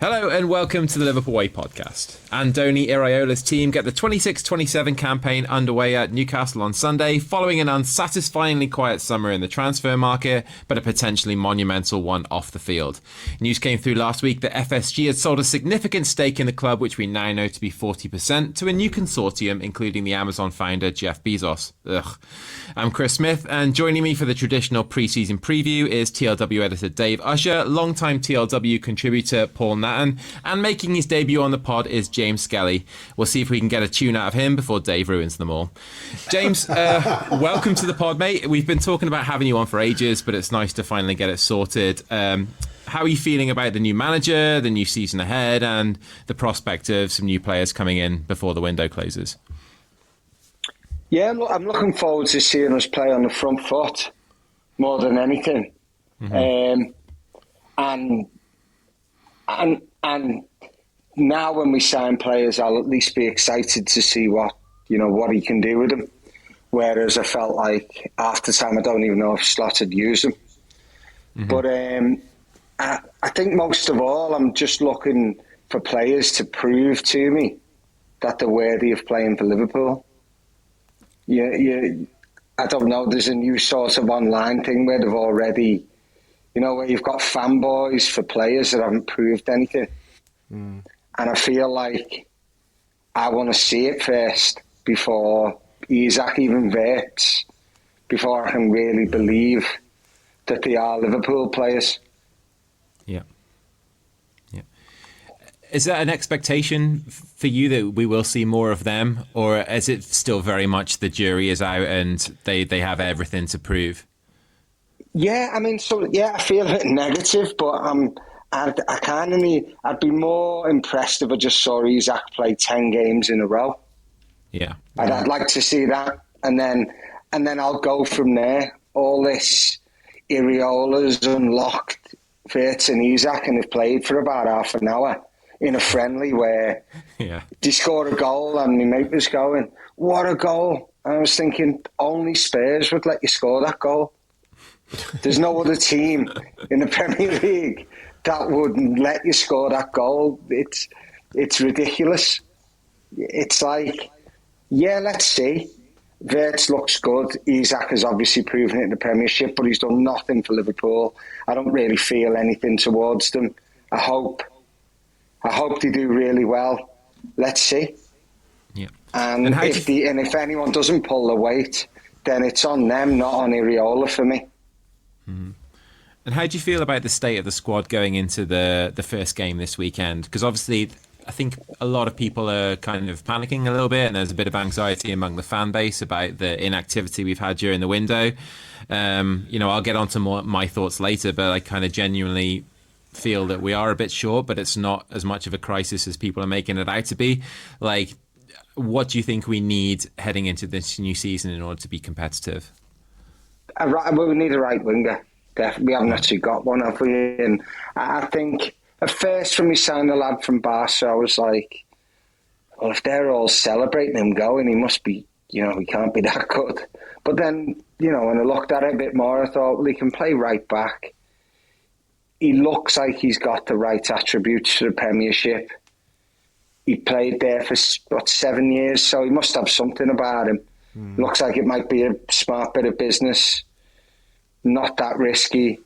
Hello and welcome to the Liverpool Way podcast. Andoni Iraola's team get the 26-27 campaign underway at Newcastle on Sunday, following an unsatisfyingly quiet summer in the transfer market, but a potentially monumental one off the field. News came through last week that FSG had sold a significant stake in the club, which we now know to be 40%, to a new consortium, including the Amazon founder Jeff Bezos. Ugh. I'm Chris Smith, and joining me for the traditional pre-season preview is TLW editor Dave Usher, longtime TLW contributor Paul Natton, and making his debut on the pod is James Skelly. We'll see if we can get a tune out of him before Dave ruins them all. James, welcome to the pod, mate. We've been talking about having you on for ages, but it's nice to finally get it sorted. How are you feeling about the new manager, the new season ahead, and the prospect of some new players coming in before the window closes? Yeah, I'm looking forward to seeing us play on the front foot more than anything. Mm-hmm. And now when we sign players, I'll at least be excited to see what he can do with them. Whereas I felt like after time, I don't even know if Slot would use them. Mm-hmm. But I think most of all, I'm just looking for players to prove to me that they're worthy of playing for Liverpool. I don't know, there's a new sort of online thing where they've already, where you've got fanboys for players that haven't proved anything. Mm. And I feel like I want to see it first before Isak even verts, before I can really believe that they are Liverpool players. Yeah. Is that an expectation for you that we will see more of them, or is it still very much the jury is out and they have everything to prove? Yeah, I feel a bit negative, but I'd be more impressed if I just saw Isak play 10 games in a row. Yeah. I'd like to see that, and then I'll go from there. All this Iraola's unlocked Verts and Isak, and they've played for about half an hour in a friendly where they scored a goal and my mate was going, what a goal. And I was thinking, only Spurs would let you score that goal. There's no other team in the Premier League that would let you score that goal. It's ridiculous. It's like, let's see. Verts looks good. Isak has obviously proven it in the Premiership, but he's done nothing for Liverpool. I don't really feel anything towards them. I hope they do really well. Let's see. Yeah. And if anyone doesn't pull the weight, then it's on them, not on Iraola for me. Mm-hmm. And how do you feel about the state of the squad going into the first game this weekend? Because obviously, I think a lot of people are kind of panicking a little bit, and there's a bit of anxiety among the fan base about the inactivity we've had during the window. I'll get onto my thoughts later, but I kind of genuinely feel that we are a bit short, but it's not as much of a crisis as people are making it out to be. Like, what do you think we need heading into this new season in order to be competitive? We need a right winger. We haven't actually got one, have we? And I think at first when we signed the lad from Barca, I was like, well, if they're all celebrating him going, he must be, he can't be that good. But then, when I looked at it a bit more, I thought, well, he can play right back. He looks like he's got the right attributes for the Premiership. He played there for, 7 years, so he must have something about him. Looks like it might be a smart bit of business, not that risky.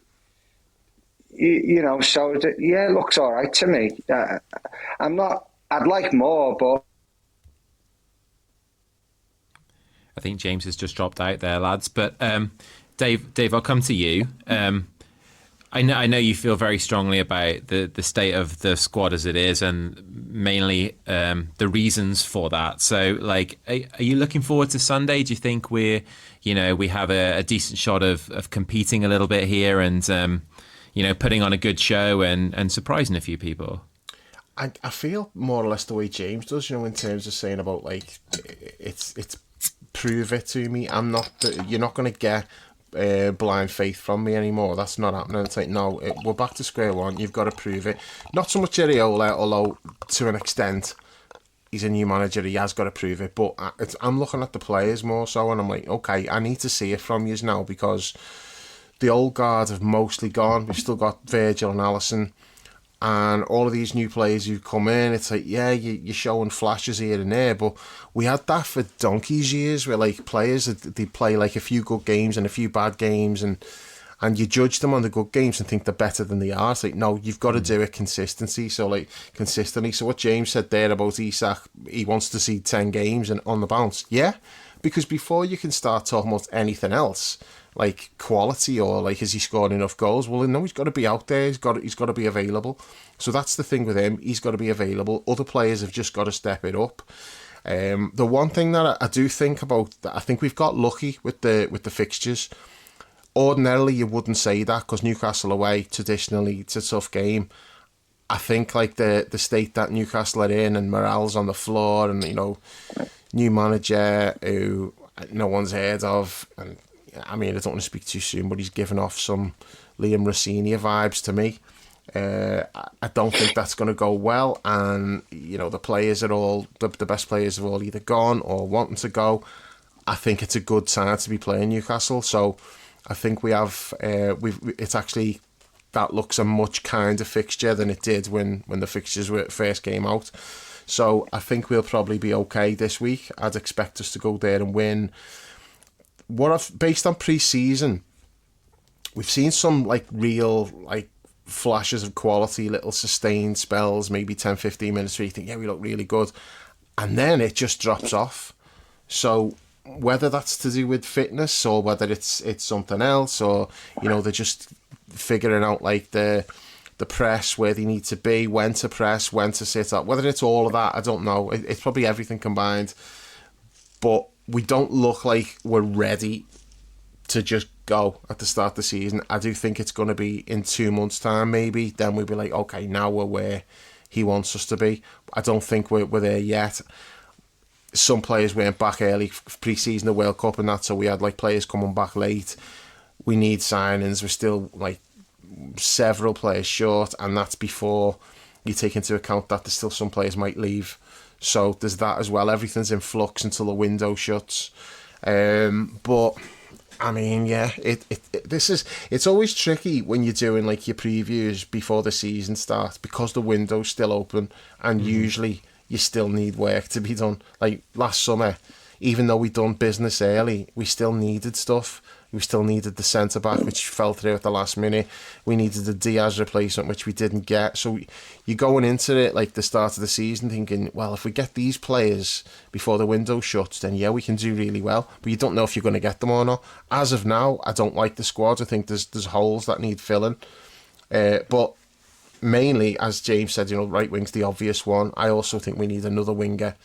It looks all right to me. I'd like more, but... I think James has just dropped out there, lads. But Dave, I'll come to you. I know you feel very strongly about the state of the squad as it is, and mainly the reasons for that. So, are you looking forward to Sunday? Do you think we have a decent shot of competing a little bit here and putting on a good show and surprising a few people? I feel more or less the way James does, in terms of saying about it's prove it to me. You're not going to get blind faith from me anymore. That's not happening. It's like, no, we're back to square one. You've got to prove it. Not so much Iraola, although to an extent he's a new manager, he has got to prove it. But I'm looking at the players more so, and I'm like, okay, I need to see it from you now, because the old guard have mostly gone. We've still got Virgil and Alisson. And all of these new players who come in, it's like, yeah, you're showing flashes here and there, but we had that for donkey's years, where like players, they play like a few good games and a few bad games, and you judge them on the good games and think they're better than they are. It's like, no, you've got to do it consistently. So what James said there about Isak, he wants to see 10 games and on the bounce. Yeah, because before you can start talking about anything else, like quality or like has he scored enough goals, well, no, he's got to be out there, he's got to be available. So that's the thing with him, he's got to be available. Other players have just got to step it up. The one thing that I do think about, I think we've got lucky with the fixtures. Ordinarily you wouldn't say that, because Newcastle away, traditionally it's a tough game. I think like the state that Newcastle are in, and morale's on the floor, and new manager who no one's heard of, and I mean, I don't want to speak too soon, but he's given off some Liam Rossini vibes to me. I don't think that's going to go well, and the players are all the best players have all either gone or wanting to go. I think it's a good time to be playing Newcastle, so I think we have it's actually, that looks a much kinder fixture than it did when the fixtures first came out. So I think we'll probably be okay this week. I'd expect us to go there and win. Based on pre-season, we've seen some like real like flashes of quality, little sustained spells, maybe 10-15 minutes where you think, yeah, we look really good, and then it just drops off. So whether that's to do with fitness or whether it's something else, or they're just figuring out like the press, where they need to be, when to press, when to sit up, whether it's all of that, I don't know. It's probably everything combined, but we don't look like we're ready to just go at the start of the season. I do think it's going to be in 2 months' time, maybe. Then we'll be like, okay, now we're where he wants us to be. I don't think we're there yet. Some players weren't back early pre-season, the World Cup and that, so we had like players coming back late. We need signings. We're still like several players short, and that's before you take into account that there's still some players might leave. So there's that as well. Everything's in flux until the window shuts. But I mean, yeah, it's always tricky when you're doing like your previews before the season starts, because the window's still open, and usually you still need work to be done. Like last summer, even though we'd done business early, we still needed stuff. We still needed the centre-back, which fell through at the last minute. We needed the Diaz replacement, which we didn't get. So you're going into it, like the start of the season, thinking, well, if we get these players before the window shuts, then yeah, we can do really well. But you don't know if you're going to get them or not. As of now, I don't like the squad. I think there's holes that need filling. But mainly, as James said, right wing's the obvious one. I also think we need another winger.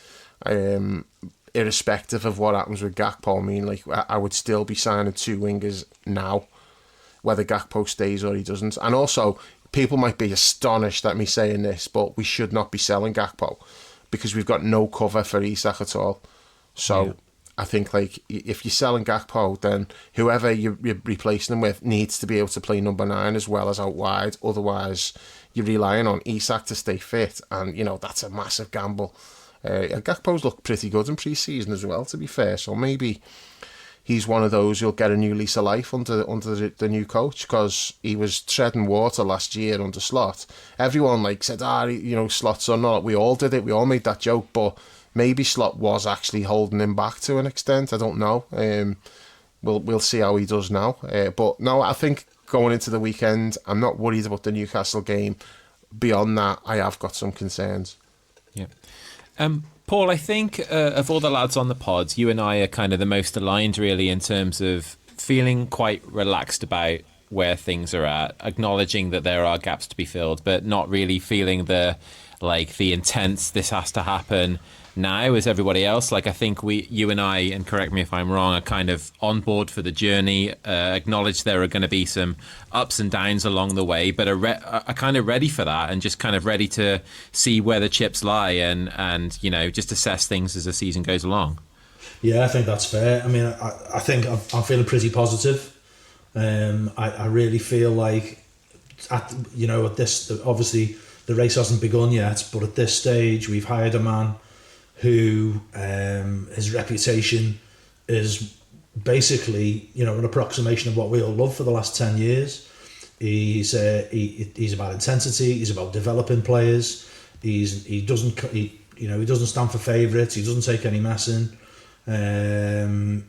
Irrespective of what happens with Gakpo, I mean, like, I would still be signing 2 wingers now, whether Gakpo stays or he doesn't. And also, people might be astonished at me saying this, but we should not be selling Gakpo, because we've got no cover for Isak at all. So, yeah. I think, like, if you're selling Gakpo, then whoever you're replacing him with needs to be able to play number 9 as well as out wide. Otherwise, you're relying on Isak to stay fit, and, that's a massive gamble. Gakpo's looked pretty good in pre-season as well, to be fair, so maybe he's one of those who'll get a new lease of life under the new coach, because he was treading water last year under Slot. Everyone said, Slot's or not. We all did it, we all made that joke, but maybe Slot was actually holding him back to an extent. I don't know. We'll see how he does now. But no, I think going into the weekend, I'm not worried about the Newcastle game. Beyond that, I have got some concerns. Yeah. Paul, I think of all the lads on the pod, you and I are kind of the most aligned, really, in terms of feeling quite relaxed about where things are at, acknowledging that there are gaps to be filled, but not really feeling the intense, this has to happen now as everybody else. I think you and I, and correct me if I'm wrong, are kind of on board for the journey, acknowledge there are going to be some ups and downs along the way, but are kind of ready for that, and just kind of ready to see where the chips lie, and just assess things as the season goes along. Yeah, I think that's fair. I mean, I think I'm feeling pretty positive. I really feel like at this, obviously the race hasn't begun yet, but at this stage we've hired a man who his reputation is basically an approximation of what we all love for the last 10 years. He's about intensity. He's about developing players. He doesn't stand for favourites. He doesn't take any messing.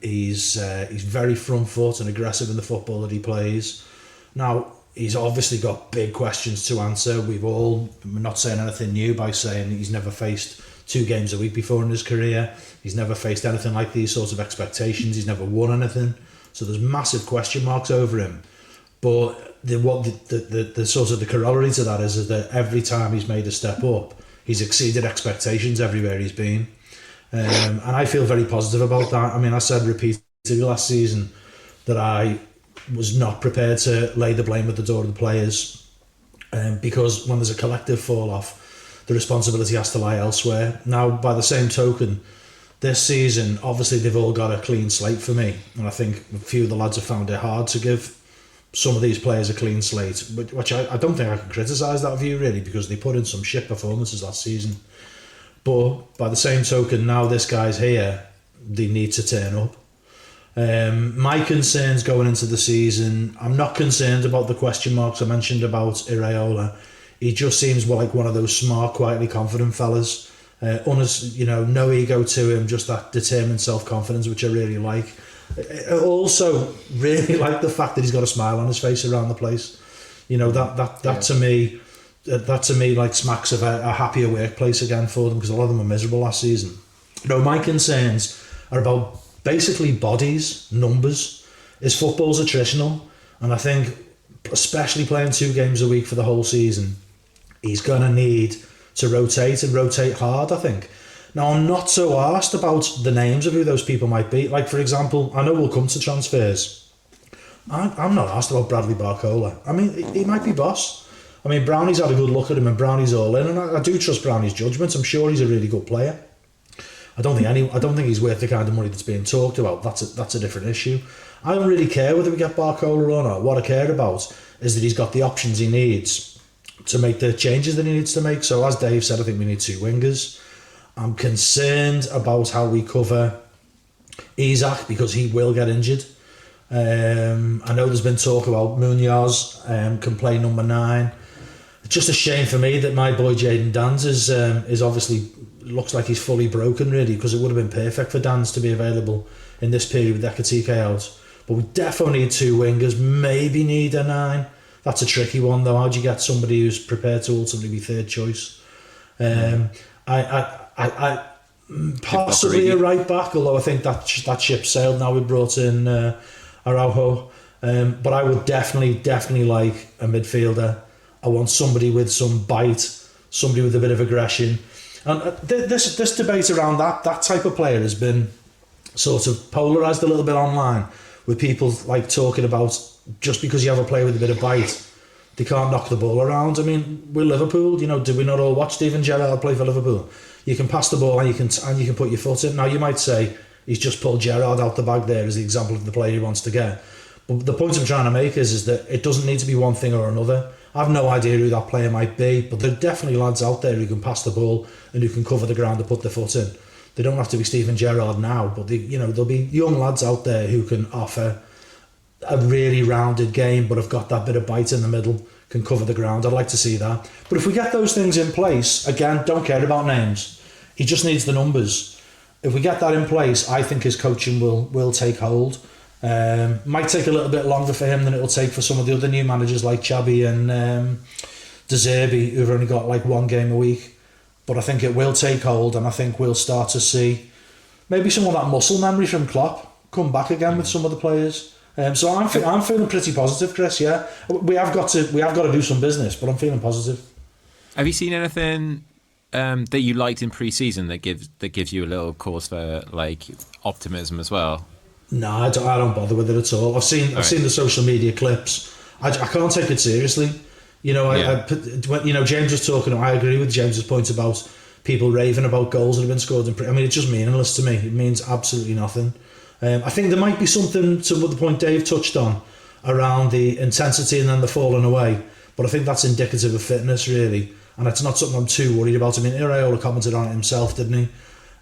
He's very front foot and aggressive in the football that he plays. Now, he's obviously got big questions to answer. We're not saying anything new by saying he's never faced 2 games a week before in his career. He's never faced anything like these sorts of expectations. He's never won anything. So there's massive question marks over him. But the sort of the corollary to that is that every time he's made a step up, he's exceeded expectations everywhere he's been. And I feel very positive about that. I mean, I said repeatedly last season that I was not prepared to lay the blame at the door of the players, because when there's a collective fall off, the responsibility has to lie elsewhere. Now, by the same token, this season, obviously they've all got a clean slate for me, and I think a few of the lads have found it hard to give some of these players a clean slate, which I don't think I can criticise that view really, because they put in some shit performances last season. But by the same token, now this guy's here, they need to turn up. My concerns going into the season, I'm not concerned about the question marks I mentioned about Iraola. He just seems like one of those smart, quietly confident fellas. No ego to him, just that determined self-confidence, which I really like. I also really like the fact that he's got a smile on his face around the place. That to me like smacks of a happier workplace again for them, because a lot of them were miserable last season. My concerns are about basically bodies, numbers. His football's attritional, and I think especially playing 2 games a week for the whole season, he's going to need to rotate and rotate hard, I think. Now, I'm not so arsed about the names of who those people might be. Like, for example, I know we'll come to transfers. I'm not arsed about Bradley Barcola. I mean, he might be boss. I mean, Brownie's had a good look at him and Brownie's all in, and I do trust Brownie's judgment. I'm sure he's a really good player. I don't think he's worth the kind of money that's being talked about. That's a different issue. I don't really care whether we get Barcola or not. What I care about is that he's got the options he needs to make the changes that he needs to make. So as Dave said, I think we need 2 wingers. I'm concerned about how we cover Isaac, because he will get injured. I know there's been talk about Munoz can play number 9. It's just a shame for me that my boy Jaden Dans is obviously looks like he's fully broken really, because it would have been perfect for Dans to be available in this period with Ekatike out. But we definitely need 2 wingers, maybe need a 9. That's a tricky one though. How do you get somebody who's prepared to ultimately be third choice? I possibly a right back, although I think that ship sailed now we brought in Araujo. But I would definitely like a midfielder. I want somebody with some bite, somebody with a bit of aggression. And this debate around that type of player has been sort of polarised a little bit online, with people like talking about just because you have a player with a bit of bite, they can't knock the ball around. I mean, we're Liverpool, did we not all watch Steven Gerrard play for Liverpool? You can pass the ball and you can put your foot in. Now you might say he's just pulled Gerrard out the bag there as the example of the player he wants to get. But the point I'm trying to make is that it doesn't need to be one thing or another. I've no idea who that player might be, but there are definitely lads out there who can pass the ball and who can cover the ground and put their foot in. They don't have to be Steven Gerrard now, but there'll be young lads out there who can offer a really rounded game, but have got that bit of bite in the middle, can cover the ground. I'd like to see that. But if we get those things in place, again, don't care about names. He just needs the numbers. If we get that in place, I think his coaching will take hold. Might take a little bit longer for him than it'll take for some of the other new managers like Xabi and De Zerbi, who've only got like 1 game a week. But I think it will take hold, and I think we'll start to see maybe some of that muscle memory from Klopp come back again with some of the players. So I'm feeling pretty positive, Chris. Yeah, we have got to do some business, but I'm feeling positive. Have you seen anything that you liked in pre-season that gives you a little cause for like optimism as well? No, I don't bother with it at all. I've seen the social media clips. I can't take it seriously. James was talking. I agree with James's point about people raving about goals that have been scored. I mean, it's just meaningless to me. It means absolutely nothing. I think there might be something to the point Dave touched on around the intensity and then the falling away. But I think that's indicative of fitness, really. And it's not something I'm too worried about. I mean, Iraola commented on it himself, didn't he?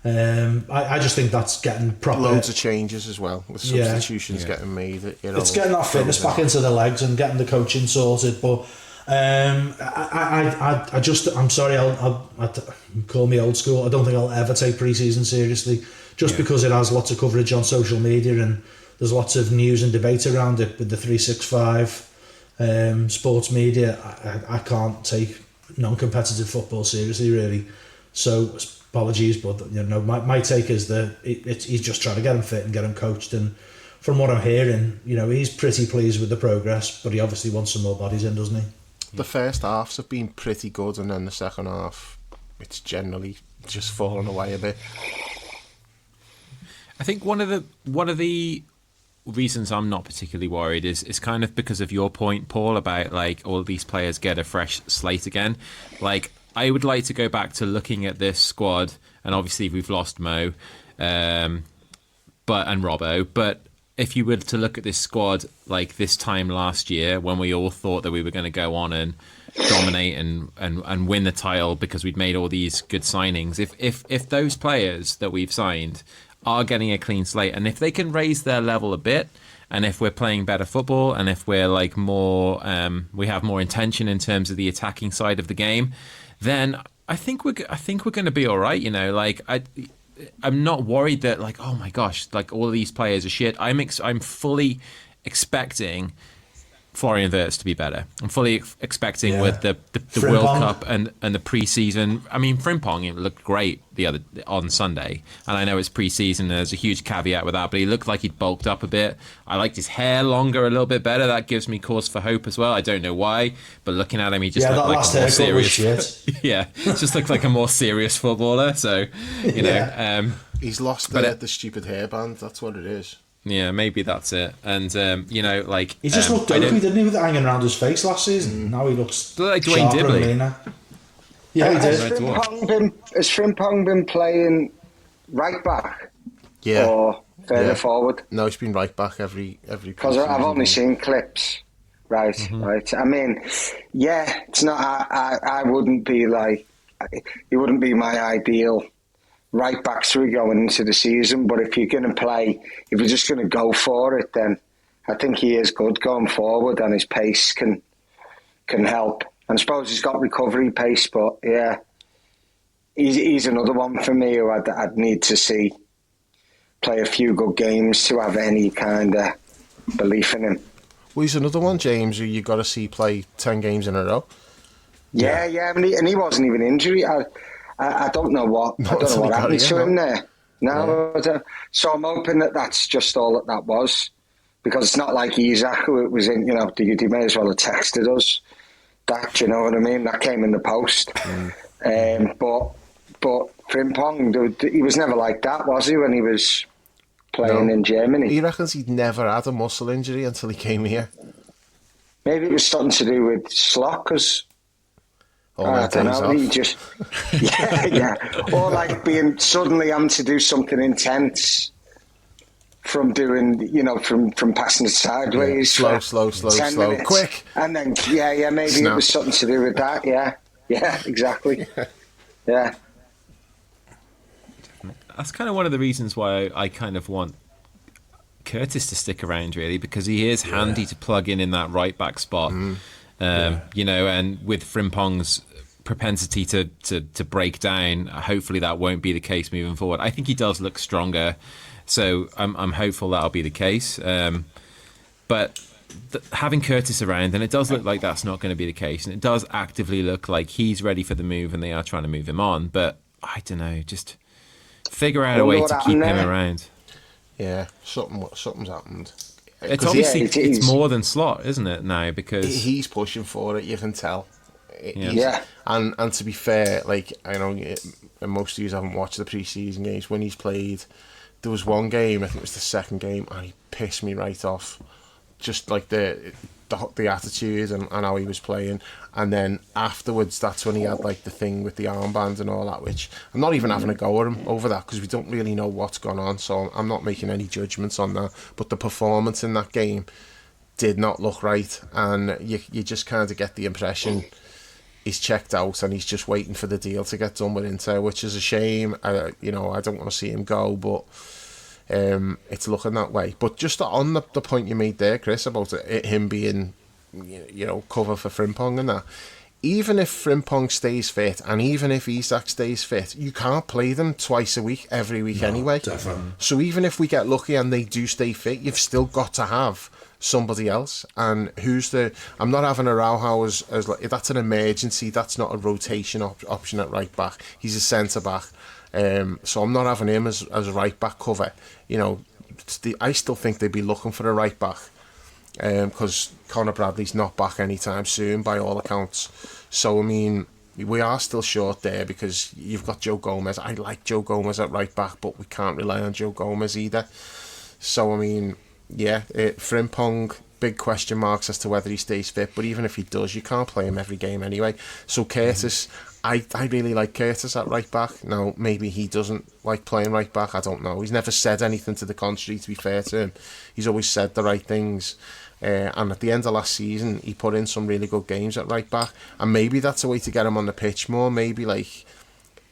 I just think that's getting proper. Loads of changes as well, with substitutions getting made. It's getting that fitness back into the legs and getting the coaching sorted. But I'm sorry, I'll call me old school. I don't think I'll ever take pre-season seriously, just because it has lots of coverage on social media and there's lots of news and debate around it with the 365 sports media. I can't take non-competitive football seriously, really. So apologies, but my take is that he's just trying to get him fit and get him coached. And from what I'm hearing, he's pretty pleased with the progress, but he obviously wants some more bodies in, doesn't he? The first halves have been pretty good, and then the second half, it's generally just fallen away a bit. I think one of the reasons I'm not particularly worried is kind of because of your point, Paul, about like all these players get a fresh slate again. Like, I would like to go back to looking at this squad, and obviously we've lost Mo, and Robbo, but if you were to look at this squad like this time last year, when we all thought that we were going to go on and dominate and win the title because we'd made all these good signings, if those players that we've signed are getting a clean slate, and if they can raise their level a bit, and if we're playing better football, and if we're like more, we have more intention in terms of the attacking side of the game, then I think we're going to be all right. Like I'm not worried that like, oh my gosh, like all of these players are shit. I'm fully expecting Florian Wirtz to be better. I'm fully expecting with the World Cup and the pre-season. I mean, Frimpong, it looked great on Sunday, and I know it's pre-season and there's a huge caveat with that, but he looked like he'd bulked up a bit. I liked his hair longer a little bit better. That gives me cause for hope as well. I don't know why, but looking at him, he just looked like a more serious. Yeah, just looked like a more serious footballer. So he's lost the stupid hairband. That's what it is. Yeah, maybe that's it. And, like... He just looked dopey, didn't he, with it hanging around his face last season? Now he looks like Dwayne Dibley. Yeah, he did. Has Frimpong been playing right back? Yeah. Or further forward? No, he's been right back every because I've only seen clips. Right, right. I mean, it's not... I wouldn't be like... He wouldn't be my ideal right back through going into the season, but if you're going to play, if you're just going to go for it, then I think he is good going forward, and his pace can help. And I suppose he's got recovery pace, but yeah, he's another one for me who I'd need to see play a few good games to have any kind of belief in him. Well, he's another one, James, who you got to see play 10 games in a row. Yeah, and he wasn't even injured. I don't know what happened to him there. No, so I'm hoping that's just all that was, because it's not like Isaac who it was in. You may as well have texted us. That, you know what I mean? That came in the post. But Frimpong, he was never like that, was he? When he was playing in Germany, he reckons he'd never had a muscle injury until he came here. Maybe it was something to do with slot, because. I don't know, he just, or like being suddenly having to do something intense from doing, from passing it sideways. Slow, minutes. Quick. And then, maybe Snap. It was something to do with that, yeah, exactly, yeah. That's kind of one of the reasons why I kind of want Curtis to stick around, really, because he is handy to plug in that right back spot. And with Frimpong's propensity to break down, hopefully that won't be the case moving forward. I think he does look stronger, so I'm hopeful that'll be the case. But having Curtis around, and it does look like that's not going to be the case, and it does actively look like he's ready for the move, and they are trying to move him on. But I don't know, just figure out a way to keep him around. Yeah, something's happened. It's obviously it's more than slot, isn't it, now? Because he's pushing for it, you can tell. Yeah. And to be fair, like, I know most of you haven't watched the pre-season games. When he's played, there was one game, I think it was the second game, and he pissed me right off. Just like the attitude and how he was playing. And then afterwards, that's when he had like the thing with the armband and all that, which I'm not even having a go at him over that, because we don't really know what's gone on, so I'm not making any judgments on that. But the performance in that game did not look right, and you just kind of get the impression he's checked out and he's just waiting for the deal to get done with Inter, which is a shame. I don't want to see him go, but it's looking that way. But just on the point you made there, Chris, about him being, cover for Frimpong and that, even if Frimpong stays fit and even if Isak stays fit, you can't play them twice a week, every week anyway. Definitely. So even if we get lucky and they do stay fit, you've still got to have somebody else. And I'm not having Araujo as like, that's an emergency. That's not a rotation option at right back. He's a centre back. So I'm not having him as a right back cover. I still think they'd be looking for a right back. Because Conor Bradley's not back anytime soon by all accounts. So, I mean, we are still short there because you've got Joe Gomez. I like Joe Gomez at right back, but we can't rely on Joe Gomez either. So, I mean, Frimpong, big question marks as to whether he stays fit, but even if he does, you can't play him every game anyway. So Curtis, I really like Curtis at right back. Now, maybe he doesn't like playing right back, I don't know. He's never said anything to the contrary, to be fair to him. He's always said the right things. And at the end of last season, he put in some really good games at right back. And maybe that's a way to get him on the pitch more. Maybe, like,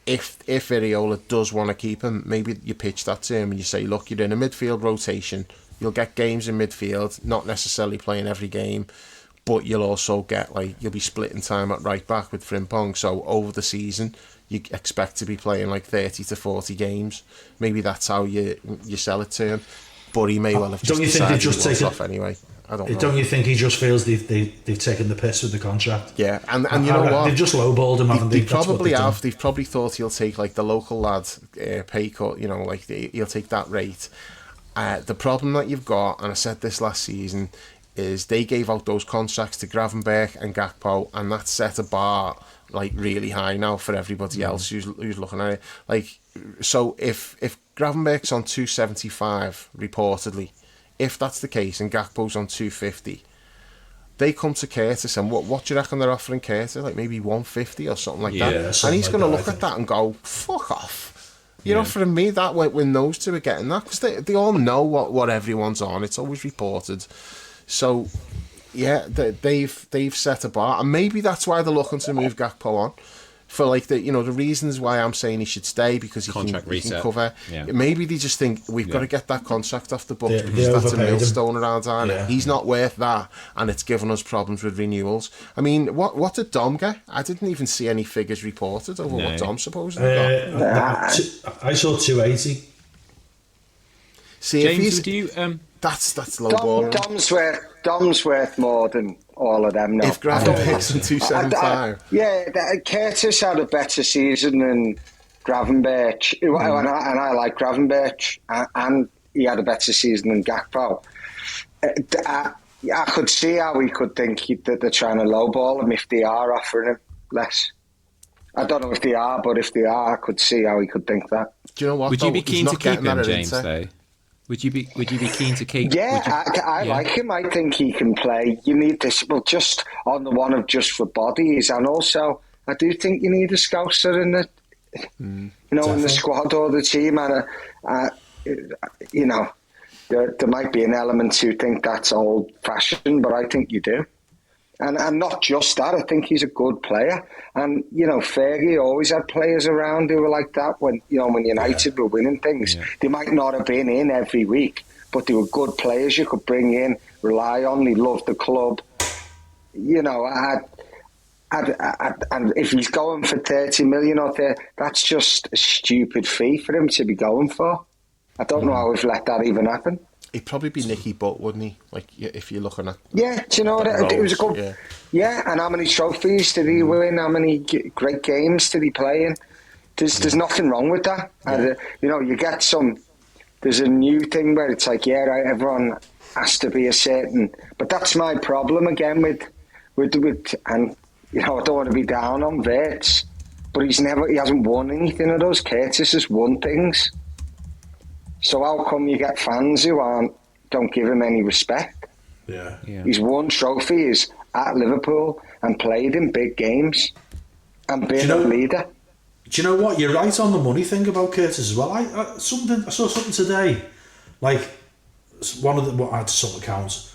if Iriola does want to keep him, maybe you pitch that to him and you say, look, you're in a midfield rotation. You'll get games in midfield, not necessarily playing every game, but you'll also get, you'll be splitting time at right back with Frimpong. So over the season, you expect to be playing 30 to 40 games. Maybe that's how you sell it to him. But he may well have just decided he wants off anyway. I don't know. Don't you think he just feels they've taken the piss with the contract? Yeah, and you know what? They've just lowballed him, haven't they? They probably have. They've probably thought he'll take the local lad pay cut. He'll take that rate. The problem that you've got, and I said this last season, is they gave out those contracts to Gravenberch and Gakpo, and that set a bar really high now for everybody else who's looking at it. So if Gravenberch's on 275 reportedly, if that's the case, and Gakpo's on 250, they come to Curtis, and what do you reckon they're offering Curtis? Maybe 150 or something like that. And he's going to look at that and go, fuck off. You're offering me that when those two are getting that? Because they all know what everyone's on. It's always reported. So, yeah, they've set a bar. And maybe that's why they're looking to move Gakpo on. For the reasons why I'm saying he should stay, because he can cover. Yeah. Maybe they just think we've got to get that contract off the books because that's a millstone around our neck. He's not worth that, and it's given us problems with renewals. I mean, what did Dom get? I didn't even see any figures reported over what Dom supposedly got. I saw 280. See, James, would you? That's low ball. Dom's worth more than all of them now. If Gravenberch's in 275. Curtis had a better season than Gravenberch, and I like Gravenberch, and he had a better season than Gakpo. I could see how he could think that they're trying to lowball him if they are offering him less. I don't know if they are, but if they are, I could see how he could think that. Do you know what? Would you be keen to keep him, James? Though? Would you be keen to keep? Yeah, I like him. I think he can play. You need this, well, just on the one of just for bodies, and also I do think you need a scouser in the, in the squad or the team, and there might be an element to think that's old fashioned, but I think you do. And not just that, I think he's a good player. And, Fergie always had players around who were like that when United were winning things. Yeah. They might not have been in every week, but they were good players you could bring in, rely on. They loved the club. And if he's going for 30 million out there, that's just a stupid fee for him to be going for. I don't know how we've let that even happen. He'd probably be Nicky Butt, wouldn't he? If you're looking at... Yeah, do you know what? It was a good... Yeah, and how many trophies did he win? How many great games did he play in? There's nothing wrong with that. Yeah. And, you get some... There's a new thing where it's everyone has to be a certain... But that's my problem again with and, I don't want to be down on Wirtz, but he hasn't won anything of those. Curtis has won things. So how come you get fans who don't give him any respect? Yeah. He's won trophies at Liverpool and played in big games and been a leader. Do you know what? You're right on the money thing about Curtis as well. I saw something today, one of the I had some accounts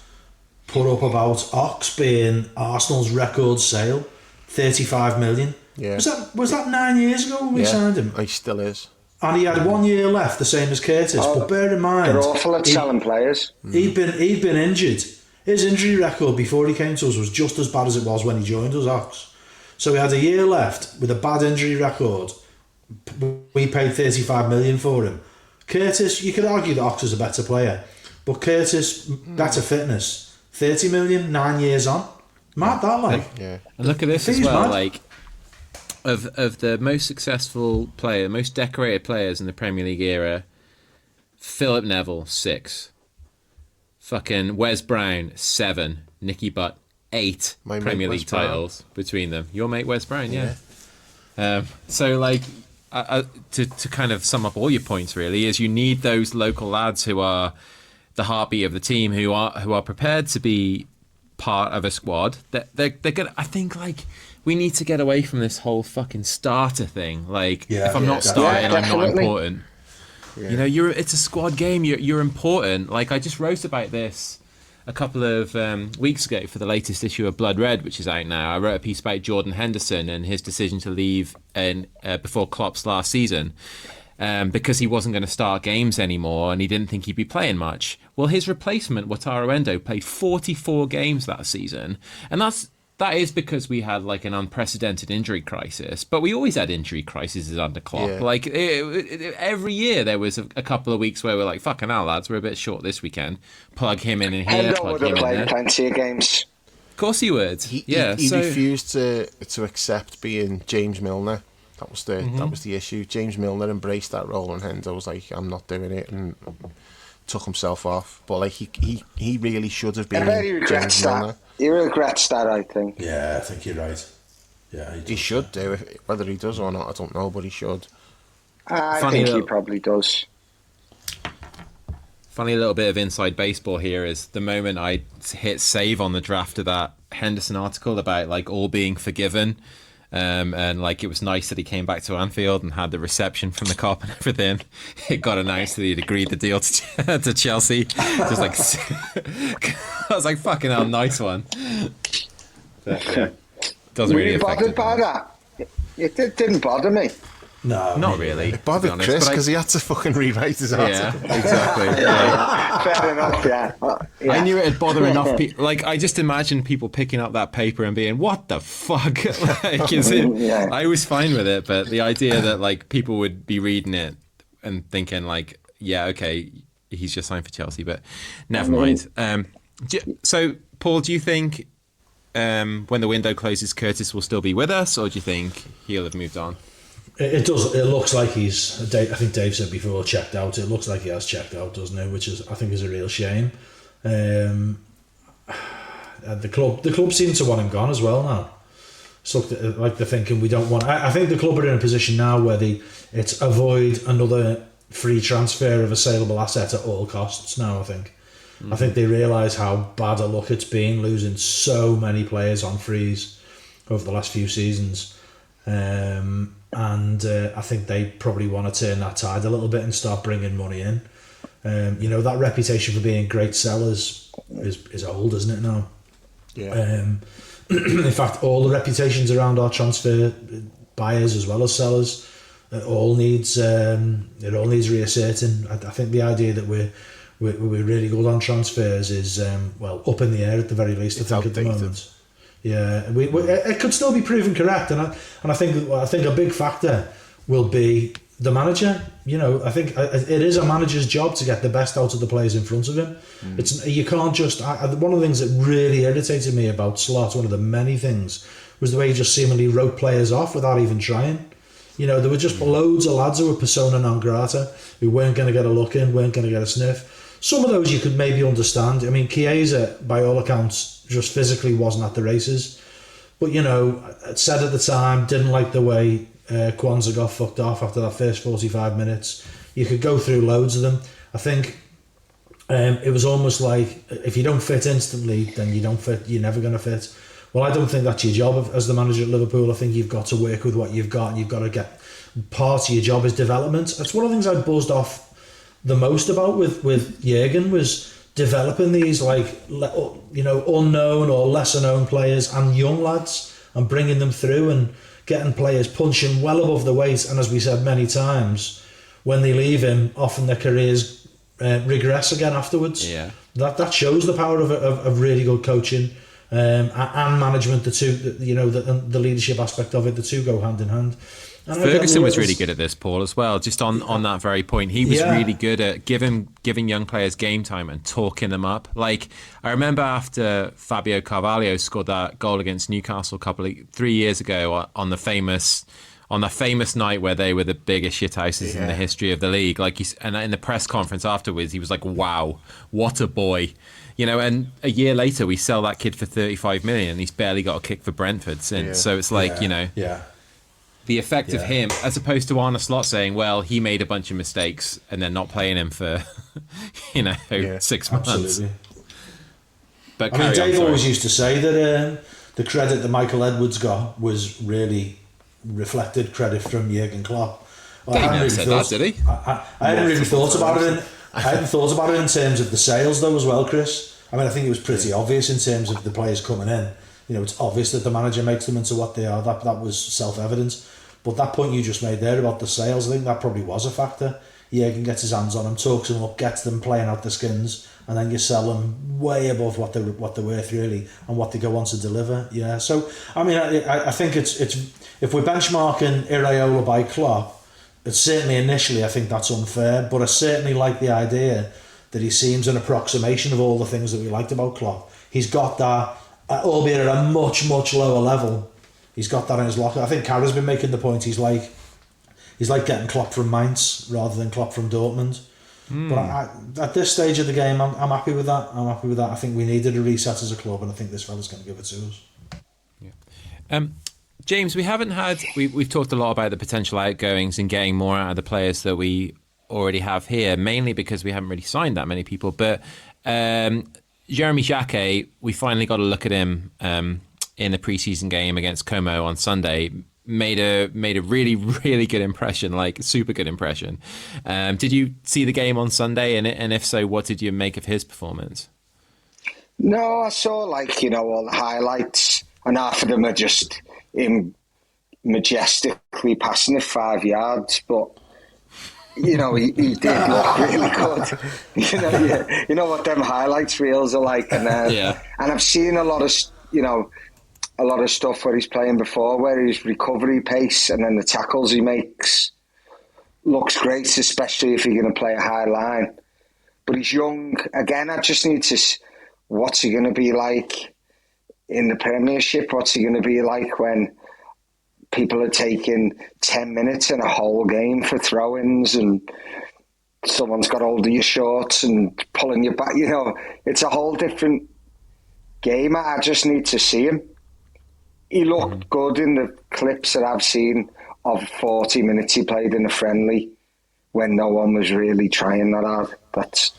put up about Ox being Arsenal's record sale 35 million. Yeah. Was that 9 years ago when we signed him? He still is. And he had 1 year left, the same as Curtis. But bear in mind, they're awful at selling players. He'd been injured. His injury record before he came to us was just as bad as it was when he joined us, Ox. So he had a year left with a bad injury record. We paid 35 million for him. Curtis, you could argue that Ox is a better player, but Curtis, better fitness. 30 million, 9 years on. Mad that, like. Yeah. And look at this as well, like, of the most successful player, most decorated players in the Premier League era, Philip Neville, 6. Fucking Wes Brown, 7. Nicky Butt, 8 Premier League titles between them. Your mate Wes Brown, yeah. So, like, to kind of sum up all your points, really, is you need those local lads who are the heartbeat of the team, who are prepared to be part of a squad. They're gonna. I think, like, we need to get away from this whole fucking starter thing. Like, if I'm not starting, I'm not important. Yeah. You know, it's a squad game. You're important. Like, I just wrote about this a couple of weeks ago for the latest issue of Blood Red, which is out now. I wrote a piece about Jordan Henderson and his decision to leave before Klopp's last season because he wasn't going to start games anymore and he didn't think he'd be playing much. Well, his replacement, Wataru Endo, played 44 games that season, and that is because we had, like, an unprecedented injury crisis. But we always had injury crises under Klopp. Yeah. Like, every year there was a couple of weeks where we're like, fucking hell, lads, we're a bit short this weekend. Plug him in here, plug him in there. Plenty of games. Of course he would. He refused to accept being James Milner. That was the issue. James Milner embraced that role, and Hendo was like, I'm not doing it, and took himself off. But, like, he really should have been James Milner. He regrets that, I think. Yeah, I think you're right. Yeah, he should do. Whether he does or not, I don't know, but he should. I think he probably does. Funny little bit of inside baseball here is the moment I hit save on the draft of that Henderson article about, like, all being forgiven. And, like, it was nice that he came back to Anfield and had the reception from the Kop and everything. It got announced that he'd agreed the deal to Chelsea. Just like, I was like, fucking hell, nice one. But, yeah, doesn't Were really you affect bothered by that? It didn't bother me. No, not really. It bothered Chris because he had to fucking rewrite his article. Yeah, exactly. Yeah. Fair enough, yeah. I knew it'd bother enough people. Like, I just imagined people picking up that paper and being, what the fuck? Like, is it? Yeah. I was fine with it, but the idea that, like, people would be reading it and thinking, like, yeah, okay, he's just signed for Chelsea, but never mind. So, Paul, do you think when the window closes, Curtis will still be with us, or do you think he'll have moved on? It does. It looks like he's. I think Dave said before, checked out. It looks like he has checked out, doesn't it? Which is, I think, is a real shame. The club seem to want him gone as well now. So, like, they're thinking we don't want. I think the club are in a position now where it's avoid another free transfer of a saleable asset at all costs. Now, I think. I think they realise how bad a look it's been, losing so many players on frees over the last few seasons. And I think they probably want to turn that tide a little bit and start bringing money in. You know, that reputation for being great sellers is old, isn't it now? Yeah. In fact, all the reputations around our transfer buyers as well as sellers, it all needs reasserting. I think the idea that we're really good on transfers is up in the air at the very least. It's I think outdated. At the moment. Yeah, it could still be proven correct, and I think a big factor will be the manager. You know, I think it is a manager's job to get the best out of the players in front of him. You can't just. One of the things that really irritated me about Slot, one of the many things, was the way he just seemingly wrote players off without even trying. You know, there were just loads of lads who were persona non grata, who weren't going to get a look in, weren't going to get a sniff. Some of those you could maybe understand. I mean, Chiesa, by all accounts, just physically wasn't at the races. But, you know, said at the time, didn't like the way Kwanzaa got fucked off after that first 45 minutes. You could go through loads of them. I think it was almost like, if you don't fit instantly, then you don't fit, you're never going to fit. Well, I don't think that's your job as the manager at Liverpool. I think you've got to work with what you've got, and you've got to get, part of your job is development. That's one of the things I buzzed off the most about with Jurgen, was developing these, like, you know, unknown or lesser known players and young lads and bringing them through and getting players punching well above the weight. And as we said many times, when they leave him, often their careers regress again afterwards. Yeah. That shows the power of really good coaching and management. The two, the leadership aspect of it, the two go hand in hand. And Ferguson was really good at this, Paul, as well. Just on that very point, he was really good at giving young players game time and talking them up. Like, I remember after Fabio Carvalho scored that goal against Newcastle 3 years ago on the famous night where they were the biggest shithouses in the history of the league. Like, and in the press conference afterwards, he was like, "Wow, what a boy." And a year later, we sell that kid for 35 million. He's barely got a kick for Brentford since. Yeah. So it's like, the effect of him, as opposed to Arne Slot saying, well, he made a bunch of mistakes and then not playing him for, 6 months. Absolutely. But Dave always used to say that the credit that Michael Edwards got was really reflected credit from Jurgen Klopp. Dave never said that, did he? I hadn't really thought about it. I hadn't thought about it in terms of the sales, though, as well, Chris. I mean, I think it was pretty obvious in terms of the players coming in. It's obvious that the manager makes them into what they are. That was self-evident. But that point you just made there about the sales, I think that probably was a factor. Jurgen gets his hands on them, talks them up, gets them playing out the skins, and then you sell them way above what they're worth, really, and what they go on to deliver. Yeah. So, I mean, I think it's if we're benchmarking Iraola by Klopp, it's certainly initially, I think that's unfair, but I certainly like the idea that he seems an approximation of all the things that we liked about Klopp. He's got that, albeit at a much, much lower level. He's got that in his locker. I think Kara's been making the point. He's like getting Klopp from Mainz rather than Klopp from Dortmund. But at this stage of the game, I'm happy with that. I think we needed a reset as a club, and I think this fella's going to give it to us. Yeah. James, we've talked a lot about the potential outgoings and getting more out of the players that we already have here, mainly because we haven't really signed that many people. But Jeremy Jacquet, we finally got a look at him in the preseason game against Como on Sunday. Made a really, really good impression, like super good impression. Did you see the game on Sunday? And if so, what did you make of his performance? No, I saw all the highlights, and half of them are just him majestically passing it 5 yards, but he did look really good. You know what them highlights reels are like, and I've seen a lot of stuff where he's playing before, where his recovery pace and then the tackles he makes looks great, especially if you're going to play a high line. But he's young. Again, I just need to... What's he going to be like in the Premiership? What's he going to be like when people are taking 10 minutes in a whole game for throw-ins and someone's got hold of your shorts and pulling you back? It's a whole different game. I just need to see him. He looked good in the clips that I've seen of 40 minutes he played in a friendly when no one was really trying that hard. That's,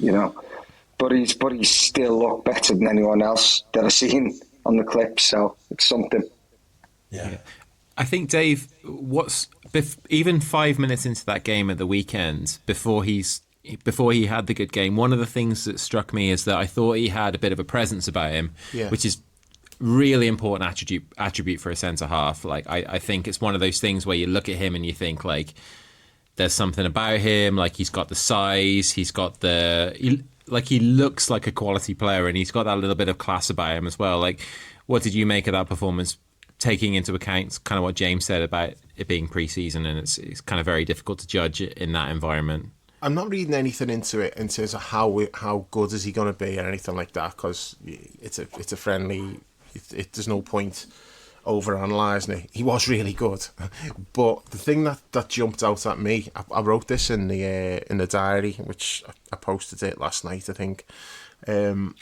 but he's still looked better than anyone else that I've seen on the clips, so it's something. Yeah. I think, Dave, even 5 minutes into that game at the weekend, before he had the good game, one of the things that struck me is that I thought he had a bit of a presence about him, which is really important attribute for a centre half. Like, I think it's one of those things where you look at him and you think, like, there's something about him. Like, he's got the size, he looks like a quality player, and he's got that little bit of class about him as well. Like, what did you make of that performance, taking into account kind of what James said about it being pre-season and it's kind of very difficult to judge in that environment? I'm not reading anything into it in terms of how good is he going to be or anything like that, because it's a friendly. There's no point over-analysing it. He was really good. But the thing that jumped out at me, I wrote this in the diary, which I posted it last night, I think. Don't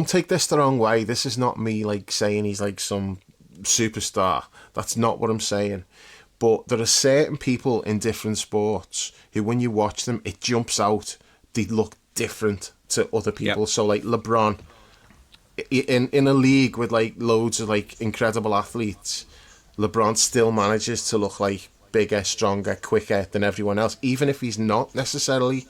take this the wrong way. This is not me saying he's like some superstar. That's not what I'm saying. But there are certain people in different sports who, when you watch them, it jumps out. They look different to other people. Yep. So like LeBron, in a league with loads of incredible athletes, LeBron still manages to look bigger, stronger, quicker than everyone else, even if he's not necessarily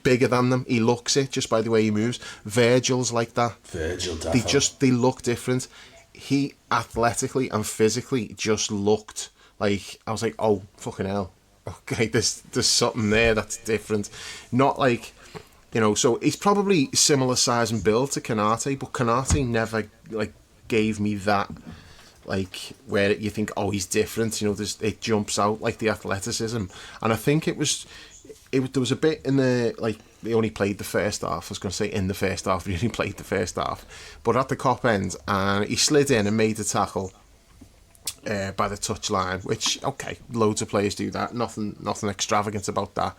bigger than them. He looks it just by the way he moves. Virgil's like that. Virgil, definitely. They look different. he athletically and physically just looked like, I was like, oh, fucking hell. Okay, there's something there that's different. Not like, you know, so he's probably similar size and build to Kanate, but Kanate never, like, gave me that, like, where you think, oh, he's different, you know, it jumps out, like, the athleticism. And I think there was a bit in the, like, he only played the first half. I was going to say in the first half, but he only played the first half. But at the Kop end, and he slid in and made the tackle by the touchline, which, okay, loads of players do that. Nothing extravagant about that.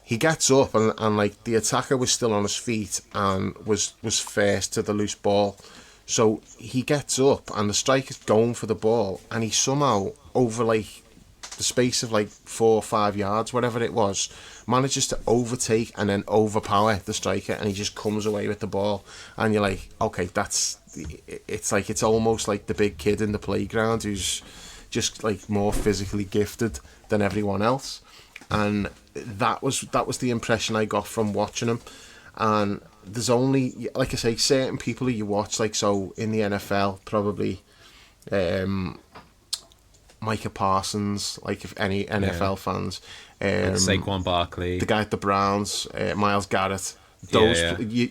He gets up and like, the attacker was still on his feet and was first to the loose ball. So he gets up and the striker's going for the ball, and he somehow, over like the space of like 4 or 5 yards, whatever it was, manages to overtake and then overpower the striker, and he just comes away with the ball. And you're like, okay, it's almost like the big kid in the playground who's just like more physically gifted than everyone else. And that was the impression I got from watching him. And there's only, like I say, certain people who you watch, like, so in the NFL, probably Micah Parsons, like, if any NFL fans, Saquon Barkley, the guy at the Browns, Myles Garrett, those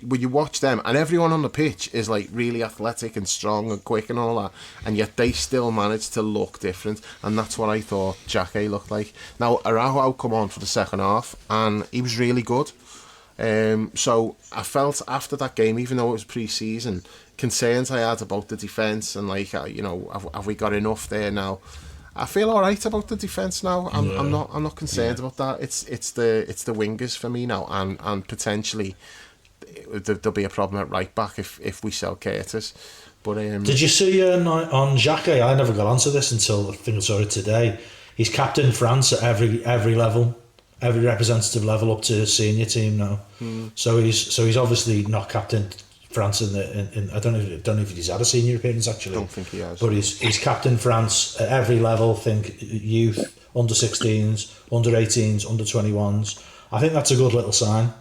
when you watch them, and everyone on the pitch is like really athletic and strong and quick and all that, and yet they still manage to look different. And that's what I thought Jackie looked like. Now Araujo come on for the second half and he was really good. So I felt after that game, even though it was pre-season, concerns I had about the defence and, like, you know, have we got enough there now? I feel all right about the defence now. I'm not concerned about that. It's the wingers for me now, and potentially there'll be a problem at right back if we sell Curtis. But did you see on Xhaka? I never got onto this until I think I saw it today. He's captain France at every level, every representative level up to senior team now. So he's obviously not captain France in I don't know if he's had a senior appearance actually. I don't think he has. But he's captain France at every level. Think youth, under 16s, under 18s, under 21s. I think that's a good little sign.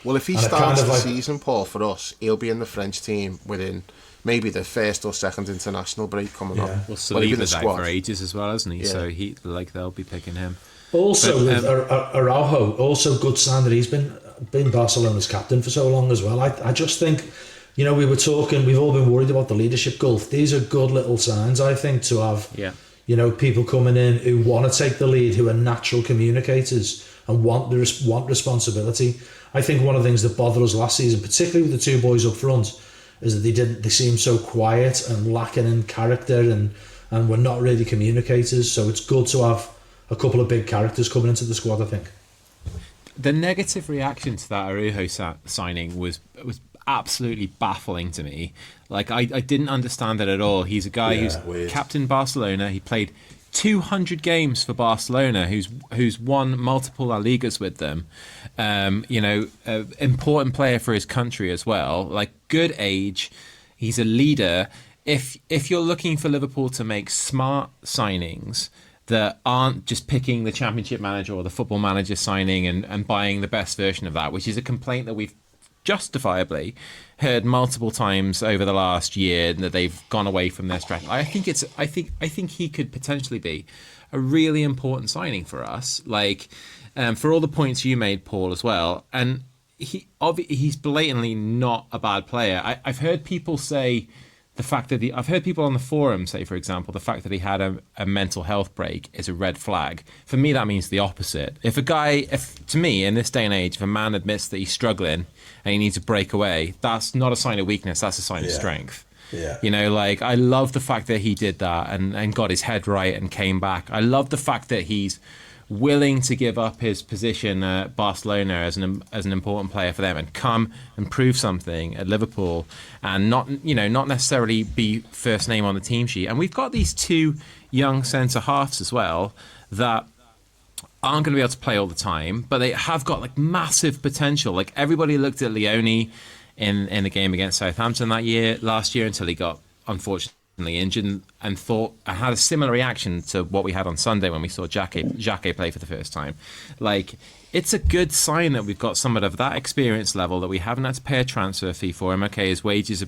Well, if he starts the season, Paul, for us, he'll be in the French team within maybe the first or second international break coming up. Well, Saliba's out for ages as well, hasn't he? Yeah. So they'll be picking him. Also, with Araujo, also good sign that he's been Barcelona's captain for so long as well. I just think, you know, we've all been worried about the leadership gulf. These are good little signs, I think, to have, you know, people coming in who want to take the lead, who are natural communicators and want responsibility. I think one of the things that bothered us last season, particularly with the two boys up front, is that they seemed so quiet and lacking in character and were not really communicators. So it's good to have a couple of big characters coming into the squad, I think. The negative reaction to that Araujo signing was absolutely baffling to me. Like, I didn't understand it at all. He's a guy who's captain Barcelona. He played 200 games for Barcelona, who's won multiple La Ligas with them. You know, important player for his country as well. Like, good age. He's a leader. If you're looking for Liverpool to make smart signings that aren't just picking the championship manager or the football manager signing and buying the best version of that, which is a complaint that we've justifiably heard multiple times over the last year, that they've gone away from their strategy. I think he could potentially be a really important signing for us. Like, for all the points you made, Paul, as well. And he's blatantly not a bad player. I've heard people say the fact that I've heard people on the forum say, for example, the fact that he had a mental health break is a red flag. For me, that means the opposite. To me, in this day and age, if a man admits that he's struggling and he needs a break away, that's not a sign of weakness, that's a sign of strength. Yeah. You know, like, I love the fact that he did that and got his head right and came back. I love the fact that he's willing to give up his position at Barcelona as an important player for them and come and prove something at Liverpool and not necessarily be first name on the team sheet. And we've got these two young centre halves as well that aren't going to be able to play all the time, but they have got like massive potential. Like, everybody looked at Leone in the game against Southampton last year until he got unfortunately injured and thought I had a similar reaction to what we had on Sunday when we saw Jacquet play for the first time. Like, it's a good sign that we've got someone of that experience level that we haven't had to pay a transfer fee for him. Okay, his wages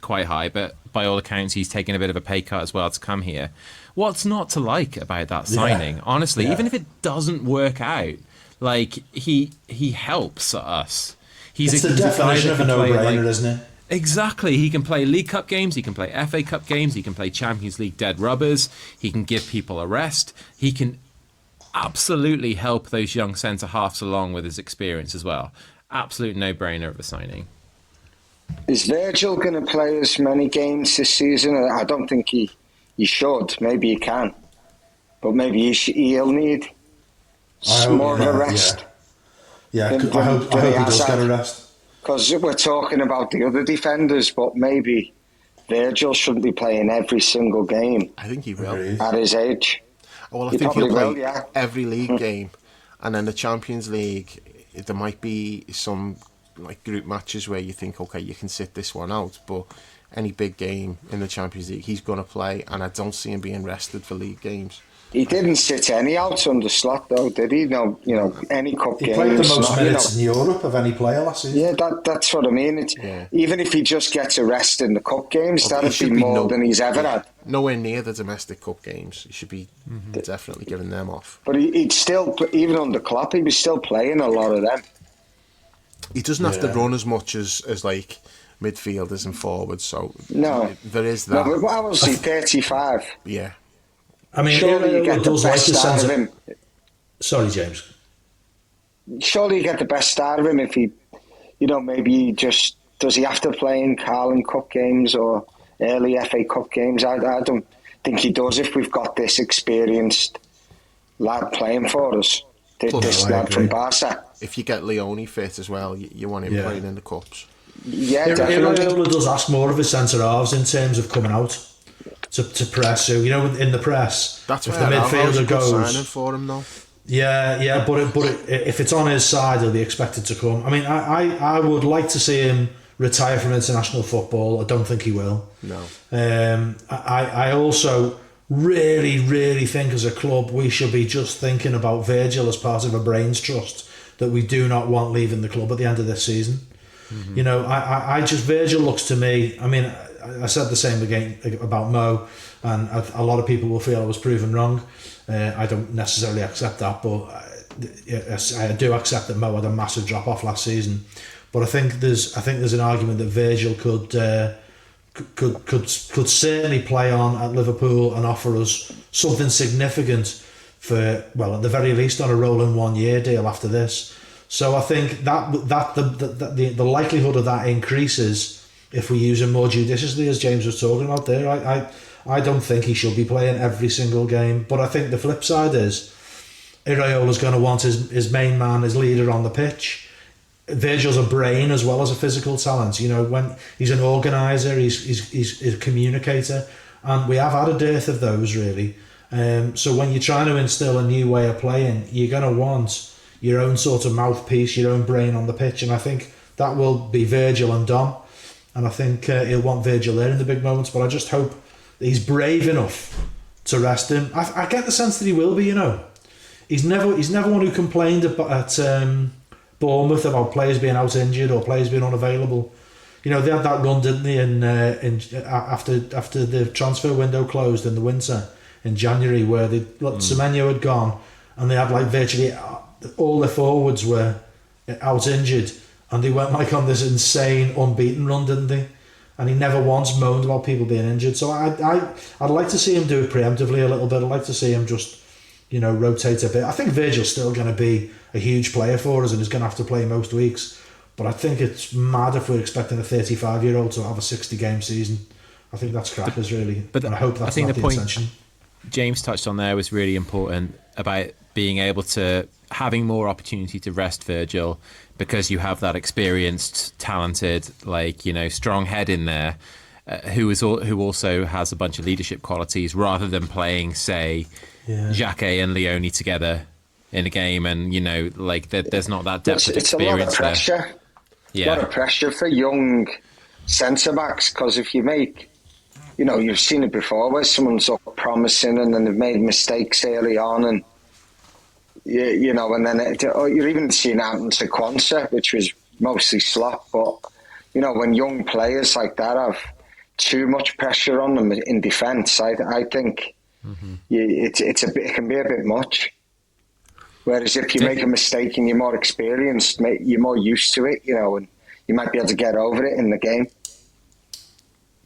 quite high, but by all accounts, he's taken a bit of a pay cut as well to come here. What's not to like about that signing? Honestly, even if it doesn't work out, like he helps us. It's the definition of a no-brainer, isn't it? Exactly. He can play League Cup games, he can play FA Cup games, he can play Champions League dead rubbers, he can give people a rest, he can absolutely help those young centre-halves along with his experience as well. Absolute no-brainer of a signing. Is Virgil going to play as many games this season? I don't think he should. Maybe he can. But maybe he'll need more of a rest. Yeah, I hope he does get a rest. Because we're talking about the other defenders, but maybe Virgil shouldn't be playing every single game. I think he will. At his age. Well, I think he'll play every league game. And then the Champions League, there might be some like group matches where you think, okay, you can sit this one out. But any big game in the Champions League, he's going to play. And I don't see him being rested for league games. He didn't sit any out under Slot, though, did he? No, any cup games. He played the most minutes in Europe of any player last season. Yeah, that's what I mean. Even if he just gets a rest in the cup games, that'd be more than he's ever had. Nowhere near the domestic cup games. He should be definitely giving them off. But he'd still, even under Klopp, he was still playing a lot of them. He doesn't have to run as much as like midfielders and forwards, so there is that. No, but how was he, 35? Yeah. I mean, surely you get the best out of him. Sorry, James. Surely you get the best out of him if he, maybe does he have to play in Carling Cup games or early FA Cup games? I don't think he does if we've got this experienced lad playing for us. This lad from Barca. If you get Leone fit as well, you want him playing in the Cups. Yeah, definitely. Iraola does ask more of his centre-halves in terms of coming out to press. So, in the press, that's if the midfielder goes signing for him though. Yeah, but if it's on his side, he'll be expected to come. I mean, I would like to see him retire from international football. I don't think he will. No. I also really, really think as a club we should be just thinking about Virgil as part of a brains trust that we do not want leaving the club at the end of this season. Mm-hmm. I just Virgil looks to me. I mean, I said the same again about Mo, and a lot of people will feel I was proven wrong. I don't necessarily accept that, but I do accept that Mo had a massive drop off last season. But I think there's an argument that Virgil could certainly play on at Liverpool and offer us something significant for, well, at the very least on a rolling 1 year deal after this. So I think that the likelihood of that increases if we use him more judiciously, as James was talking about there. I don't think he should be playing every single game, but I think the flip side is Iraola's going to want his main man, his leader on the pitch. Virgil's a brain as well as a physical talent. When he's an organiser, he's a communicator, and we have had a dearth of those really. So when you're trying to instill a new way of playing, you're going to want your own sort of mouthpiece, your own brain on the pitch, and I think that will be Virgil and Dom. And I think he'll want Virgil there in the big moments, but I just hope that he's brave enough to rest him. I get the sense that he will be. He's never one who complained at Bournemouth about players being out injured or players being unavailable. They had that run, didn't they? After the transfer window closed in the winter in January, where Semenyo had gone, and they had like virtually all their forwards were out injured. And they went on this insane unbeaten run, didn't they? And he never once moaned about people being injured. So I'd like to see him do it preemptively a little bit. I'd like to see him just, rotate a bit. I think Virgil's still going to be a huge player for us and is going to have to play most weeks. But I think it's mad if we're expecting a 35-year-old to have a 60-game season. I think that's crackers, really. But I hope that's not the intention. James touched on there was really important about being able to having more opportunity to rest Virgil, because you have that experienced, talented, strong head in there, who also has a bunch of leadership qualities, rather than playing, say, Xhaka and Leone together in a game, and there's not that depth of experience. It's a lot of pressure. There. Yeah, a lot of pressure for young centre backs, because if you make, you've seen it before where someone's up promising and then they've made mistakes early on, and and then you're even seeing it happen to Kwanzaa, which was mostly slop. But when young players like that too much pressure on them in defence. I think it can be a bit much. Whereas if you make a mistake and you're more experienced, you're more used to it, and you might be able to get over it in the game.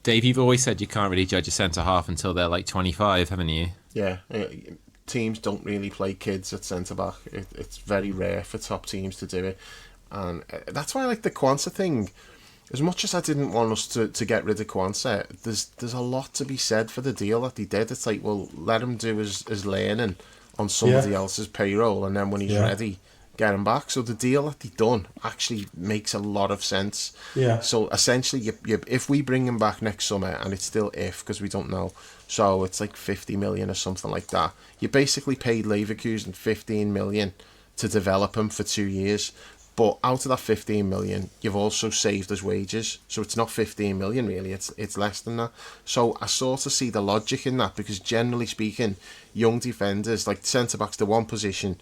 Dave, you've always said you can't really judge a centre-half until they're like 25, haven't you? Yeah, teams don't really play kids at centre-back. It's very rare for top teams to do it. And that's why I like the Quansah thing. As much as I didn't want us to get rid of Quansah, there's a lot to be said for the deal that they did. It's like, well, let him do his learning on somebody else's payroll, and then when he's ready, get him back. So the deal that they done actually makes a lot of sense. Yeah. So essentially, if we bring him back next summer, and it's still if, because we don't know, so it's like 50 million or something like that, you basically paid Leverkusen 15 million to develop him for 2 years. But out of that 15 million, you've also saved his wages. So it's not 15 million really, it's less than that. So I sort of see the logic in that, because generally speaking, young defenders, like centre-back's the one position,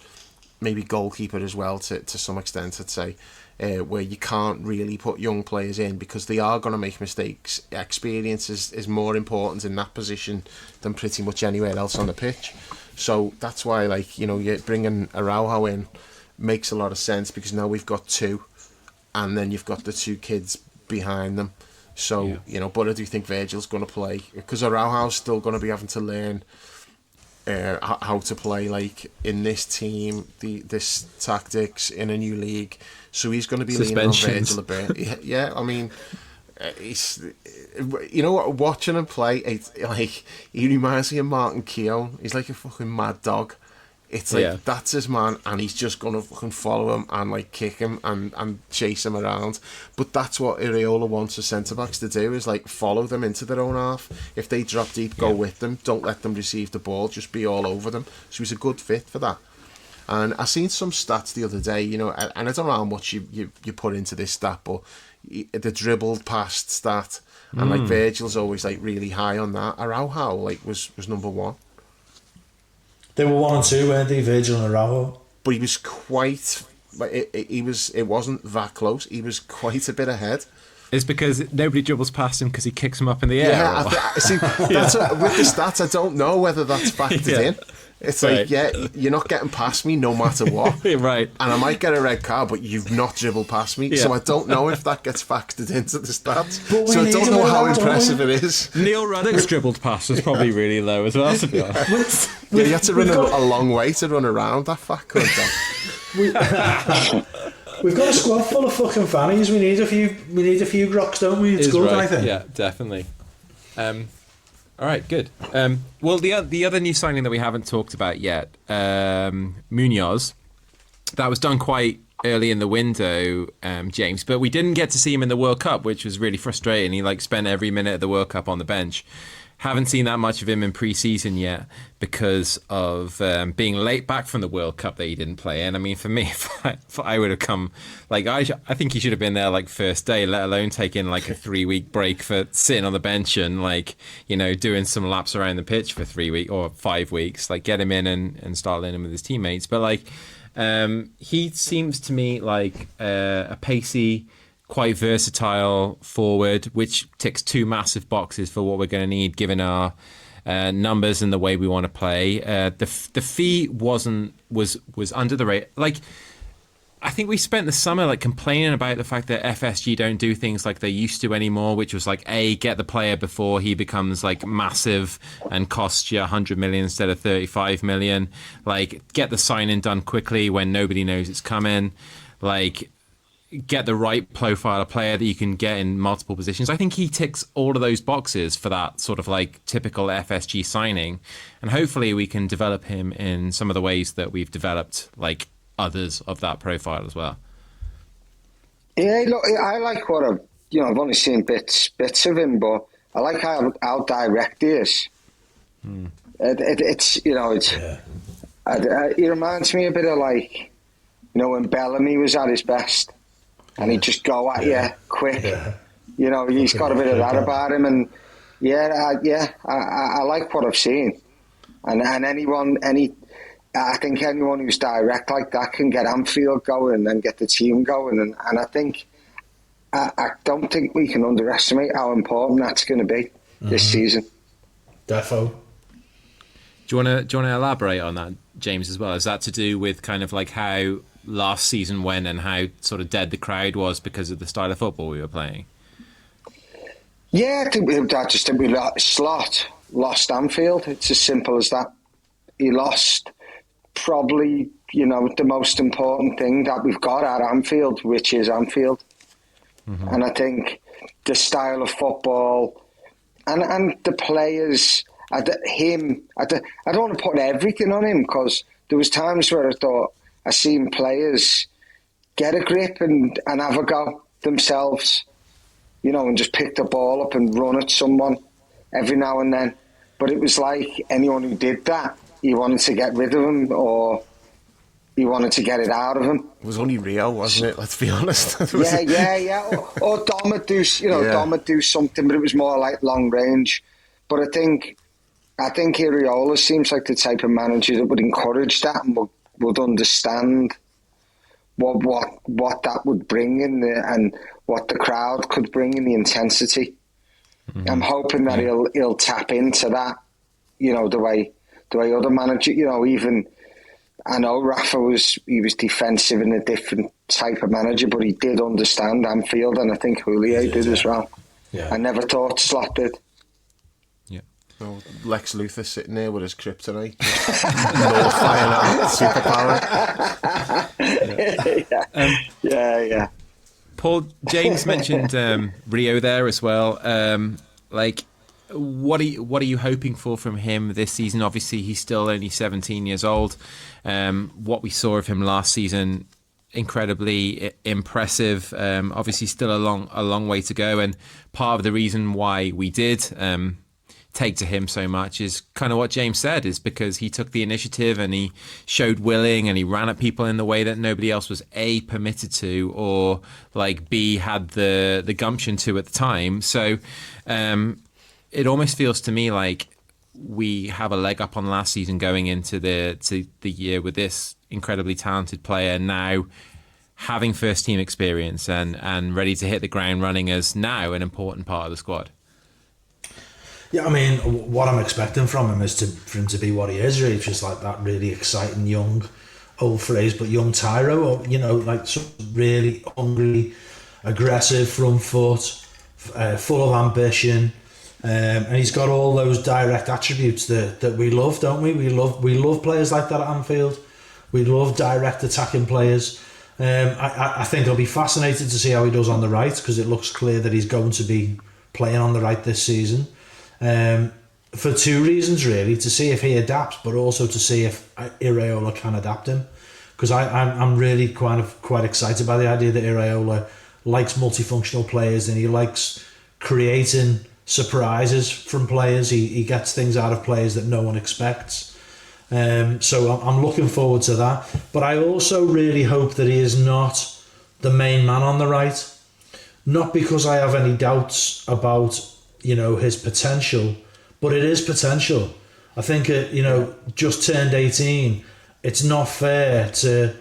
maybe goalkeeper as well to some extent, I'd say, where you can't really put young players in because they are going to make mistakes. Experience is more important in that position than pretty much anywhere else on the pitch. So that's why, like, you're bringing Araujo in makes a lot of sense, because now we've got two, and then you've got the two kids behind them. So, but I do think Virgil's going to play, because Araujo's still going to be having to learn how to play, like, in this team, this tactics in a new league. So he's going to be leaning on Virgil a bit. Yeah, I mean, he's, watching him play, it's like, he reminds me of Martin Keown. He's like a fucking mad dog. It's like, that's his man, and he's just going to fucking follow him and, like, kick him and chase him around. But that's what Iraola wants his centre-backs to do, is, like, follow them into their own half. If they drop deep, go with them. Don't let them receive the ball. Just be all over them. So he's a good fit for that. And I seen some stats the other day, and I don't know how much you put into this stat, but the dribbled past stat, and, like, Virgil's always, like, really high on that. Araujo, like, was number one. They were 1 and 2, weren't they, Virgil and Araujo? But he was quite. It wasn't that close. He was quite a bit ahead. It's because nobody dribbles past him because he kicks him up in the air. Yeah, see, that's with the stats. I don't know whether that's factored in. It's like, you're not getting past me no matter what. Right. And I might get a red card, but you've not dribbled past me. Yeah. So I don't know if that gets factored into the stats. So I don't know how impressive it is. Neil Ruddock's dribbled past was probably really low as well, to be honest. You had to run a long way to run around that fat cunt. We've got a squad full of fucking fannies. We need a few rocks, don't we? It's good, right. I think. Yeah, definitely. All right, good. Well, the other new signing that we haven't talked about yet, Munoz, that was done quite early in the window, James, but we didn't get to see him in the World Cup, which was really frustrating. He spent every minute of the World Cup on the bench. Haven't seen that much of him in pre-season yet because of being late back from the World Cup that he didn't play in. I mean, for me, if I would have come, I think he should have been there first day, let alone taking a 3-week break for sitting on the bench and doing some laps around the pitch for 3 weeks or 5 weeks. Get him in and start learning with his teammates. But he seems to me like a pacey, quite versatile forward, which ticks 2 massive boxes for what we're going to need given our numbers and the way we want to play. The fee was under the rate. I think we spent the summer complaining about the fact that FSG don't do things like they used to anymore, which was get the player before he becomes massive and costs you 100 million instead of 35 million. Get the signing done quickly when nobody knows it's coming. Get the right profile of player that you can get in multiple positions. I think he ticks all of those boxes for that sort of typical FSG signing, and hopefully we can develop him in some of the ways that we've developed others of that profile as well. Yeah, look, I like what I've only seen bits of him, but I like how direct he is. He reminds me a bit of when Bellamy was at his best. And he'd just go at you quick. Yeah. He's got a bit of that about him. And I like what I've seen. And I think anyone who's direct like that can get Anfield going and get the team going. And I think I don't think we can underestimate how important that's going to be this season. Defo. Do you want to elaborate on that, James, as well? Is that to do with kind of like how last season went and how sort of dead the crowd was because of the style of football we were playing? Yeah, I just think Slot lost Anfield. It's as simple as that. He lost probably, the most important thing that we've got at Anfield, which is Anfield. Mm-hmm. And I think the style of football and the players, I don't want to put everything on him, because there was times where I thought I seen players get a grip and have a go themselves, and just pick the ball up and run at someone every now and then. But it was like anyone who did that, he wanted to get rid of him, or he wanted to get it out of him. It was only Rio, wasn't it? Let's be honest. Yeah. Or Dom would do, Dom would do something, but it was more like long range. But I think Iraola seems like the type of manager that would encourage that and would understand what that would bring in and what the crowd could bring in the intensity. Mm-hmm. I'm hoping that he'll tap into that, the way other managers, even I know Rafa was defensive and a different type of manager, but he did understand Anfield, and I think Houllier did as well. Yeah. I never thought Slot did. Yeah. Well, Lex Luthor sitting there with his kryptonite, nullifying that superpower. Yeah. Paul, James mentioned Rio there as well. What are you hoping for from him this season? Obviously, he's still only 17 years old. What we saw of him last season, incredibly impressive. Obviously, still a long way to go. And part of the reason why we did take to him so much is kind of what James said, is because he took the initiative and he showed willing and he ran at people in the way that nobody else was A, permitted to, or B, had the gumption to at the time. So it almost feels to me like we have a leg up on last season going into the year with this incredibly talented player now having first team experience and ready to hit the ground running as now an important part of the squad. Yeah, I mean, what I'm expecting from him is for him to be what he is, really, just like that really exciting young, old phrase, but young Tyro, or really hungry, aggressive, front foot, full of ambition. And he's got all those direct attributes that we love, don't we? We love players like that at Anfield. We love direct attacking players. I think I'll be fascinated to see how he does on the right, because it looks clear that he's going to be playing on the right this season. For two reasons, really: to see if he adapts, but also to see if Iraola can adapt him. Because I'm really quite excited by the idea that Iraola likes multifunctional players and he likes creating surprises from players. He gets things out of players that no one expects. So I'm looking forward to that. But I also really hope that he is not the main man on the right. Not because I have any doubts about his potential, but it is potential. I think just turned 18. It's not fair to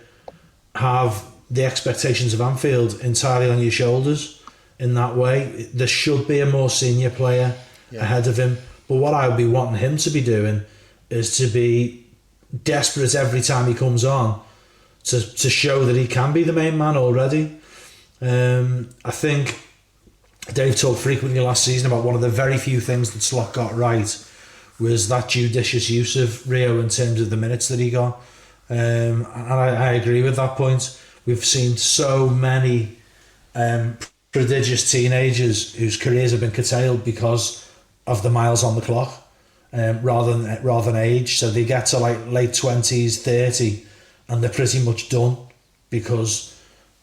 have the expectations of Anfield entirely on your shoulders in that way. There should be a more senior player ahead of him. But what I would be wanting him to be doing is to be desperate every time he comes on to show that he can be the main man already. I think Dave talked frequently last season about one of the very few things that Slot got right was that judicious use of Rio in terms of the minutes that he got. And I agree with that point. We've seen so many prodigious teenagers whose careers have been curtailed because of the miles on the clock, rather than age. So they get to late 20s, 30, and they're pretty much done because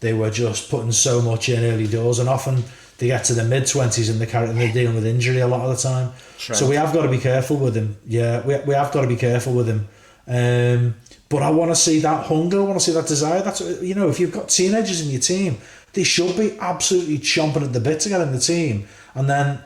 they were just putting so much in early doors, and often they get to the mid-20s and they're dealing with injury a lot of the time. Trent. So we have got to be careful with him. Yeah, we have got to be careful with him. But I want to see that hunger, I want to see that desire. That's if you've got teenagers in your team, they should be absolutely chomping at the bit to get in the team. And then,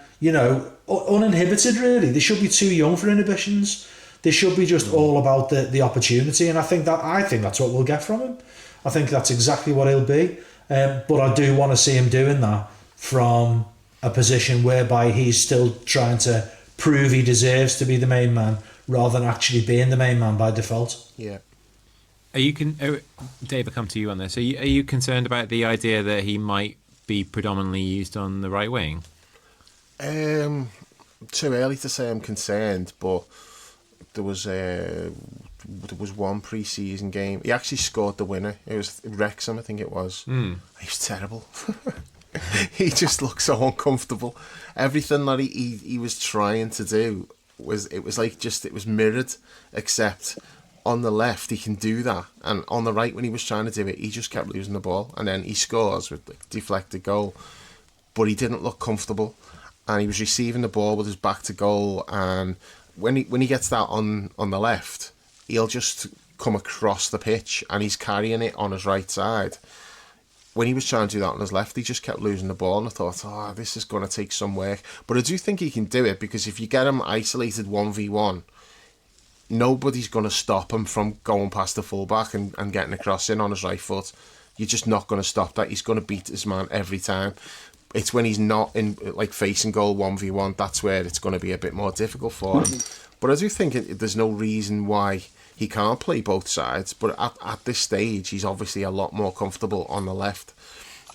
uninhibited really. They should be too young for inhibitions. They should be just all about the opportunity. And I think that's what we'll get from him. I think that's exactly what he'll be. But I do want to see him doing that from a position whereby he's still trying to prove he deserves to be the main man rather than actually being the main man by default. Yeah. Dave, I'll come to you on this. Are you concerned about the idea that he might be predominantly used on the right wing? Too early to say I'm concerned, but there was one pre-season game. He actually scored the winner. It was Wrexham, I think it was. He was terrible. He just looked so uncomfortable. Everything that he was trying to do was mirrored, except on the left he can do that, and on the right when he was trying to do it, he just kept losing the ball, and then he scores with like deflected goal, but he didn't look comfortable, and he was receiving the ball with his back to goal, and when he gets that on the left, he'll just come across the pitch and he's carrying it on his right side. When he was trying to do that on his left, he just kept losing the ball, and I thought, this is going to take some work. But I do think he can do it, because if you get him isolated 1v1, nobody's going to stop him from going past the fullback and getting a cross in on his right foot. You're just not going to stop that. He's going to beat his man every time. It's when he's not in like facing goal 1v1, that's where it's going to be a bit more difficult for him. But I do think there's no reason why he can't play both sides, but at this stage he's obviously a lot more comfortable on the left.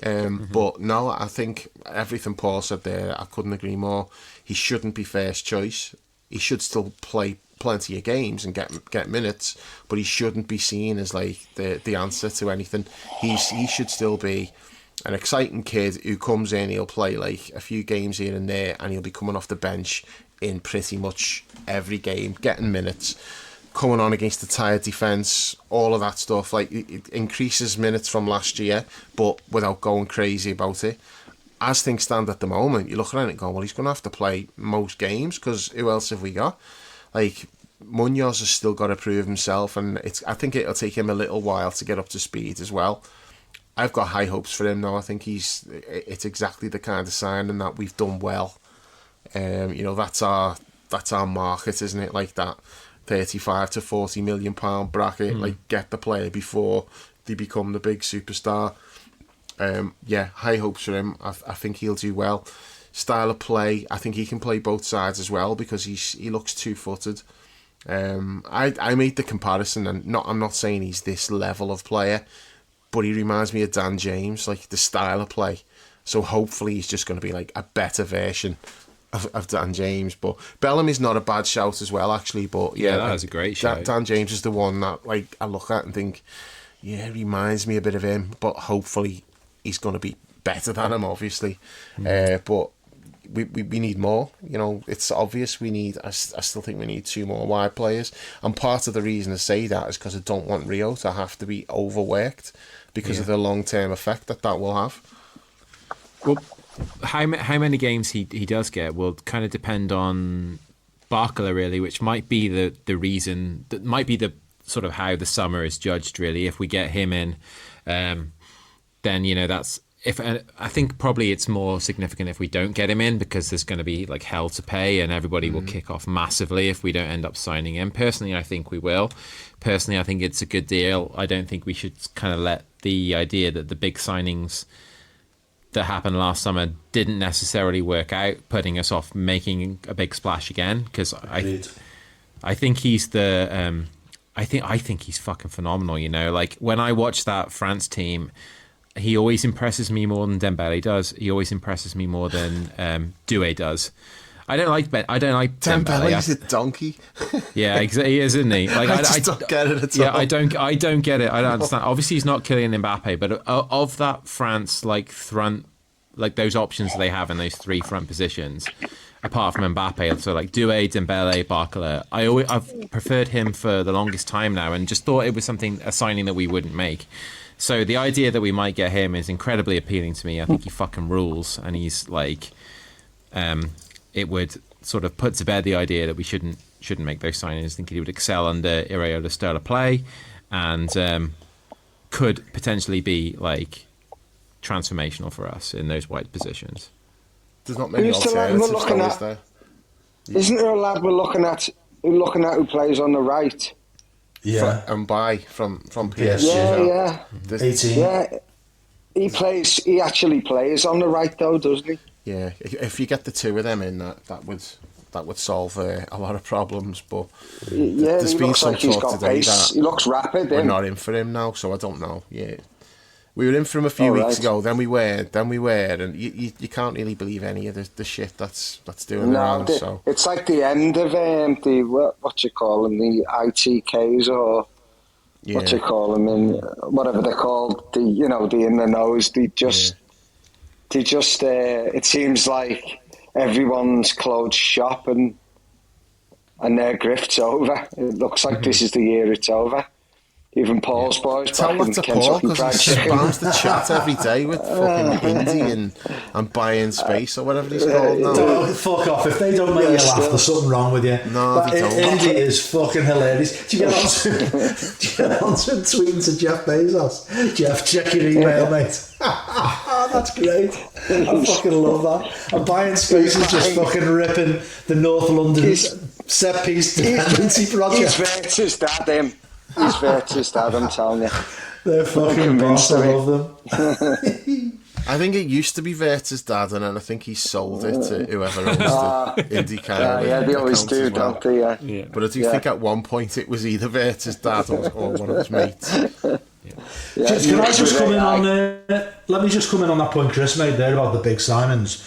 But no, I think everything Paul said there, I couldn't agree more. He shouldn't be first choice. He should still play plenty of games and get minutes, but he shouldn't be seen as like the answer to anything. He should still be an exciting kid who comes in, he'll play like a few games here and there, and he'll be coming off the bench in pretty much every game, getting minutes, coming on against the tired defence, all of that stuff. Like, it increases minutes from last year, but without going crazy about it. As things stand at the moment, you're looking at it and going, well, he's going to have to play most games, because who else have we got? Like, Munoz has still got to prove himself, and I think it'll take him a little while to get up to speed as well. I've got high hopes for him now. I think it's exactly the kind of signing that we've done well. That's our market, isn't it? Like that 35 to 40 million pound bracket. Like, get the player before they become the big superstar. High hopes for him. I think he'll do well. Style of play, I think he can play both sides as well, because he looks two-footed. I made the comparison, and I'm not saying he's this level of player, but he reminds me of Dan James, like the style of play. So hopefully he's just going to be like a better version of Dan James. But Bellamy's not a bad shout as well, actually. But yeah, that was a great shout. Dan James is the one that like I look at and think, yeah, it reminds me a bit of him. But hopefully he's going to be better than him, obviously. But we need more. It's obvious I still think we need two more wide players. And part of the reason I say that is because I don't want Rio to have to be overworked because of the long-term effect that will have. Well, how many games he does get will kind of depend on Barkala, really, which might be the reason, that might be the sort of how the summer is judged, really. If we get him in, then, that's... I think probably it's more significant if we don't get him in, because there's going to be like hell to pay, and everybody will kick off massively if we don't end up signing him. Personally, I think we will. Personally, I think it's a good deal. I don't think we should kind of let the idea that the big signings that happened last summer didn't necessarily work out putting us off making a big splash again, because I think he's the I think he's fucking phenomenal. Like, when I watch that France team, he always impresses me more than Dembele does. He always impresses me more than Doué does. I don't like Dembele. Dembele's a donkey. Yeah, exactly. He is, isn't he? Like, I just don't get it at all. Yeah, I don't get it. I don't understand. Obviously, he's not Kylian Mbappe, but of that France front, like those options they have in those three front positions, apart from Mbappe, so like Doué, Dembele, Barkala, I've preferred him for the longest time now, and just thought it was a signing that we wouldn't make. So the idea that we might get him is incredibly appealing to me. I think he fucking rules, and he's like, it would sort of put to bed the idea that we shouldn't make those signings. I think he would excel under Iraola's style of play, and could potentially be like transformational for us in those wide positions. There's not many alternatives, is there? Isn't there a lad we're looking at who plays on the right? Yeah, and from PSG. Yeah. 18. Yeah. He actually plays on the right though, doesn't he? Yeah, if you get the two of them in, that would solve a lot of problems. But Yeah, there's he been looks some like he's talk got today pace. that He looks rapid. we're not in for him now, so I don't know. Yeah, we were in for him a few weeks ago. Then we were, and you can't really believe any of the shit that's doing around. So it's like the end of the what you call them, the ITKs or what you call them in whatever they're called. The in the nose. They just it seems like everyone's closed shop and their grift's over. It looks like this is the year it's over. Even Paul's boys tell back in that to Paul, Kentucky Fried because he Chicken. spams the chat every day with fucking Indy and buying space or whatever he's called now. Fuck off. If they don't make you laugh, there's something wrong with you. No, they don't. Indy is fucking hilarious. Do you get onto tweeting to Jeff Bezos? Jeff, check your email, mate. That's great. I fucking love that. And buying space is just fucking ripping the North London set piece dependency project. He's Vertus dad, him. He's Vertus dad, I'm telling you. They're fucking boss. I love them. I think it used to be Verta's dad, and then I think he sold it to whoever owns the IndyCar. Yeah, they always do, don't they? Yeah. But I do think at one point it was either Verta's dad or one of his mates. Can I just come in on? Let me just come in on that point Chris made there about the big signings.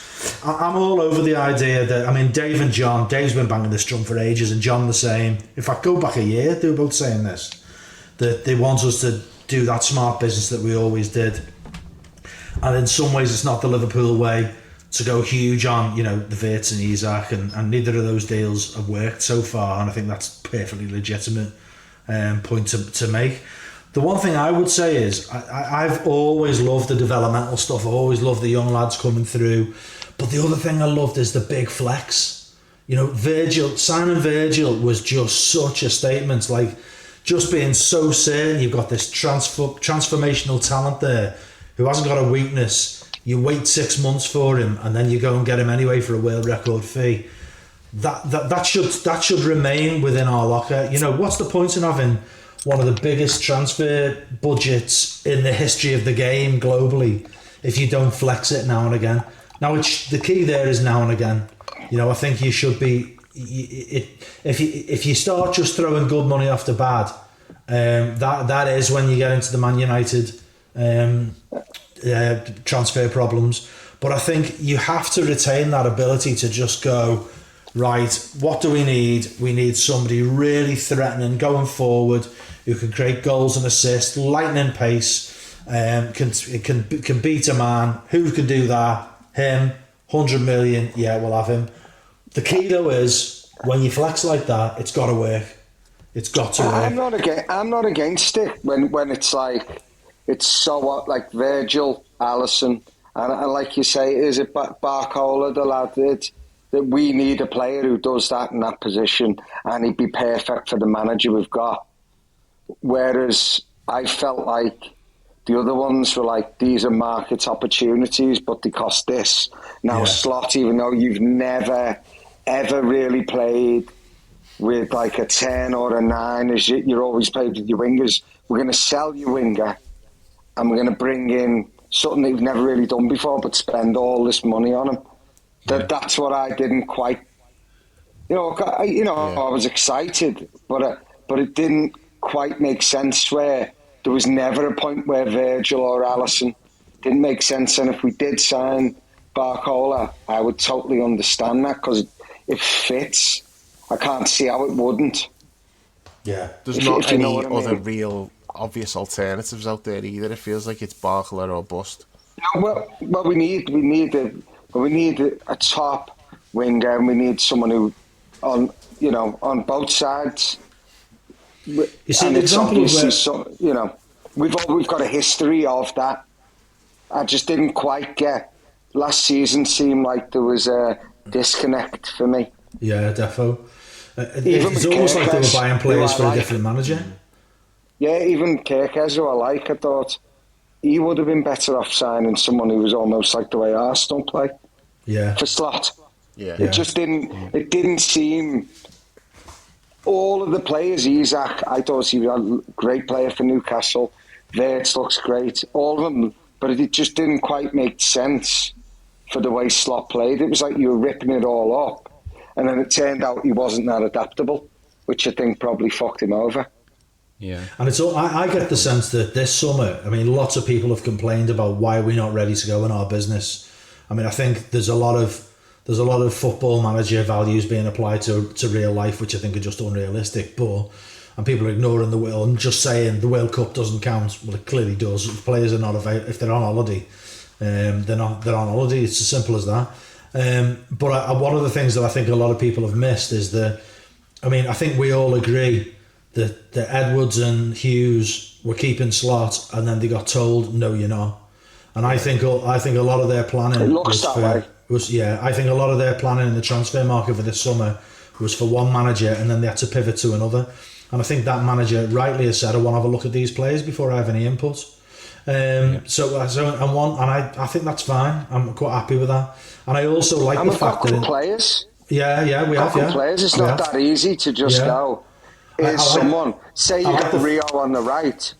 I'm all over the idea that Dave and John. Dave's been banging this drum for ages, and John the same. In fact, go back a year, they were both saying this, that they want us to do that smart business that we always did. And in some ways, it's not the Liverpool way to go huge on, the Wirtz and Isaac, and neither of those deals have worked so far. And I think that's a perfectly legitimate point to make. The one thing I would say is I've always loved the developmental stuff. I've always loved the young lads coming through. But the other thing I loved is the big flex. Signing Virgil was just such a statement. Like, just being so certain you've got this transformational talent there who hasn't got a weakness. You wait 6 months for him, and then you go and get him anyway for a world record fee. That should remain within our locker. What's the point in having one of the biggest transfer budgets in the history of the game globally if you don't flex it now and again? Now, the key there is now and again. I think you should be. If you start just throwing good money after bad, that is when you get into the Man United transfer problems. But I think you have to retain that ability to just go, right, what do we need? We need somebody really threatening going forward, who can create goals and assists, lightning pace, can beat a man. Who can do that? Him. 100 million, yeah, we'll have him. The key though is when you flex like that, it's got to work. It's got to work. I'm not against it when it's like it's so what, like Virgil, Alisson, and like you say, is it Barcola, the lad that we need a player who does that in that position, and he'd be perfect for the manager we've got. Whereas I felt like the other ones were like, these are market opportunities, but they cost this. Now, Slot, even though you've never, ever really played with like a 10 or a 9, as you're always played with your wingers, we're going to sell your winger and we're going to bring in something that you've never really done before, but spend all this money on him. That's what I didn't quite... I was excited, but it didn't quite make sense where there was never a point where Virgil or Alisson didn't make sense. And if we did sign Barcola, I would totally understand that because it fits. I can't see how it wouldn't. Yeah, there's not any other real obvious alternatives out there either. It feels like it's Barcola or bust. No, well, we need a top winger, and we need someone who on both sides. You see, the example of we've got a history of that. I just didn't quite get. Last season seemed like there was a disconnect for me. Yeah, defo. It's almost like they were buying players for a different manager. Yeah, even Kirkes, who I thought he would have been better off signing someone who was almost like the way Arsenal play. Yeah. For Slot. Yeah. It just didn't. It didn't seem. All of the players, Isaac, I thought he was a great player for Newcastle. Wirtz looks great. All of them but it just didn't quite make sense for the way Slot played. It was like you were ripping it all up, and then it turned out he wasn't that adaptable, which I think probably fucked him over. Yeah. And it's all, I get the sense that this summer, I mean, lots of people have complained about why we're not ready to go in our business. I mean, I think there's a lot of football manager values being applied to real life, which I think are just unrealistic. And people are ignoring the World and just saying the World Cup doesn't count. Well, it clearly does. If players are not available, if they're on holiday, they're on holiday. It's as simple as that. But one of the things that I think a lot of people have missed is that, I mean, I think we all agree that Edwards and Hughes were keeping Slot, and then they got told, no, you're not. And I think a lot of their planning It looks that way. I think a lot of their planning in the transfer market for this summer was for one manager, and then they had to pivot to another. And I think that manager rightly has said, I want to have a look at these players before I have any input. I think that's fine. I'm quite happy with that. And I also like the fact that players. Yeah, we have. Yeah, players. It's not that easy to just go. Say you got Rio on the right.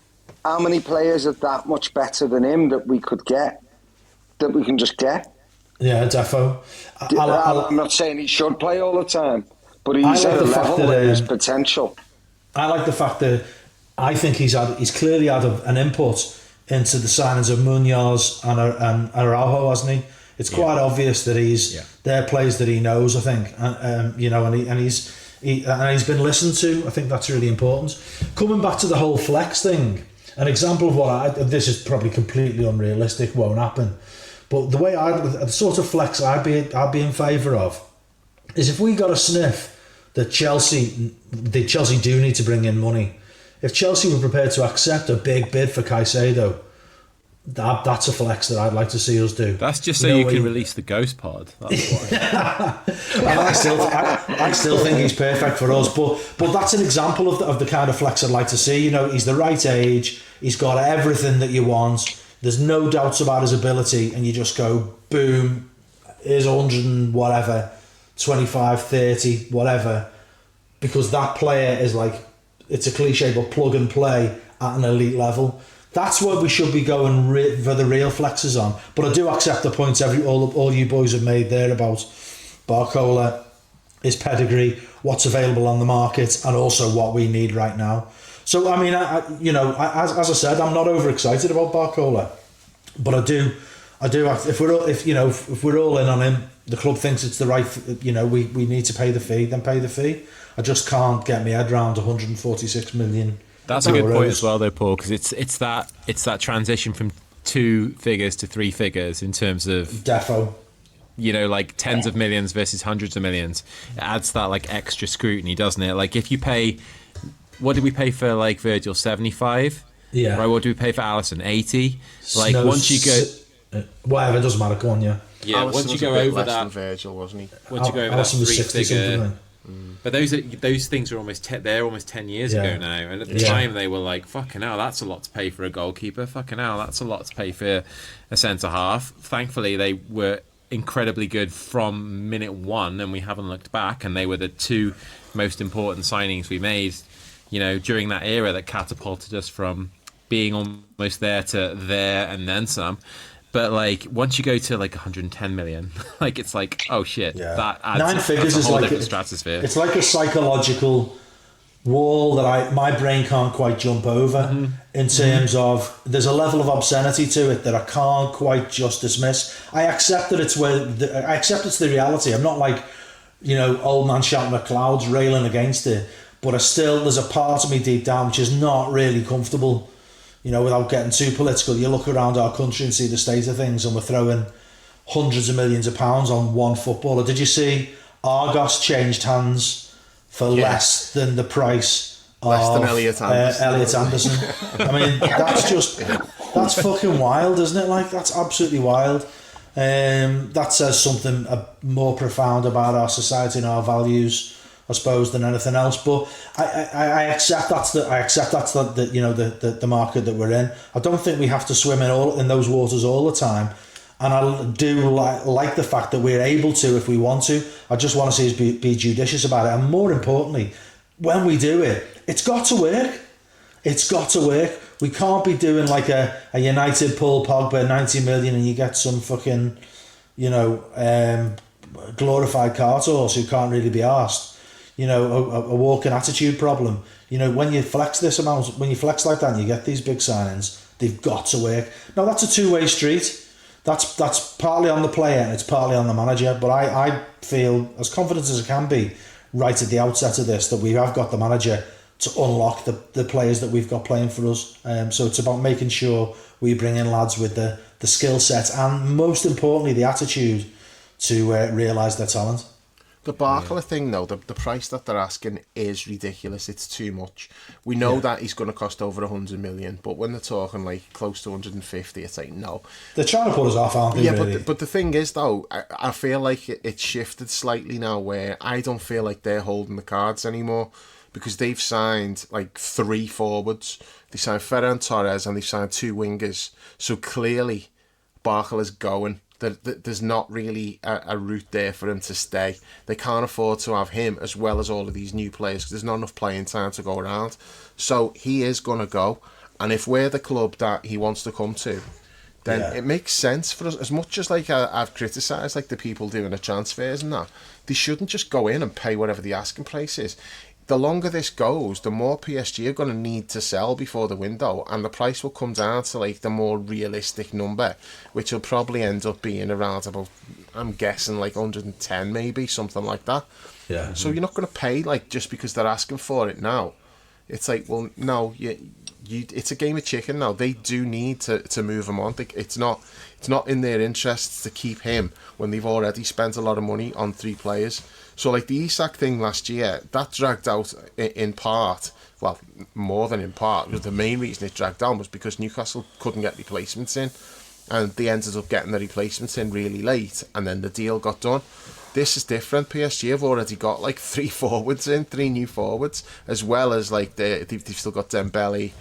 How many players are that much better than him that we could get? That we can just get? Yeah, defo. I'm not saying he should play all the time, but he's at a level where there's potential. I like the fact that I think he's clearly had an input into the signings of Munoz and Araujo, hasn't he? It's quite obvious that they're players that he knows, I think, and he's been listened to. I think that's really important. Coming back to the whole flex thing, an example of this is probably completely unrealistic, won't happen, but the sort of flex I'd be in favour of is if we got a sniff that Chelsea do need to bring in money. If Chelsea were prepared to accept a big bid for Caicedo, that's a flex that I'd like to see us do. That's just so you can release the ghost pod. That's why. And I still think he's perfect for us, but that's an example of the kind of flex I'd like to see. You know, he's the right age, he's got everything that you want, there's no doubts about his ability, and you just go, boom, here's 100 and whatever, 25, 30, whatever, because that player is like, it's a cliche, but plug and play at an elite level. That's what we should be going for the real flexes on. But I do accept the points all you boys have made there about Barcola, his pedigree, what's available on the market, and also what we need right now. So I mean, as I said, I'm not overexcited about Barcola, but I do. If we're all in on him, the club thinks it's the right. We need to pay the fee. Then pay the fee. I just can't get my head around 146 million. That's a good point as well, though, Paul, because it's that transition from 2 figures to 3 figures in terms of defo. Like tens of millions versus hundreds of millions. It adds that like extra scrutiny, doesn't it? Like if you pay, what did we pay for like Virgil? 75. Yeah. Right. What do we pay for Alisson? 80. Like once you go, whatever, it doesn't matter. Go on, yeah. Yeah. Alisson once you go over that, Virgil, wasn't he? Once you go over that 3 figure. But those things are almost 10 years ago now, and at the time they were like, fucking hell, that's a lot to pay for a goalkeeper, fucking hell, that's a lot to pay for a centre half. Thankfully they were incredibly good from minute 1, and we haven't looked back, and they were the 2 most important signings we made during that era that catapulted us from being almost there to there and then some. But like once you go to like 110 million, like it's like, oh shit, that adds 9 figures is like different stratosphere. It's like a psychological wall that my brain can't quite jump over in terms of there's a level of obscenity to it that I can't quite just dismiss. I accept that it's the reality. I'm not like old man shouting at clouds railing against it, but there's a part of me deep down which is not really comfortable. Without getting too political, you look around our country and see the state of things, and we're throwing hundreds of millions of pounds on one footballer. Did you see Argos changed hands for less than the price of Elliot Anderson? I mean, that's fucking wild, isn't it? Like, that's absolutely wild. That says something more profound about our society and our values, I suppose, than anything else. But I accept that's the market that we're in. I don't think we have to swim in those waters all the time, and I do like the fact that we're able to if we want to. I just want to see us be judicious about it, and more importantly, when we do it, it's got to work. It's got to work. We can't be doing like a United Paul Pogba 90 million and you get some fucking, glorified cart horse who can't really be arsed. A walking attitude problem. When you flex this amount, when you flex like that and you get these big signings, they've got to work. Now, that's a two-way street. That's partly on the player and it's partly on the manager. But I feel as confident as I can be right at the outset of this that we have got the manager to unlock the players that we've got playing for us. So it's about making sure we bring in lads with the skill set and most importantly the attitude to realise their talent. The Barkla thing, though, the price that they're asking is ridiculous. It's too much. We know that he's going to cost over 100 million, but when they're talking like close to 150, it's like, no. They're trying to put us off, aren't they? Yeah, really? but the thing is, though, I feel like it's shifted slightly now where I don't feel like they're holding the cards anymore because they've signed like 3 forwards. They signed Ferran Torres and they've signed 2 wingers. So clearly, Barkla's going. There's not really a route there for him to stay. They can't afford to have him as well as all of these new players because there's not enough playing time to go around. So he is going to go. And if we're the club that he wants to come to, then it makes sense for us. As much as like I've criticised like the people doing the transfers and that, they shouldn't just go in and pay whatever the asking price is. The longer this goes, the more PSG are going to need to sell before the window, and the price will come down to like the more realistic number, which will probably end up being around about, I'm guessing, like 110 maybe, something like that. Yeah. So you're not going to pay like just because they're asking for it now. It's like, well, no, it's a game of chicken now. They do need to move him on. It's not in their interests to keep him when they've already spent a lot of money on 3 players. So like the Isak thing last year, that dragged out in part, well, more than in part, because the main reason it dragged down was because Newcastle couldn't get replacements in, and they ended up getting the replacements in really late, and then the deal got done. This is different. PSG have already got like 3 forwards in, 3 new forwards, as well as like they've still got Dembele,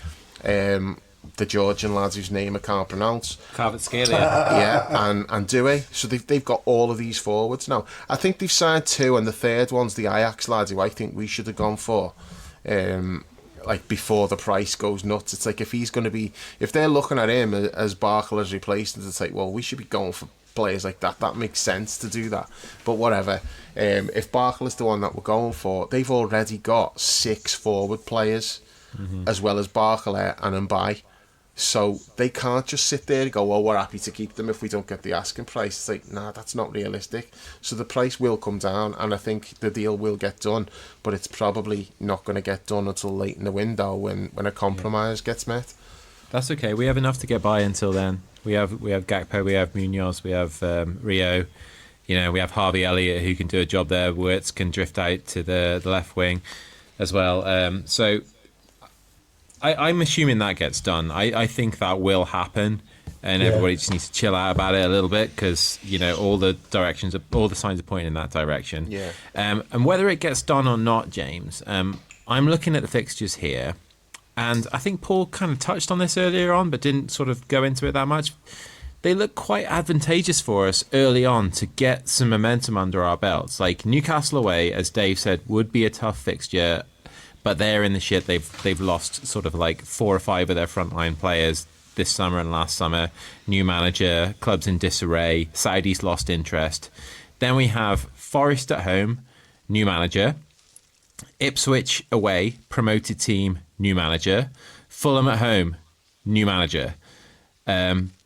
the Georgian lads whose name I can't pronounce. Skelly. Yeah, and Dewey. So they've got all of these forwards now. I think they've signed 2, and the third one's the Ajax lads who I think we should have gone for. Like before the price goes nuts. It's like if they're looking at him as Barkla's replacement, it's like, well, we should be going for players like that. That makes sense to do that. But whatever. If Barkla's the one that we're going for, they've already got 6 forward players, as well as Barkla and Mbaye. So they can't just sit there and go, well, we're happy to keep them if we don't get the asking price. It's like, nah, that's not realistic. So the price will come down, and I think the deal will get done, but it's probably not going to get done until late in the window when a compromise gets met. That's okay. We have enough to get by until then. We have Gakpo, we have Munoz, we have Rio. We have Harvey Elliott who can do a job there. Wirtz can drift out to the left wing as well. So I'm assuming that gets done. I think that will happen, and everybody just needs to chill out about it a little bit because all the signs are pointing in that direction. Yeah. And whether it gets done or not, James, I'm looking at the fixtures here, and I think Paul kind of touched on this earlier on, but didn't sort of go into it that much. They look quite advantageous for us early on to get some momentum under our belts. Like Newcastle away, as Dave said, would be a tough fixture. But they're in the shit. They've lost sort of like 4 or 5 of their frontline players this summer and last summer. New manager, clubs in disarray. Saudis lost interest. Then we have Forest at home, new manager. Ipswich away, promoted team, new manager. Fulham at home, new manager.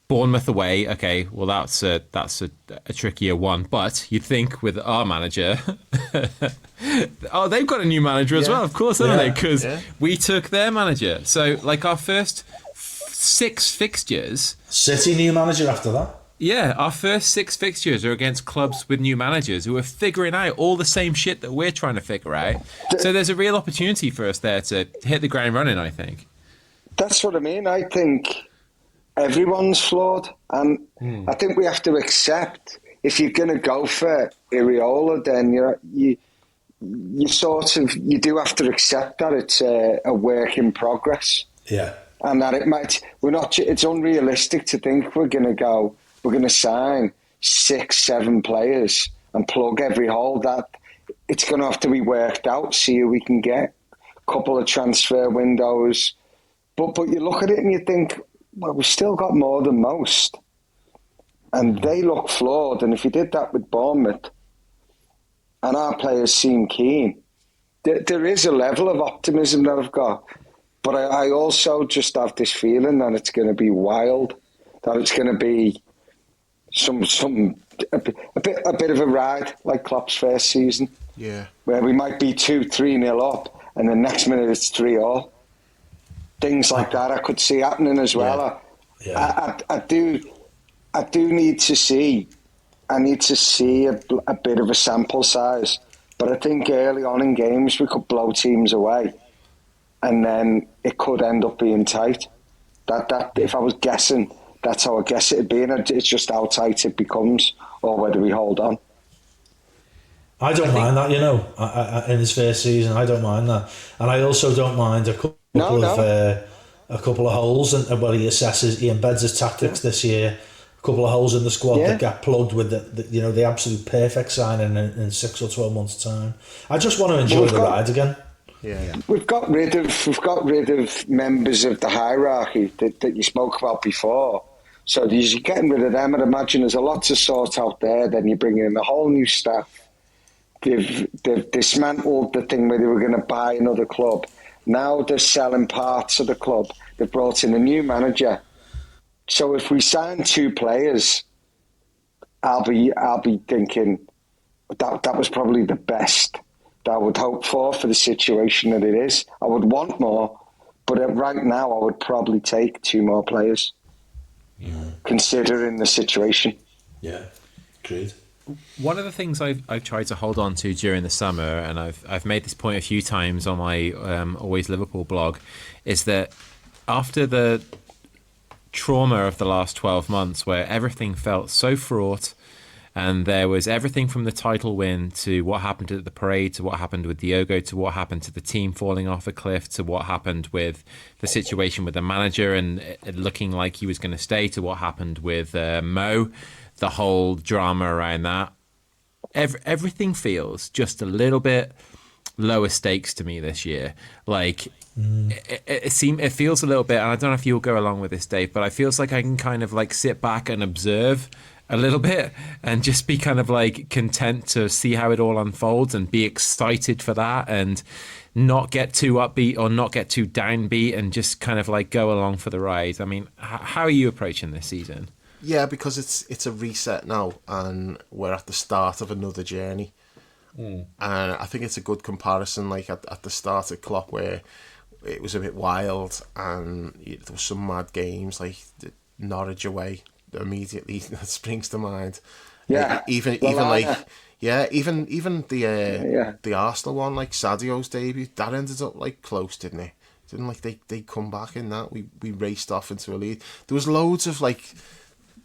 Bournemouth away, okay, well that's a trickier one, but you'd think with our manager, oh, they've got a new manager as well, of course, haven't they? Because we took their manager. So like our first 6 fixtures, City new manager after that. Yeah, our first 6 fixtures are against clubs with new managers who are figuring out all the same shit that we're trying to figure out. So there's a real opportunity for us there to hit the ground running, I think. That's what I mean. I think everyone's flawed, and I think we have to accept if you're going to go for Iraola, then you do have to accept that it's a work in progress. Yeah, and that it's unrealistic to think we're going to sign 6, 7 players and plug every hole. That it's going to have to be worked out. See if we can get a couple of transfer windows But you look at it and you think, well, we've still got more than most. And they look flawed. And if you did that with Bournemouth, and our players seem keen, there is a level of optimism that I've got. But I also just have this feeling that it's going to be wild, that it's going to be a bit of a ride like Klopp's first season. Yeah. Where we might be 2-3-0 up, and the next minute it's 3-all. Things like that I could see happening as well. Yeah. I do need to see. I need to see a bit of a sample size, but I think early on in games we could blow teams away, and then it could end up being tight. That if I was guessing, that's how I guess it'd be, and it's just how tight it becomes, or whether we hold on. I don't mind that, in his first season. I don't mind that, and I also don't mind a couple of holes, and what he embeds his tactics this year. A couple of holes in the squad that get plugged with the absolute perfect signing in 6 or 12 months' time. I just want to enjoy the ride again. Yeah. We've got rid of members of the hierarchy that you spoke about before. So you're getting rid of them. I'd imagine there's a lot to sort out there. Then you bring in a whole new staff. They've dismantled the thing where they were going to buy another club. Now they're selling parts of the club. They've brought in a new manager. So if we sign 2 players, I'll be thinking that was probably the best that I would hope for the situation that it is. I would want more, but right now I would probably take 2 more players, considering the situation. Yeah, agreed. One of the things I've tried to hold on to during the summer, and I've made this point a few times on my Always Liverpool blog, is that after the trauma of the last 12 months where everything felt so fraught, and there was everything from the title win to what happened at the parade, to what happened with Diogo, to what happened to the team falling off a cliff, to what happened with the situation with the manager and it looking like he was going to stay, to what happened with Mo, the whole drama around that. Everything feels just a little bit lower stakes to me this year. Like it feels a little bit, and I don't know if you'll go along with this, Dave, but I feels like I can kind of like sit back and observe a little bit and just be kind of like content to see how it all unfolds and be excited for that and not get too upbeat or not get too downbeat and just kind of like go along for the ride. I mean, how are you approaching this season? Yeah, because it's a reset now and we're at the start of another journey. And I think it's a good comparison, like at the start of Klopp where it was a bit wild and there was some mad games, like the Norwich away immediately that springs to mind. Yeah, even the Arsenal one, like Sadio's debut, that ended up like close, didn't it? Didn't like they come back in that we raced off into a lead. There was loads of like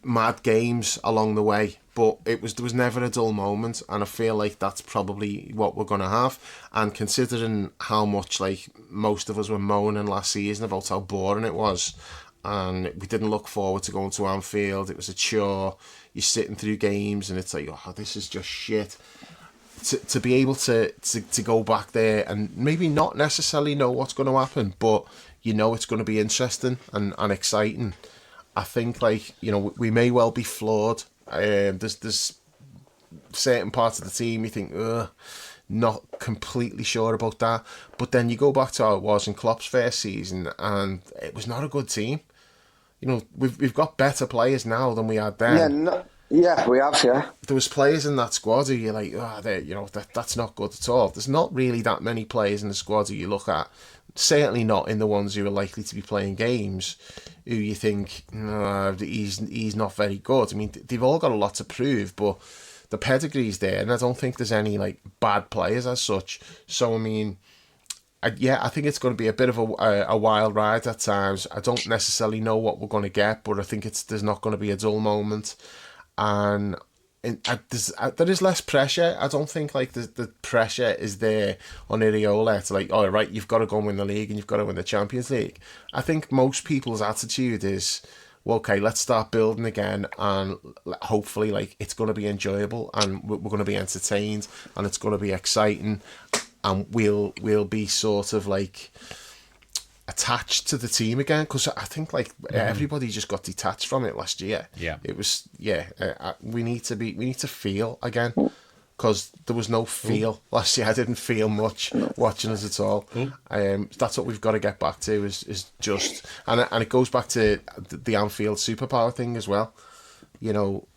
mad games along the way, but there was never a dull moment, and I feel like that's probably what we're gonna have. And considering how much like most of us were moaning last season about how boring it was, and we didn't look forward to going to Anfield, it was a chore. You're sitting through games and it's like, oh, this is just shit. To be able to go back there and maybe not necessarily know what's going to happen, but you know it's going to be interesting and exciting. I think, like, you know, we may well be flawed. There's certain parts of the team you think, not completely sure about that. But then you go back to how it was in Klopp's first season, and it was not a good team. You know, we've got better players now than we had then. Yeah, we have, yeah. There was players in that squad who you're like, that's not good at all. There's not really that many players in the squad who you look at, certainly not in the ones who are likely to be playing games, who you think, no, he's not very good. I mean, they've all got a lot to prove, but the pedigree's there, and I don't think there's any like bad players as such. So, I mean, I think it's going to be a bit of a wild ride at times. I don't necessarily know what we're going to get, but I think there's not going to be a dull moment. And there is less pressure. I don't think like the pressure is there on Iriola to like, all right, you've got to go and win the league and you've got to win the Champions League. I think most people's attitude is, well, okay, let's start building again, and hopefully like it's going to be enjoyable and we're going to be entertained and it's going to be exciting, and we'll be sort of like attached to the team again, because I think like everybody just got detached from it last year. Yeah. It was we need to feel again, because there was no feel last year. I didn't feel much watching us at all. That's what we've got to get back to, is just, and it goes back to the Anfield superpower thing as well. You know,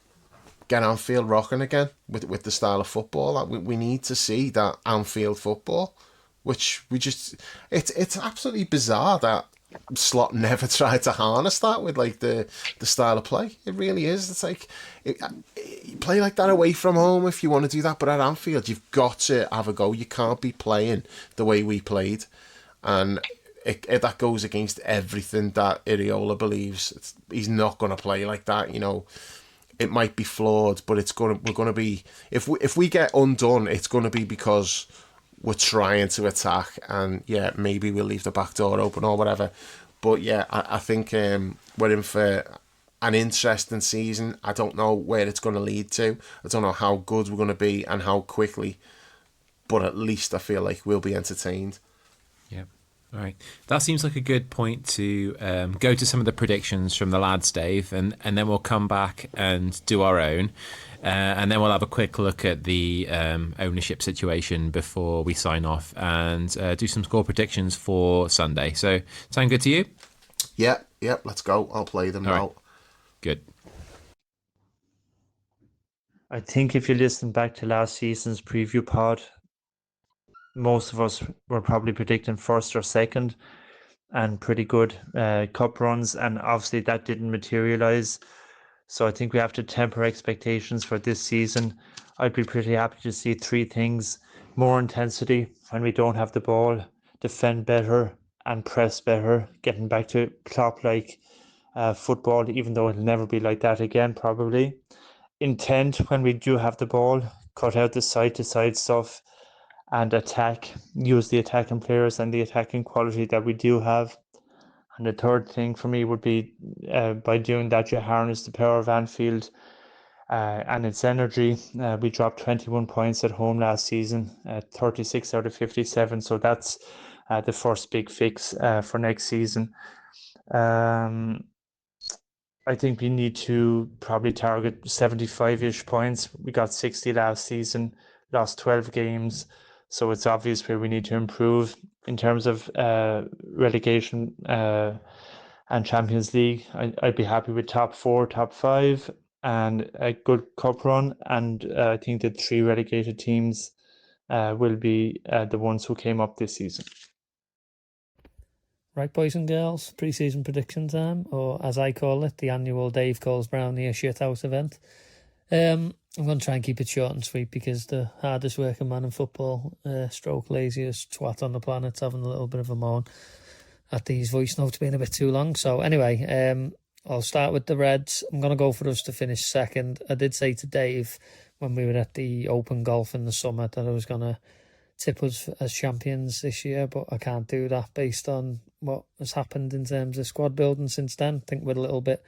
get Anfield rocking again with the style of football. Like we need to see that Anfield football, which we just, it's absolutely bizarre that Slot never tried to harness that with like the style of play. It really is. It's like you play like that away from home if you want to do that, but at Anfield you've got to have a go. You can't be playing the way we played, and that goes against everything that Iraola believes. He's not going to play like that. You know, it might be flawed, but we're going to be, if we get undone, it's going to be because we're trying to attack, and maybe we'll leave the back door open or whatever. But I think we're in for an interesting season. I don't know where it's going to lead to. I don't know how good we're going to be and how quickly, but at least I feel like we'll be entertained. Yeah. All right. That seems like a good point to go to some of the predictions from the lads, Dave, and then we'll come back and do our own. And then we'll have a quick look at the ownership situation before we sign off, and do some score predictions for Sunday. So, sound good to you? Yeah, let's go. I'll play them now. Right. Good. I think if you listen back to last season's preview pod, most of us were probably predicting first or second, and pretty good cup runs, and obviously that didn't materialise. So I think we have to temper expectations for this season. I'd be pretty happy to see three things: more intensity when we don't have the ball, defend better and press better, getting back to Klopp-like football, even though it'll never be like that again, probably. Intent when we do have the ball, cut out the side-to-side stuff and attack, use the attacking players and the attacking quality that we do have. And the third thing for me would be by doing that, you harness the power of Anfield and its energy. We dropped 21 points at home last season, 36 out of 57. So that's the first big fix for next season. I think we need to probably target 75-ish points. We got 60 last season, lost 12 games. So it's obvious where we need to improve. In terms of relegation and Champions League, I'd be happy with top 4, top 5, and a good cup run. And I think the 3 relegated teams will be the ones who came up this season. Right, boys and girls, pre-season prediction time, or as I call it, the annual Dave Calls Brownie a shithouse event. I'm going to try and keep it short and sweet, because the hardest working man in football, stroke laziest twat on the planet's having a little bit of a moan at these voice notes being a bit too long. So anyway, I'll start with the Reds. I'm going to go for us to finish second. I did say to Dave when we were at the Open Golf in the summer that I was going to tip us as champions this year, but I can't do that based on what has happened in terms of squad building since then. I think we're a little bit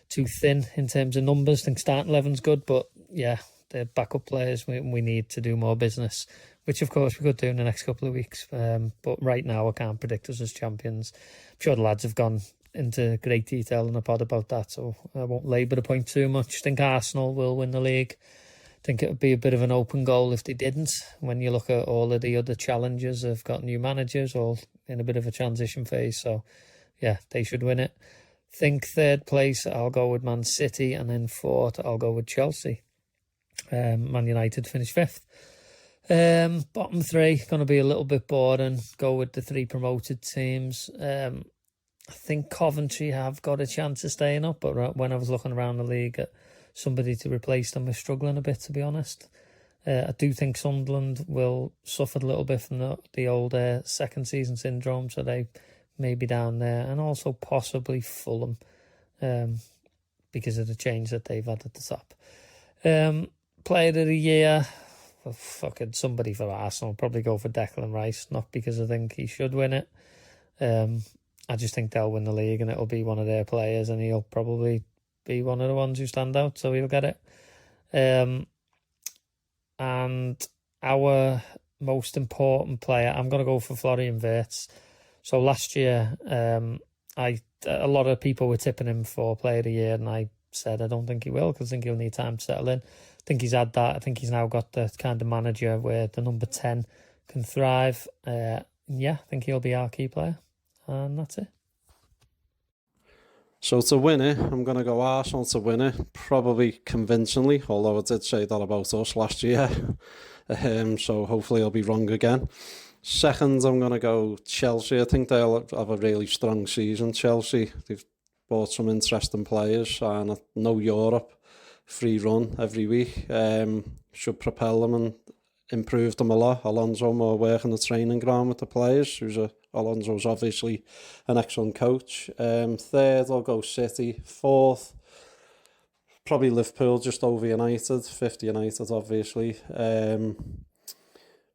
too thin in terms of numbers. I think starting 11's good, but yeah, the backup players, we need to do more business, which of course we could do in the next couple of weeks. But right now I can't predict us as champions. I'm sure the lads have gone into great detail in the pod about that, so I won't labour the point too much. I think Arsenal will win the league. I think it would be a bit of an open goal if they didn't. When you look at all of the other challengers, have got new managers, all in a bit of a transition phase. So, yeah, they should win it. Think third place, I'll go with Man City, and then fourth, I'll go with Chelsea. Man United finish fifth. Bottom 3, going to be a little bit boring. Go with the 3 promoted teams. I think Coventry have got a chance of staying up, but when I was looking around the league at somebody to replace them, we're struggling a bit, to be honest. I do think Sunderland will suffer a little bit from the old second season syndrome, so they may be down there, and also possibly Fulham because of the change that they've had at the top. Player of the year, fucking somebody for Arsenal. Probably go for Declan Rice, not because I think he should win it. I just think they'll win the league, and it'll be one of their players, and he'll probably be one of the ones who stand out, so he'll get it. And our most important player, I'm going to go for Florian Wirtz. So last year, a lot of people were tipping him for Player of the Year, and I said I don't think he will, because I think he'll need time to settle in. I think he's had that. I think he's now got the kind of manager where the number 10 can thrive. I think he'll be our key player, and that's it. So to win it, I'm going to go Arsenal to win it, probably convincingly, although I did say that about us last year. So hopefully I'll be wrong again. Second, I'm going to go Chelsea. I think they'll have a really strong season, Chelsea. They've bought some interesting players, and no Europe, free run every week. Should propel them and improve them a lot. Alonso more work in the training ground with the players. Alonso's obviously an excellent coach. Third, I'll go City. Fourth, probably Liverpool, just over United. Fifth, United, obviously.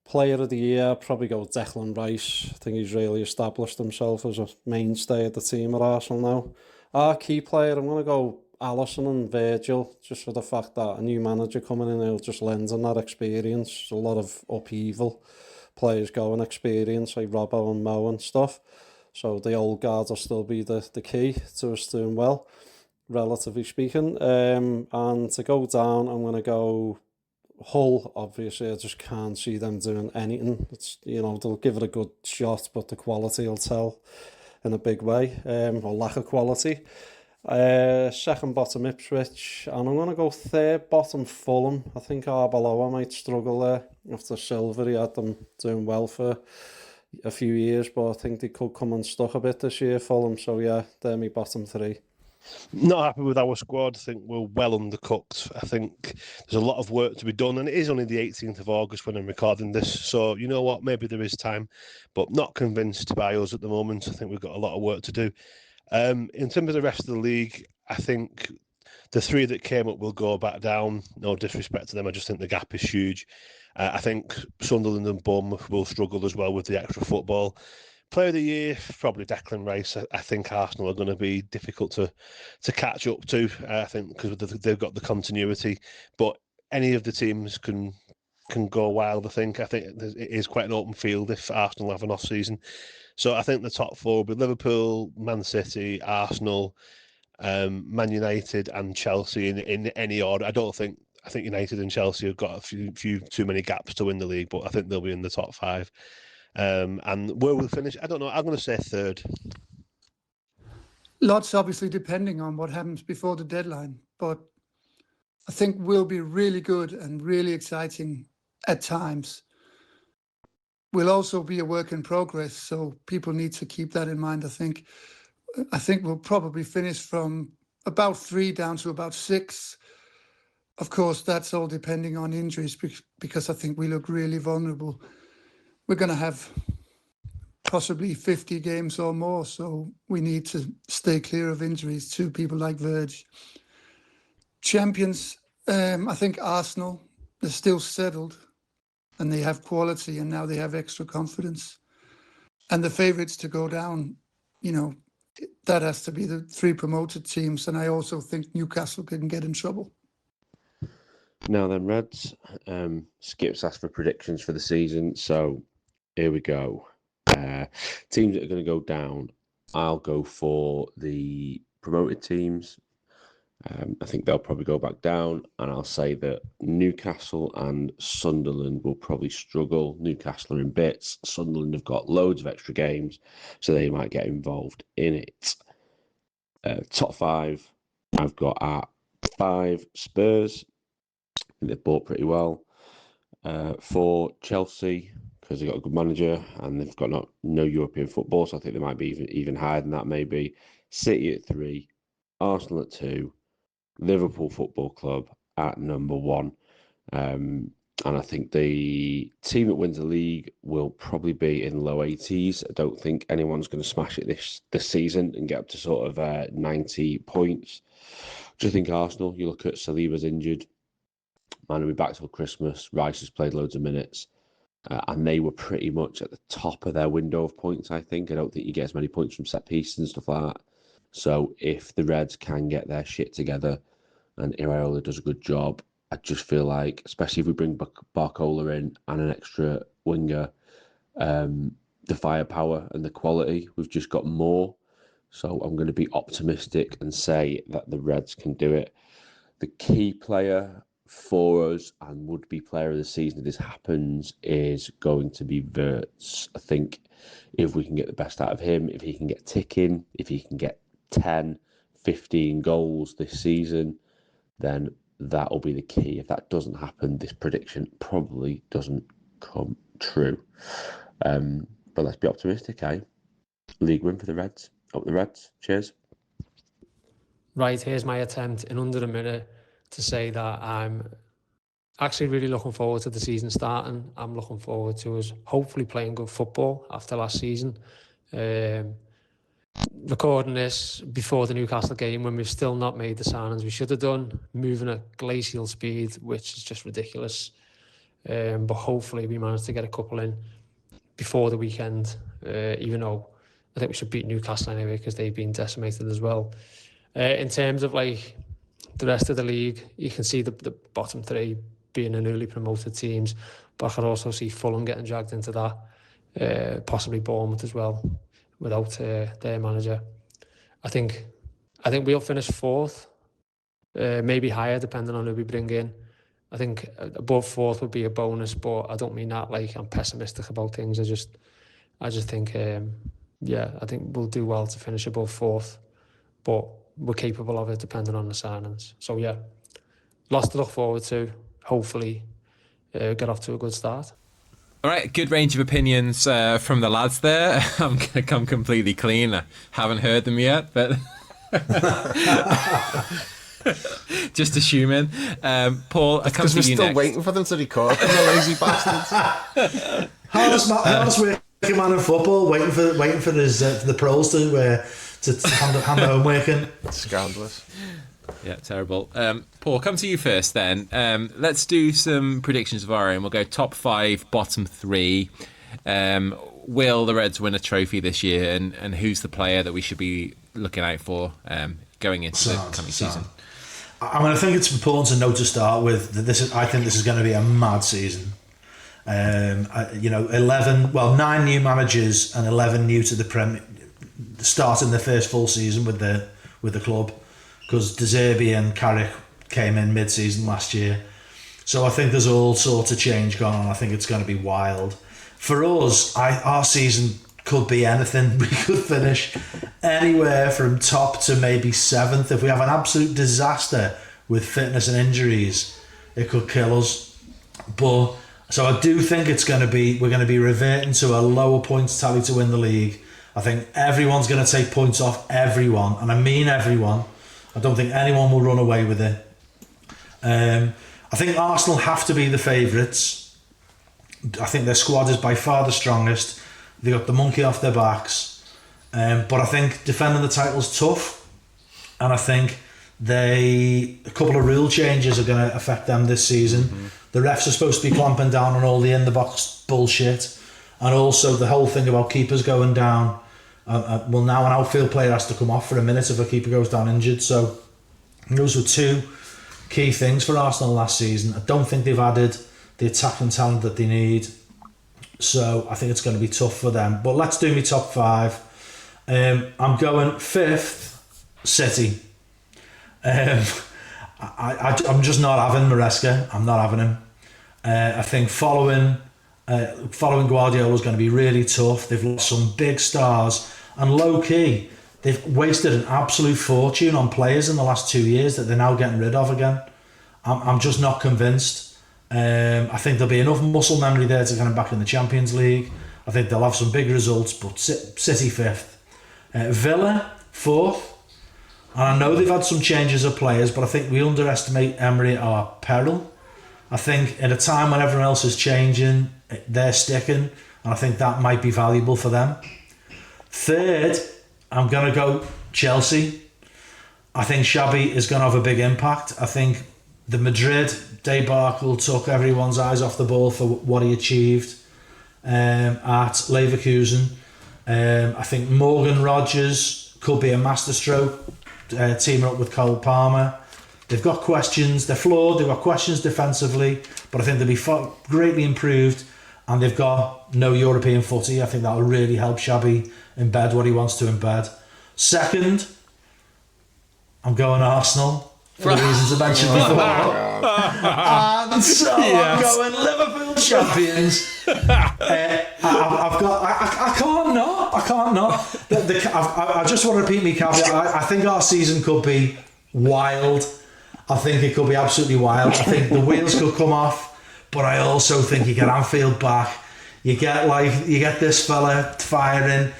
Player of the Year, probably go Declan Rice. I think he's really established himself as a mainstay of the team at Arsenal now. Our key player, I'm going to go Alisson and Virgil, just for the fact that a new manager coming in, he'll just lend on that experience. A lot of upheaval. Players go and experience, like Robbo and Mo and stuff. So the old guard will still be the key to us doing well, relatively speaking. And to go down, I'm going to go Hull. Obviously, I just can't see them doing anything. It's, they'll give it a good shot, but the quality will tell in a big way, or lack of quality. Second bottom Ipswich, and I'm going to go third bottom Fulham. I think Arbeloa might struggle there after Silver. He had them doing well for a few years, but I think they could come unstuck a bit this year, Fulham. So yeah, they're my bottom three. Not happy with our squad. I think we're well undercooked. I think there's a lot of work to be done, and it is only the 18th of August when I'm recording this. So you know what, maybe there is time, but not convinced by us at the moment. I think we've got a lot of work to do. In terms of the rest of the league, I think the three that came up will go back down. No disrespect to them, I just think the gap is huge. I think Sunderland and Bournemouth will struggle as well with the extra football. Player of the Year, probably Declan Rice. I think Arsenal are going to be difficult to catch up to. I think because they've got the continuity, but any of the teams can go wild. I think it is quite an open field if Arsenal have an off season. So I think the top four will be Liverpool, Man City, Arsenal, Man United, and Chelsea in any order. I think United and Chelsea have got a few too many gaps to win the league, but I think they'll be in the top five. And where we'll finish, I don't know. I'm going to say third. Lots obviously depending on what happens before the deadline, but I think we'll be really good and really exciting at times. Will also be a work in progress, so people need to keep that in mind. I think we'll probably finish from about 3 down to about 6. Of course, that's all depending on injuries, because I think we look really vulnerable. We're going to have possibly 50 games or more, so we need to stay clear of injuries to people like Verge. Champions, I think Arsenal, they're still settled. And they have quality, and now they have extra confidence. And the favourites to go down, that has to be the 3 promoted teams. And I also think Newcastle can get in trouble. Now then, Reds, Skip's asked for predictions for the season. So here we go. Teams that are going to go down, I'll go for the promoted teams. I think they'll probably go back down, and I'll say that Newcastle and Sunderland will probably struggle. Newcastle are in bits. Sunderland have got loads of extra games, so they might get involved in it. Top 5, I've got at 5 Spurs. I think they've bought pretty well. 4 Chelsea, because they've got a good manager and they've got no European football, so I think they might be even higher than that maybe. City at 3, Arsenal at 2, Liverpool Football Club at number 1. And I think the team that wins the league will probably be in low 80s. I don't think anyone's going to smash it this season and get up to sort of 90 points. Do you think Arsenal? You look at Saliba's injured. Man will be back till Christmas. Rice has played loads of minutes. And they were pretty much at the top of their window of points, I think. I don't think you get as many points from set pieces and stuff like that. So if the Reds can get their shit together and Iraola does a good job, I just feel like, especially if we bring Barcola in and an extra winger, the firepower and the quality. We've just got more. So I'm going to be optimistic and say that the Reds can do it. The key player for us and would-be player of the season if this happens is going to be Wirtz. I think if we can get the best out of him, if he can get ticking, if he can get 10, 15 goals this season, then that will be the key. If that doesn't happen, this prediction probably doesn't come true. But let's be optimistic, eh? League win for the Reds. Up the Reds. Cheers. Right, here's my attempt in under a minute to say that I'm actually really looking forward to the season starting. I'm looking forward to us hopefully playing good football after last season. Recording this before the Newcastle game when we've still not made the signings we should have done, moving at glacial speed, which is just ridiculous. But hopefully we manage to get a couple in before the weekend, even though I think we should beat Newcastle anyway because they've been decimated as well. In terms of like the rest of the league, you can see the bottom three being in newly promoted teams, but I could also see Fulham getting dragged into that, possibly Bournemouth as well, without their manager. I think we'll finish fourth, maybe higher depending on who we bring in. I think above fourth would be a bonus, but I don't mean that like I'm pessimistic about things. I just think, I think we'll do well to finish above fourth, but we're capable of it depending on the signings. So yeah, lots to look forward to. Hopefully, get off to a good start. All right, good range of opinions from the lads there. I'm going to come completely clean. I haven't heard them yet, but just assuming. Paul, I come to you next. Because we're still waiting for them to record, the lazy bastards. Hardest working man in football, waiting for the pros to hand the homework in. Scandalous. Yeah, terrible. Paul, come to you first then. Let's do some predictions of our own. We'll go top 5, bottom 3. Will the Reds win a trophy this year, and who's the player that we should be looking out for going into the coming season? I think it's important to note to start with that I think this is going to be a mad season. 9 new managers and 11 new to the Premier, starting the first full season with the club, because De Zerbi and Carrick came in mid-season last year. So I think there's all sorts of change going on. I think it's going to be wild. For us, our season could be anything. We could finish anywhere from top to maybe 7th. If we have an absolute disaster with fitness and injuries, it could kill us. But so I do think we're going to be reverting to a lower points tally to win the league. I think everyone's going to take points off everyone, and I mean everyone. I don't think anyone will run away with it. I think Arsenal have to be the favourites. I think their squad is by far the strongest. They got the monkey off their backs. But I think defending the title's tough. And I think a couple of rule changes are going to affect them this season. Mm-hmm. The refs are supposed to be clamping down on all the in-the-box bullshit. And also the whole thing about keepers going down. Now an outfield player has to come off for a minute if a keeper goes down injured. So those were 2 key things for Arsenal last season. I don't think they've added the attacking talent that they need. So I think it's going to be tough for them. But let's do me top 5. I'm going 5th, City. I'm just not having Maresca. I'm not having him. I think following Guardiola is going to be really tough. They've lost some big stars, and low-key, they've wasted an absolute fortune on players in the last 2 years that they're now getting rid of again. I'm just not convinced. I think there'll be enough muscle memory there to get them back in the Champions League. I think they'll have some big results, but City 5th. Villa 4th. And I know they've had some changes of players, but I think we underestimate Emery at our peril. I think at a time when everyone else is changing, they're sticking, and I think that might be valuable for them. 3rd, I'm going to go Chelsea. I think Xabi is going to have a big impact. I think the Madrid debacle took everyone's eyes off the ball for what he achieved at Leverkusen. I think Morgan Rodgers could be a masterstroke, teaming up with Cole Palmer. They've got questions. They're flawed. They've got questions defensively, but I think they'll be greatly improved and they've got no European footy. I think that will really help Shabby embed what he wants to embed. Second, I'm going Arsenal for the reasons I mentioned before. And so I'm going Liverpool champions. I can't not. I just want to repeat me caveat. I think our season could be wild. I think it could be absolutely wild. I think the wheels could come off, but I also think you get Anfield back. You get this fella firing.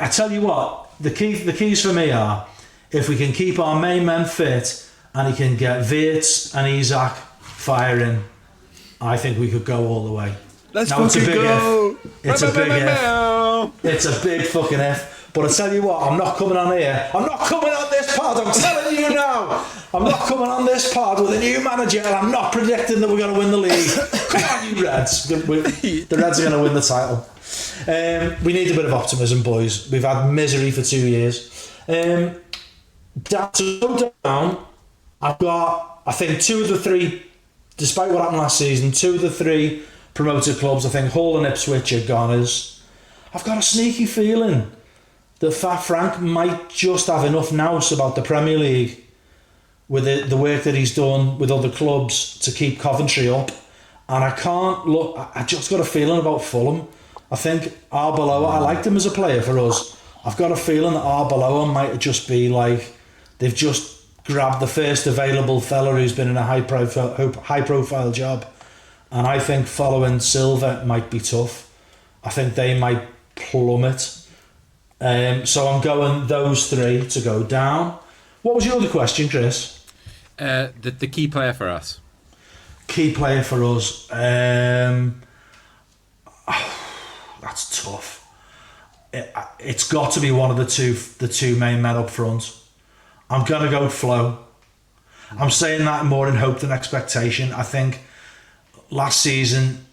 I tell you what, the keys for me are if we can keep our main men fit and he can get Wirtz and Isak firing, I think we could go all the way. Let's now, fucking go. It's a big if. It's a big fucking if. But I tell you what, I'm not coming on here. I'm not coming on this pod. I'm telling you now. I'm not coming on this pod with a new manager, and I'm not predicting that we're going to win the league. Come on, you Reds. The Reds are going to win the title. We need a bit of optimism, boys. We've had misery for 2 years. To go down, I've got, I think, 2 of the 3, despite what happened last season, 2 of the 3 promoted clubs, I think Hull and Ipswich are goners. I've got a sneaky feeling that Fat Frank might just have enough nous about the Premier League with the work that he's done with other clubs to keep Coventry up. And I just got a feeling about Fulham. I think Arbeloa, I liked him as a player for us. I've got a feeling that Arbeloa might just be like, they've just grabbed the first available fella who's been in a high profile job. And I think following Silva might be tough. I think they might plummet. So I'm going those 3 to go down. What was your other question, Chris? The key player for us. Key player for us. That's tough. It's got to be one of the two main men up front. I'm going to go Flo. I'm saying that more in hope than expectation. I think last season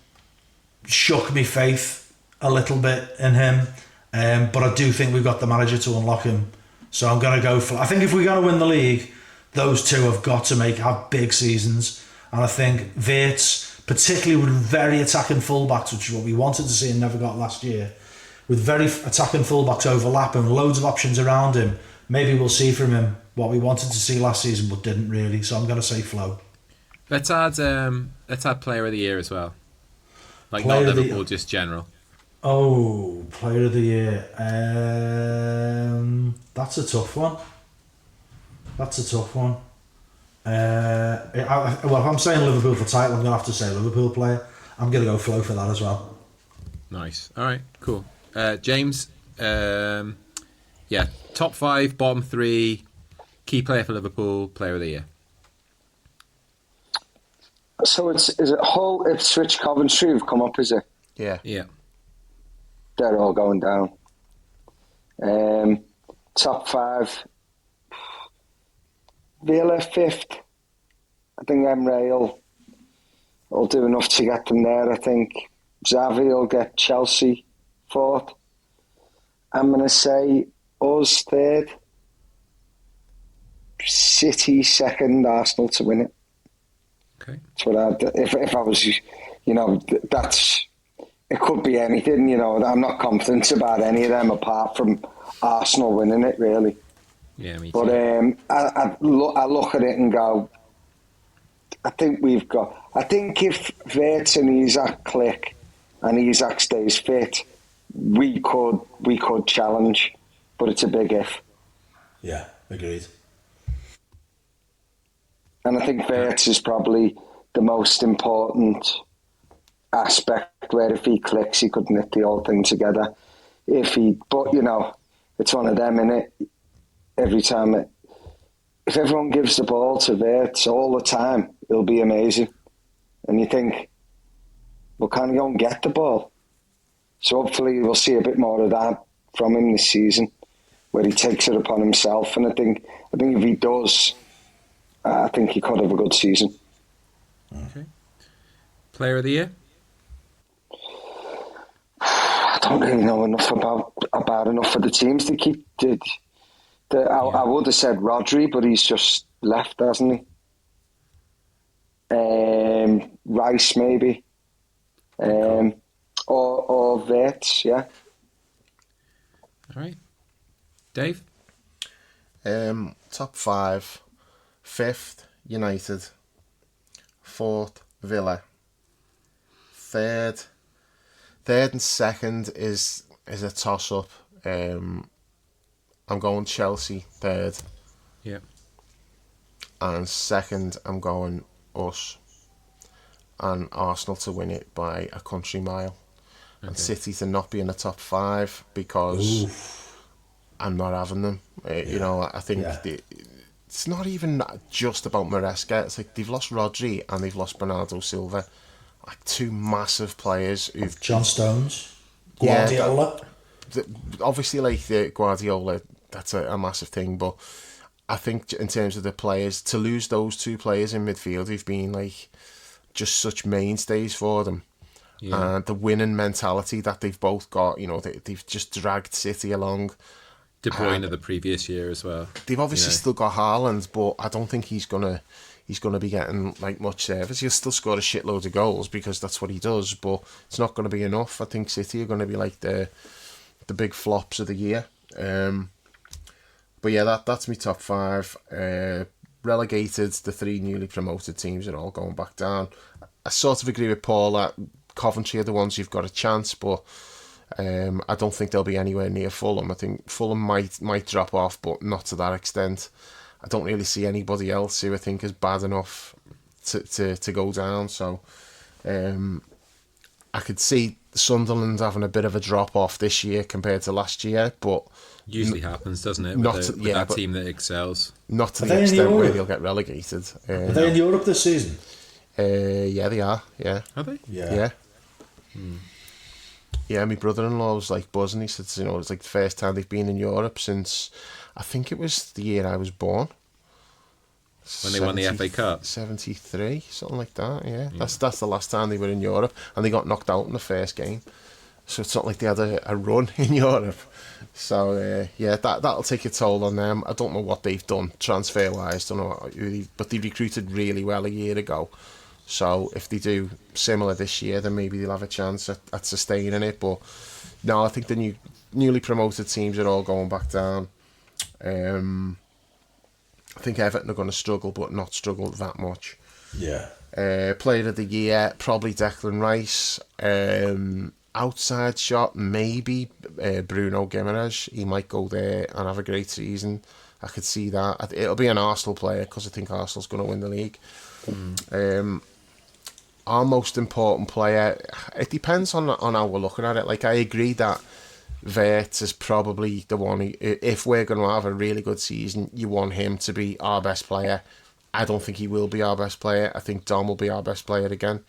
shook me faith a little bit in him, but I do think we've got the manager to unlock him. So I'm going to go for. I think if we're going to win the league, those 2 have got to have big seasons. And I think Wirtz, particularly with very attacking fullbacks, which is what we wanted to see and never got last year, with very attacking fullbacks overlapping, loads of options around him, maybe we'll see from him what we wanted to see last season but didn't really. So I'm going to say Flo. Let's add player of the year as well. Like player not Liverpool, just general. Oh, player of the year. That's a tough one. If I'm saying Liverpool for title, I'm going to have to say Liverpool player. I'm going to go Flo for that as well. Nice. All right, cool. James, top 5, bottom 3, key player for Liverpool, player of the year. So is it Hull, Ipswich, Coventry who've come up, is it? Yeah. They're all going down. Top 5. Villa 5th. I think Emre will do enough to get them there. I think Xavi will get Chelsea 4th. I'm going to say us 3rd. City 2nd, Arsenal to win it. Okay. That's what if I was, that's, it could be anything, I'm not confident about any of them apart from Arsenal winning it, really. Yeah, me too. But I look at it and go, I think if Wirtz and Isak click and Isak stays fit, we could challenge, but it's a big if. Yeah, agreed. And I think Wirtz is probably the most important aspect where if he clicks, he could knit the whole thing together. But it's one of them, innit? Every time, if everyone gives the ball to Wirtz all the time, it'll be amazing. And you think, well, can he go and get the ball? So hopefully we'll see a bit more of that from him this season, where he takes it upon himself. And I think if he does, I think he could have a good season. Okay. Player of the year? I don't really know enough about enough of the teams to keep. I would have said Rodri, but he's just left, hasn't he? Rice maybe. or Wirtz, yeah. All right. Dave? Top 5. 5th, United. 4th, Villa. Third and second is a toss-up. I'm going Chelsea, 3rd. Yeah. And second, I'm going us. And Arsenal to win it by a country mile. Okay. And City to not be in the top 5 because I'm not having them. You know, I think it's not even just about Maresca. It's like they've lost Rodri and they've lost Bernardo Silva. Like 2 massive players who've... John Stones, Guardiola. Obviously, like the Guardiola, that's a massive thing, but I think in terms of the players, to lose those 2 players in midfield who've been like just such mainstays for them, and the winning mentality that they've both got, you know, they've just dragged City along. De Bruyne of the previous year as well. They've obviously still got Haaland, but I don't think he's gonna be getting like much service. He'll still score a shitload of goals because that's what he does, but it's not going to be enough. I think City are going to be like the big flops of the year. But yeah, that's my top 5. Relegated, the 3 newly promoted teams are all going back down. I sort of agree with Paul that Coventry are the ones who've got a chance, but I don't think they'll be anywhere near Fulham. I think Fulham might drop off, but not to that extent. I don't really see anybody else who I think is bad enough to go down. So I could see Sunderland having a bit of a drop off this year compared to last year, but usually happens, doesn't it? With that team that excels. Not to the extent where they'll get relegated. Are they in Europe this season? Yeah, they are. Yeah. Are they? Yeah. Yeah, my brother-in-law was like buzzing. He said, you know, it's like the first time they've been in Europe since, I think it was the year I was born. When they won the FA Cup? 73, something like that, yeah. That's the last time they were in Europe, and they got knocked out in the first game. So it's not like they had a run in Europe. So, yeah, that'll take a toll on them. I don't know what they've done transfer-wise, but they recruited really well a year ago. So if they do similar this year, then maybe they'll have a chance at sustaining it. But no, I think the newly promoted teams are all going back down. I think Everton are going to struggle, but not struggle that much. Yeah. Player of the year, probably Declan Rice. Outside shot, maybe Bruno Guimaraes. He might go there and have a great season. I could see that. It'll be an Arsenal player because I think Arsenal's going to win the league. Our most important player, it depends on how we're looking at it. Like, I agree that Wirtz is probably the one if we're going to have a really good season, you want him to be our best player. I don't think he will be our best player. I think Dom will be our best player again.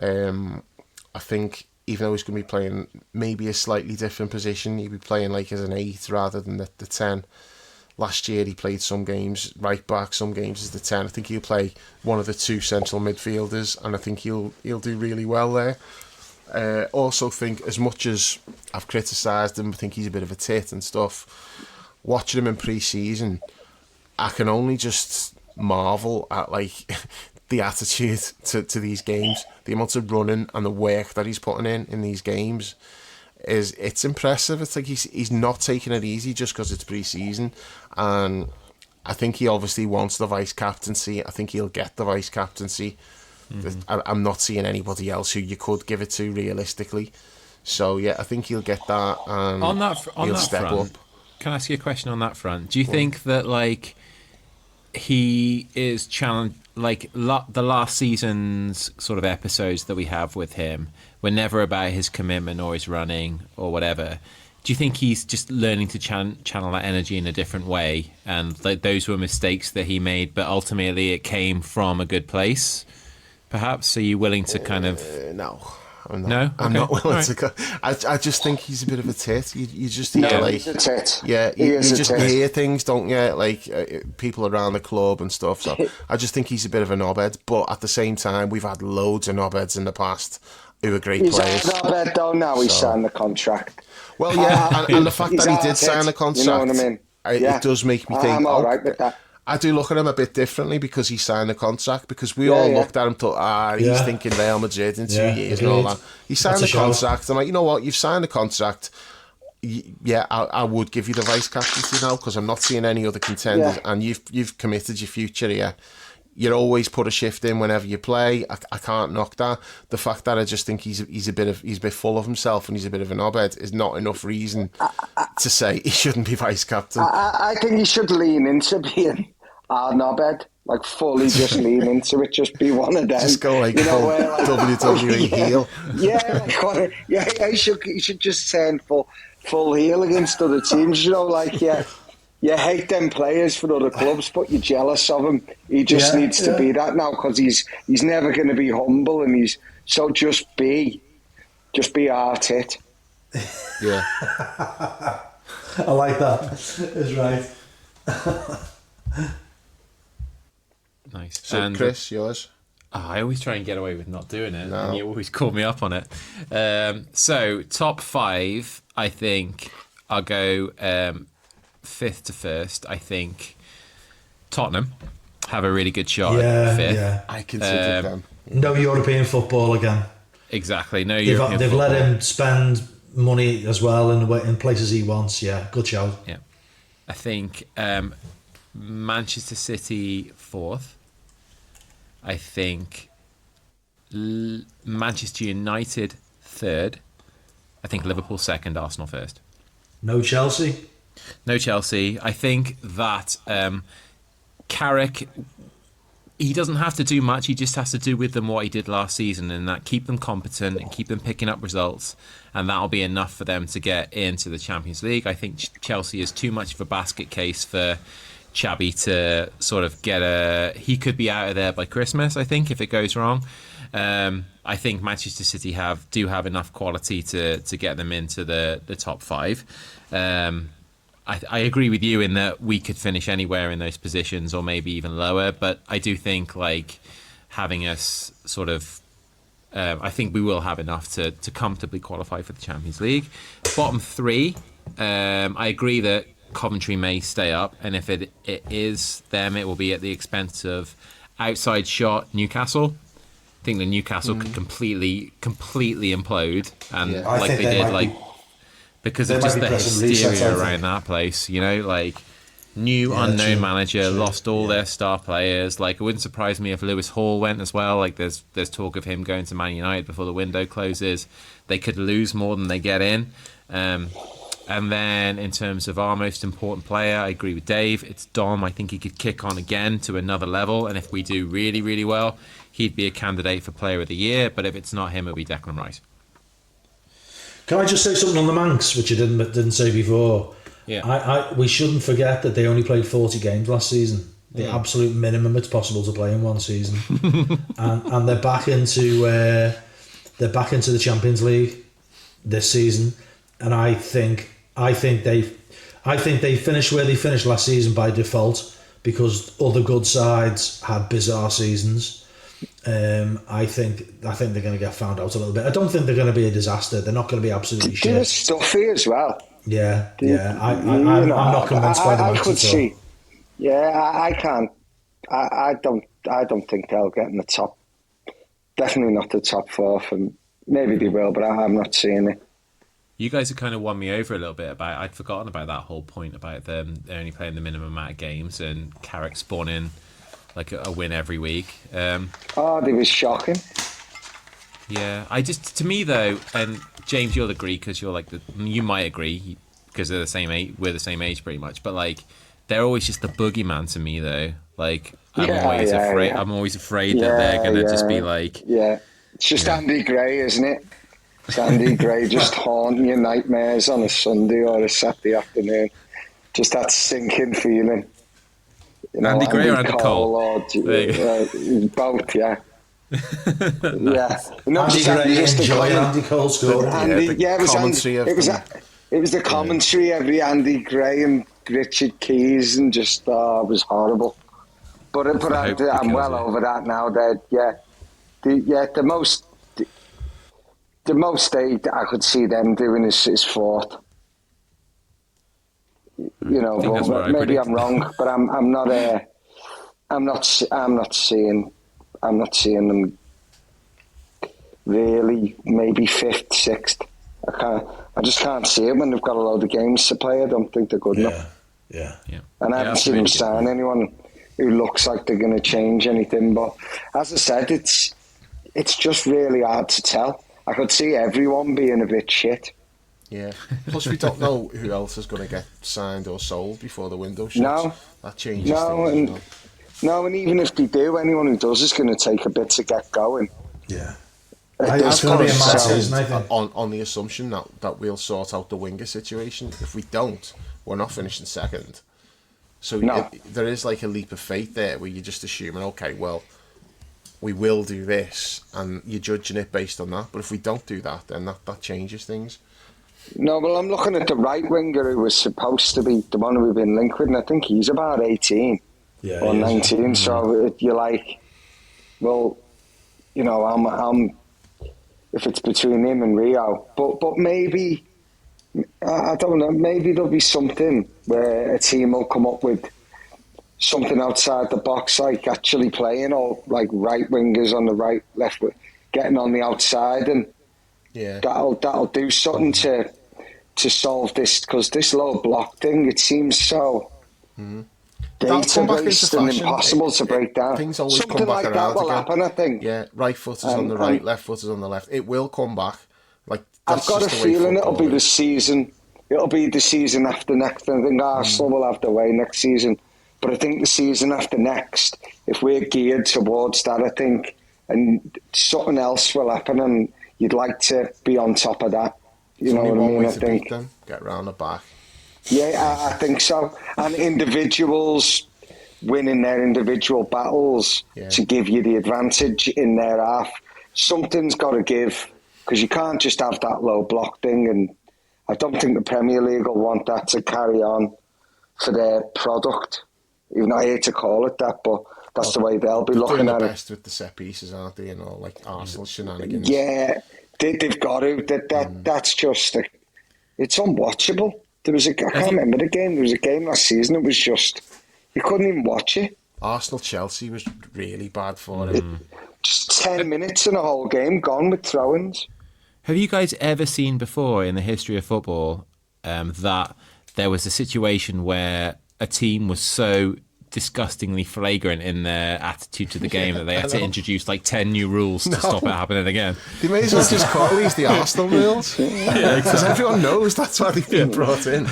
I think even though he's going to be playing maybe a slightly different position, he'll be playing like as an 8 rather than the 10. Last year he played some games right back, some games as the 10. I think he'll play one of the 2 central midfielders, and I think he'll do really well there. Also think, as much as I've criticised him, I think he's a bit of a tit and stuff. Watching him in pre-season, I can only just marvel at like the attitude to these games, the amount of running and the work that he's putting in these games. It's impressive. It's like he's not taking it easy just because it's pre-season, and I think he obviously wants the vice captaincy. I think he'll get the vice captaincy. I'm not seeing anybody else who you could give it to realistically. So yeah, I think he'll get that, and he'll step up. Can I ask you a question on that front? Do you think that like he is challenged? Like the last season's sort of episodes that we have with him were never about his commitment or his running or whatever. Do you think he's just learning to channel that energy in a different way, and those were mistakes that he made, but ultimately it came from a good place? Perhaps. Are you willing to kind of? No. I'm not. No, okay. I'm not willing to go. I just think he's a bit of a tit. You just hear he's a tit. Yeah, you just hear things, don't you? Like people around the club and stuff. So I just think he's a bit of a knobhead. But at the same time, we've had loads of knobheads in the past who are great players. He's a knobhead though. Now he signed the contract. Well, yeah, and the fact that he did sign the contract, you know what I mean? It does make me think. I'm all right with that. I do look at him a bit differently because he signed a contract, because we all looked at him thought, he's thinking Real Madrid in 2 years and all that. He signed a contract. I'm like, you know what, you've signed a contract. I would give you the vice captaincy now, because I'm not seeing any other contenders, and you've committed your future here. You always put a shift in whenever you play. I can't knock that. The fact that I just think he's a bit full of himself and he's a bit of an knobhead is not enough reason to say he shouldn't be vice captain. I think he should lean into being a knobhead, like fully just lean into it, just be one of them. Just go like, WWE heel. He should just turn full heel against other teams. You hate them players for other clubs, but you're jealous of him. He just needs to be that now, because he's never going to be humble, and just be Artit. Yeah. I like that. It's right. Nice. So, and Chris, yours? I always try and get away with not doing it, and you always call me up on it. So, top 5, I think I'll go 5th to 1st. I think Tottenham have a really good shot at 5th. Yeah. I consider them. No European football again. Exactly, no European They've football. let him spend money as well in places he wants. Yeah, good shout. Yeah. I think Manchester City 4th. I think Manchester United 3rd. I think Liverpool 2nd, Arsenal 1st. No Chelsea? No Chelsea. I think that Carrick, he doesn't have to do much. He just has to do with them what he did last season, and that keep them competent and keep them picking up results, and that'll be enough for them to get into the Champions League. I think Chelsea is too much of a basket case for Xabi to sort of he could be out of there by Christmas, I think, if it goes wrong. I think Manchester City do have enough quality to get them into the top 5. I agree with you in that we could finish anywhere in those positions, or maybe even lower, but I do think having us sort of I think we will have enough to comfortably qualify for the Champions League. Bottom 3, I agree that Coventry may stay up, and if it is them, it will be at the expense of outside shot Newcastle. I think the Newcastle could completely implode, and they did, because of just the hysteria around that place, new unknown manager, lost all their star players. It wouldn't surprise me if Lewis Hall went as well. There's talk of him going to Man United before the window closes. They could lose more than they get in. And then in terms of our most important player, I agree with Dave. It's Dom. I think he could kick on again to another level. And if we do really, really well, he'd be a candidate for Player of the Year. But if it's not him, it'll be Declan Rice. Can I just say something on the Manx, which I didn't say before? Yeah. We shouldn't forget that they only played 40 games last season. The absolute minimum it's possible to play in one season. and they're back into the Champions League this season. And I think they finished where they finished last season by default, because other good sides had bizarre seasons. I think they're going to get found out a little bit. I don't think they're going to be a disaster. They're not going to be absolutely shit. They're stuffy as well. Yeah. I'm not convinced by the match at all. Yeah, I can't. I don't think they'll get in the top. Definitely not the top 4. Maybe they will, but I'm not seeing it. You guys have kind of won me over a little bit I'd forgotten about that whole point about them only playing the minimum amount of games and Carrick spawning a win every week. They was shocking. Yeah, to me though, and James, you'll agree because you might agree because they're the same age. We're the same age pretty much, but they're always just the boogeyman to me though. I'm always afraid that they're gonna just be It's just Andy Gray, isn't it? It's Andy Gray just haunting your nightmares on a Sunday or a Saturday afternoon. Just that sinking feeling. Andy Gray or Andy Cole? Both, yeah. Yeah. Andy Gray enjoying Andy Cole scoring. It was the commentary, every Andy Gray and Richard Keys, and just it was horrible. But I'm well over that now. The most I could see them doing is 4th. Maybe I'm wrong, but I'm not I'm not seeing them really. Maybe fifth, sixth. I just can't see it when they've got a load of games to play. I don't think they're good enough. Yeah. And I haven't seen them sign anyone who looks like they're going to change anything. But as I said, it's just really hard to tell. I could see everyone being a bit shit. Yeah. Plus, we don't know who else is going to get signed or sold before the window shuts. No. That changes things. And even if they do, anyone who does is going to take a bit to get going. Yeah. That's going to be a mad season, I think. On the assumption that we'll sort out the winger situation. If we don't, we're not finishing second. So there is like a leap of faith there where you're just assuming, okay, well, we will do this, and you're judging it based on that. But if we don't do that, then that changes things. No, well, I'm looking at the right winger who was supposed to be the one who we've been linked with, and I think he's about 18 or 19. So you're like, well, you know, I'm if it's between him and Rio, but maybe I don't know. Maybe there'll be something where a team will come up with something outside the box, like actually playing or like right wingers on the right, left, getting on the outside, and that'll do something to solve this, because this low block thing, it seems so data-based and impossible to break down. Things always Something come back like around that will again. happen, I think. Yeah, right foot is on the right, left foot is on the left. It will come back. Like I've got a feeling it'll be the season. It'll be the season after next. I think Arsenal will have their way next season. But I think the season after next, if we're geared towards that, I think, and something else will happen, and you'd like to be on top of that. You know what I mean? I think beat them, get round the back. Yeah, I think so. And individuals winning their individual battles to give you the advantage in their half. Something's got to give, because you can't just have that low block thing. And I don't think the Premier League will want that to carry on for their product. Even though I hate to call it that, but that's the way they'll be looking doing at the it. best with the set pieces, aren't they? You know, like Arsenal shenanigans. Yeah, they've got to. That's just it's unwatchable. I can't remember the game. There was a game last season. It was just you couldn't even watch it. Arsenal-Chelsea was really bad for it. Just 10 minutes in a whole game gone with throw-ins. Have you guys ever seen before in the history of football that there was a situation where a team was so disgustingly flagrant in their attitude to the game that they had to introduce like 10 new rules to stop it happening again? They may as well just call these the Arsenal rules. Because everyone knows that's why they've been brought in.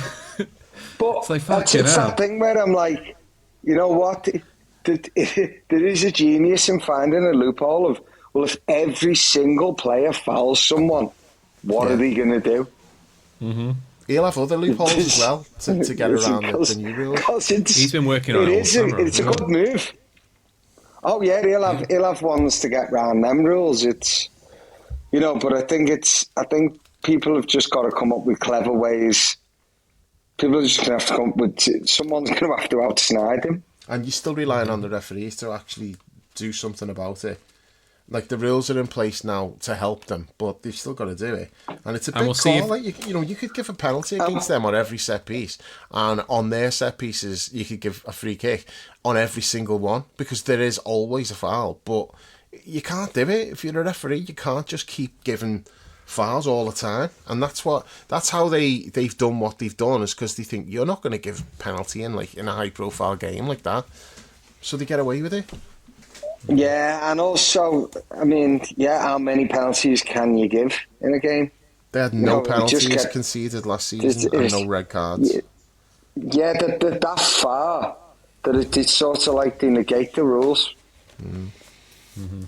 But it's that thing where I'm like, you know what? There is a genius in finding a loophole of, well, if every single player fouls someone, what are they going to do? Mm-hmm. He'll have other loopholes as well to get around the new rules. He's been working on it. It's a good move. Oh yeah, he'll have ones to get around them rules. It's, you know, but I think people have just got to come up with clever ways. People are just going to have to come up with. Someone's going to have to outsnide him. And you're still relying on the referees to actually do something about it. Like, the rules are in place now to help them, but they've still got to do it. And it's a big call. Like, you know, you could give a penalty against them on every set piece, and on their set pieces, you could give a free kick on every single one, because there is always a foul. But you can't do it. If you're a referee, you can't just keep giving fouls all the time. And that's how they've done what they've done, is because they think you're not going to give penalty in a high profile game like that. So they get away with it. Yeah, and also, I mean, how many penalties can you give in a game? They had no penalties conceded last season and no red cards. Yeah, they're that far that it's sort of like they negate the rules. Mm-hmm.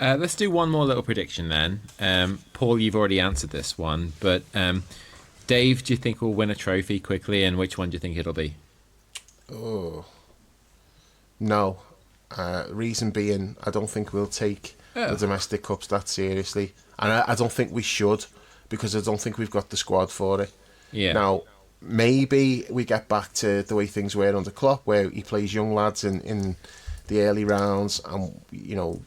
Yeah. Let's do one more little prediction then. Paul, you've already answered this one, but Dave, do you think we'll win a trophy quickly, and which one do you think it'll be? Oh, no. Reason being, I don't think we'll take the domestic cups that seriously, and I don't think we should, because I don't think we've got the squad for it. Yeah. Now, maybe we get back to the way things were under Klopp, where he plays young lads in the early rounds, and you know,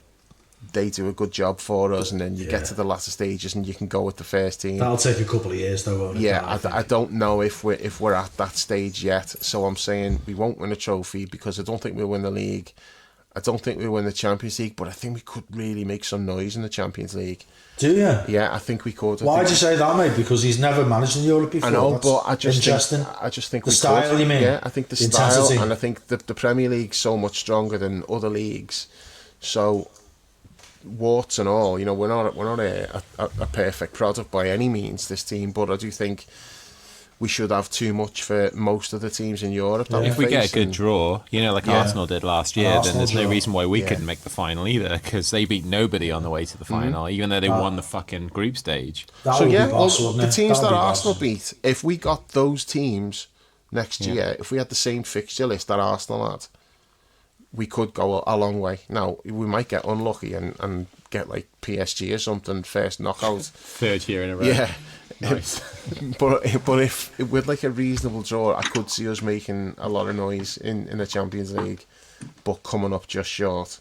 they do a good job for us, and then you get to the latter stages and you can go with the first team. That'll take a couple of years though, won't it? Yeah, I don't know if we're at that stage yet. So I'm saying we won't win a trophy because I don't think we'll win the league. I don't think we'll win the Champions League, but I think we could really make some noise in the Champions League. Do you? Yeah, I think we could. Why do you say that, mate? Because he's never managed in Europe before. I know, That's but I just think the we style, could. you mean? Yeah, I think the intensity. style, and I think the Premier League's so much stronger than other leagues. So, warts and all, we're not a perfect product by any means, this team, but I do think we should have too much for most of the teams in Europe. If we get a good draw, like Arsenal did last year, then there's no reason why we couldn't make the final either, because they beat nobody on the way to the final, even though they won the fucking group stage. The teams that Arsenal beat, if we got those teams next year, if we had the same fixture list that Arsenal had, we could go a long way. Now, we might get unlucky and get like PSG or something, first knockout. Third year in a row. Yeah. Nice. but if with like a reasonable draw, I could see us making a lot of noise in the Champions League, but coming up just short.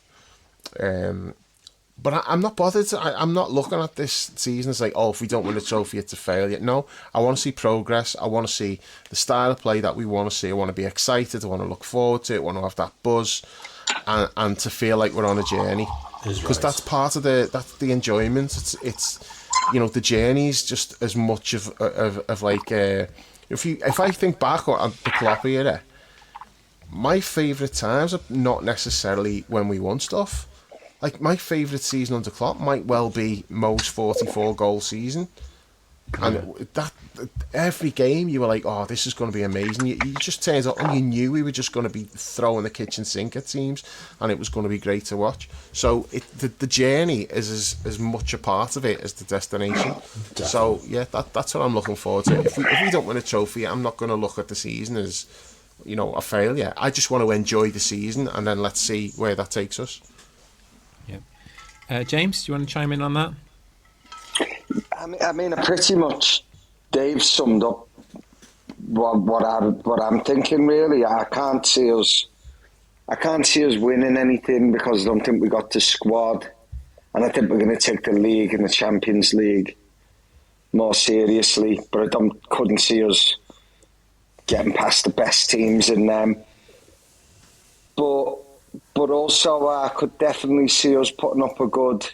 But I'm not bothered. I'm not looking at this season as like, if we don't win a trophy, it's a failure. No, I want to see progress. I want to see the style of play that we want to see. I want to be excited. I want to look forward to it. I want to have that buzz, and to feel like we're on a journey. Because that's part of that's the enjoyment. It's the journey is just as much of like if I think back on the Klopp era, my favourite times are not necessarily when we won stuff. Like, my favourite season under Klopp might well be Mo's 44-goal season. And that every game you were like, this is going to be amazing. You just turned up and you knew we were just going to be throwing the kitchen sink at teams, and it was going to be great to watch. So the journey is as much a part of it as the destination. Definitely. So yeah, that's what I'm looking forward to. If we don't win a trophy, I'm not going to look at the season as a failure. I just want to enjoy the season, and then let's see where that takes us. James, do you want to chime in on that? I mean, pretty much Dave summed up what I'm thinking. Really, I can't see us winning anything because I don't think we got the squad, and I think we're going to take the league and the Champions League more seriously. But I couldn't see us getting past the best teams in them. But also, I could definitely see us putting up a good.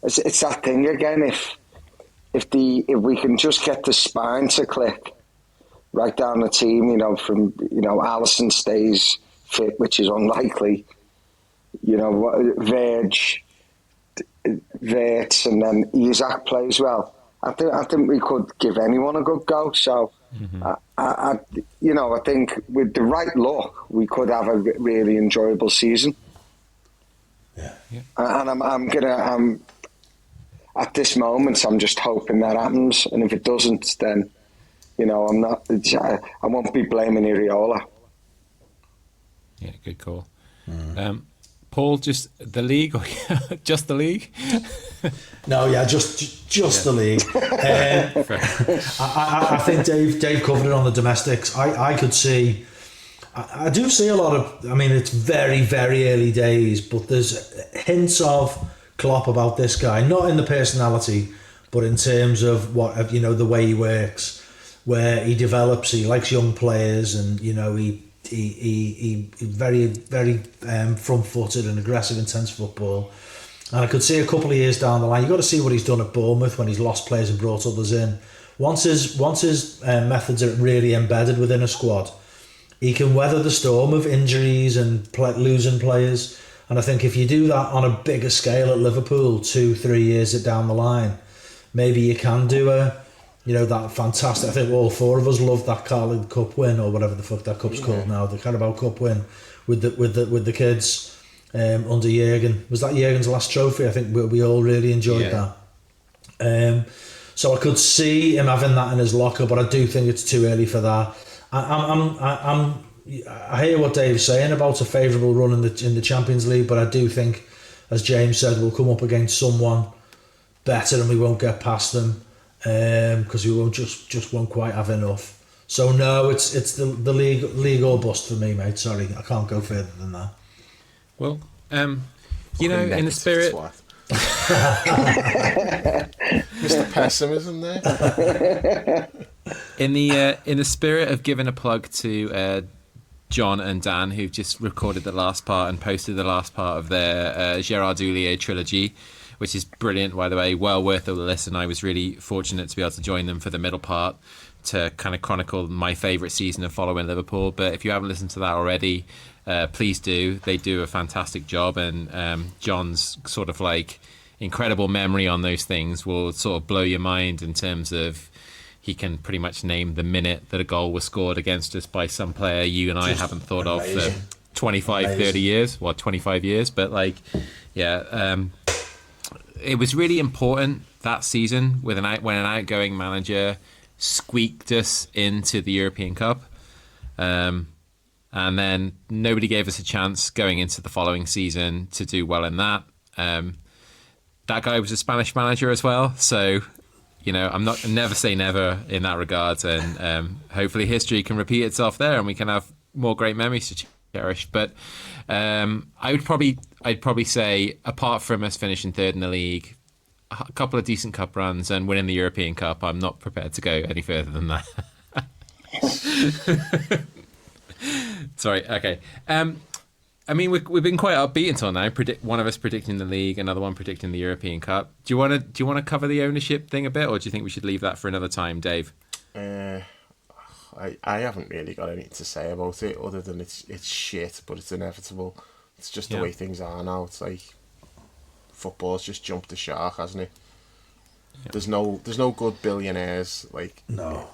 It's that thing again. If we can just get the spine to click right down the team, from Alisson stays fit, which is unlikely. Verge, Verts, and then Isaac plays well. I think we could give anyone a good go. So, I think with the right luck, we could have a really enjoyable season. Yeah. And I'm at this moment, I'm just hoping that happens. And if it doesn't, then, I won't be blaming Iriola. Yeah, good call. Paul, just the league or just the league? No, yeah, just the league. I think Dave covered it on the domestics. I could see, I do see a lot of, it's very, very early days, but there's hints of Klopp about this guy, not in the personality, but in terms of what, the way he works, where he develops, he likes young players, and, he very, very front-footed and aggressive, intense football. And I could see a couple of years down the line, you've got to see what he's done at Bournemouth when he's lost players and brought others in. Once his methods are really embedded within a squad, he can weather the storm of injuries and losing players. And I think if you do that on a bigger scale at Liverpool 2-3 years down the line, maybe you can do that fantastic. I think all four of us loved that Carling Cup win, or whatever the fuck that cup's called now, the Carabao Cup win with the kids under Jurgen. Was that Jurgen's last trophy? I think we all really enjoyed that. So I could see him having that in his locker, but I do think it's too early for that. I hear what Dave's saying about a favourable run in the Champions League, but I do think, as James said, we'll come up against someone better and we won't get past them. Because we won't just won't quite have enough. So no, it's the league or bust for me, mate. Sorry, I can't go further than that. Well, You know, in the spirit, Mr. Pessimism there. in the spirit of giving a plug to John and Dan, who've just recorded the last part and posted the last part of their Gerard Houllier trilogy, which is brilliant, by the way, well worth a listen. I was really fortunate to be able to join them for the middle part to kind of chronicle my favourite season of following Liverpool. But if you haven't listened to that already, please do. They do a fantastic job, and John's sort of like incredible memory on those things will sort of blow your mind in terms of he can pretty much name the minute that a goal was scored against us by some player you and I haven't thought of for 25, 30 years. Well, 25 years. But like, yeah, it was really important that season when an outgoing manager squeaked us into the European Cup. And then nobody gave us a chance going into the following season to do well in that. That guy was a Spanish manager as well. So, you know, never say never in that regard. And hopefully history can repeat itself there and we can have more great memories to cherish. But I'd probably say, apart from us finishing third in the league, a couple of decent cup runs and winning the European Cup, I'm not prepared to go any further than that. Sorry. Okay. I mean, we've been quite upbeat until now. One of us predicting the league, another one predicting the European Cup. Do you want to cover the ownership thing a bit, or do you think we should leave that for another time, Dave? I haven't really got anything to say about it other than it's shit, but it's inevitable. It's just the way things are now. It's like football's just jumped the shark, hasn't it? Yeah. There's no good billionaires. Like no.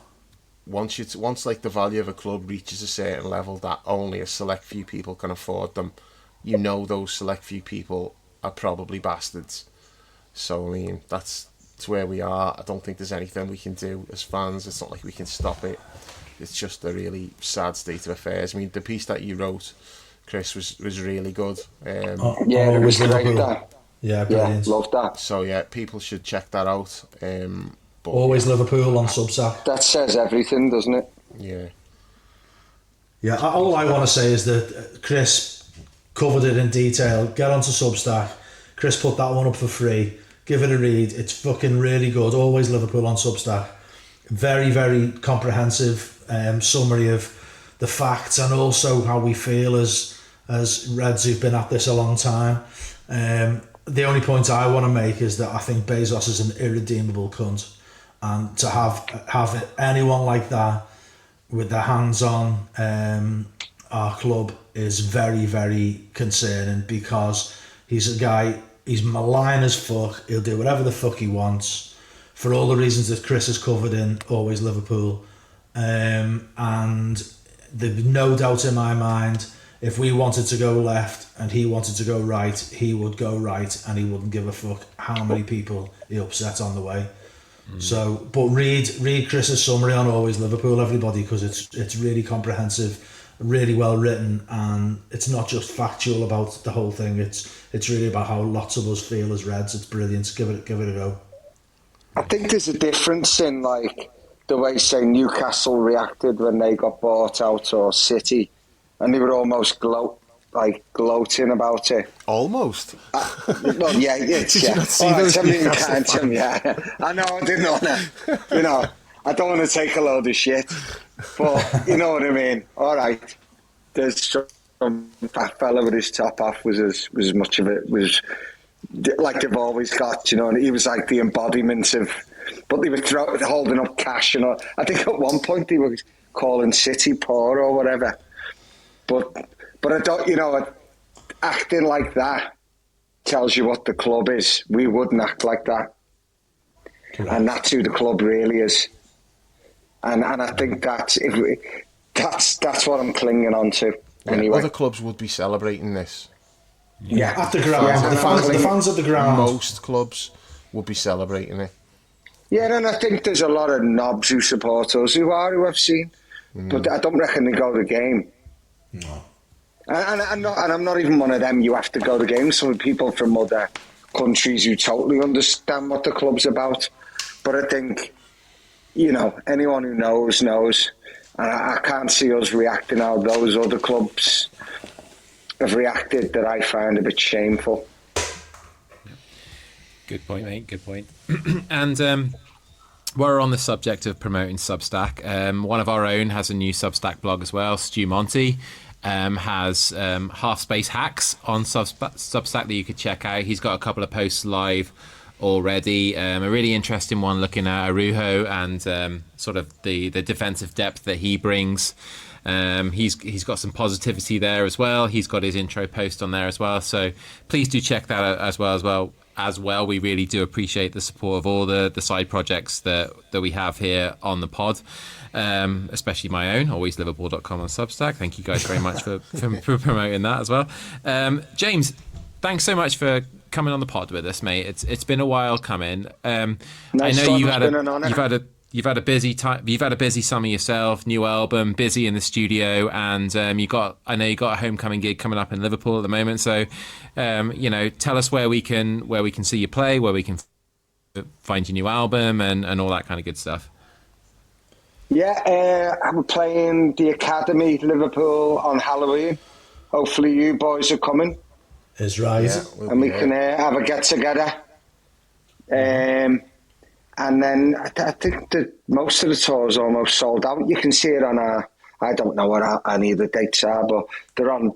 Once like the value of a club reaches a certain level that only a select few people can afford them, you know those select few people are probably bastards. So I mean that's where we are. I don't think there's anything we can do as fans. It's not like we can stop it. It's just a really sad state of affairs. I mean, the piece that you wrote, Chris, was really good. It was great. Yeah, brilliant. Loved that. So yeah, people should check that out. But, Always Liverpool on Substack. That says everything, doesn't it? Yeah. Yeah, all I want to say is that Chris covered it in detail. Get onto Substack. Chris put that one up for free. Give it a read. It's fucking really good. Always Liverpool on Substack. Very, very comprehensive summary of the facts and also how we feel as Reds who've been at this a long time. The only point I want to make is that I think Bezos is an irredeemable cunt, and to have anyone like that with their hands on our club is very, very concerning, because he's a guy, he's malign as fuck, he'll do whatever the fuck he wants for all the reasons that Chris has covered in Always Liverpool, and there's no doubt in my mind if we wanted to go left and he wanted to go right, he would go right, and he wouldn't give a fuck how many people he upset on the way. So, but read Chris's summary on Always Liverpool, everybody, because it's really comprehensive, really well written, and it's not just factual about the whole thing. It's really about how lots of us feel as Reds. It's brilliant. Give it a go. I think there's a difference in like the way, say, Newcastle reacted when they got bought out, or City, and they were almost gloating about it. Almost. Well, yeah, it's Did you not see those Newcastle fans? Yeah. I know, I didn't want to, I don't want to take a load of shit, but you know what I mean. All right, there's some fat fella with his top off was as much of it was like they've always got, and he was like the embodiment of. But they were holding up cash, I think at one point they were calling City poor or whatever. But I don't, acting like that tells you what the club is. We wouldn't act like that. Correct. And that's who the club really is. And I think that's what I'm clinging on to. Anyway. Other clubs would be celebrating this. Yeah. At the ground. Yeah, the fans at the ground. Most clubs would be celebrating it. Yeah, and I think there's a lot of knobs who support us who I've seen. But I don't reckon they go to the game. No. And I'm not even one of them. You have to go to games. Some people from other countries who totally understand what the club's about. But I think, anyone who knows. And I can't see us reacting how those other clubs have reacted that I find a bit shameful. Good point, mate. Good point. And while we're on the subject of promoting Substack, one of our own has a new Substack blog as well. Stu Monty has Half Space Hacks on Substack that you could check out. He's got a couple of posts live already. A really interesting one looking at Arujo and sort of the defensive depth that he brings. He's got some positivity there as well. He's got his intro post on there as well. So please do check that out as well. We really do appreciate the support of all the side projects that we have here on the pod, especially my own, alwaysliverpool.com on Substack. Thank you guys very much for promoting that as well. James, thanks so much for coming on the pod with us, mate. It's been a while coming. I know you've had a busy time. You've had a busy summer yourself. New album, busy in the studio, and I know you got a homecoming gig coming up in Liverpool at the moment. So, tell us where we can see you play, where we can find your new album, and all that kind of good stuff. Yeah, I'm playing the Academy Liverpool on Halloween. Hopefully, you boys are coming. Is right, and we can have a get together. And then I think that most of the tour is almost sold out. You can see it on I don't know what any of the dates are, but they'll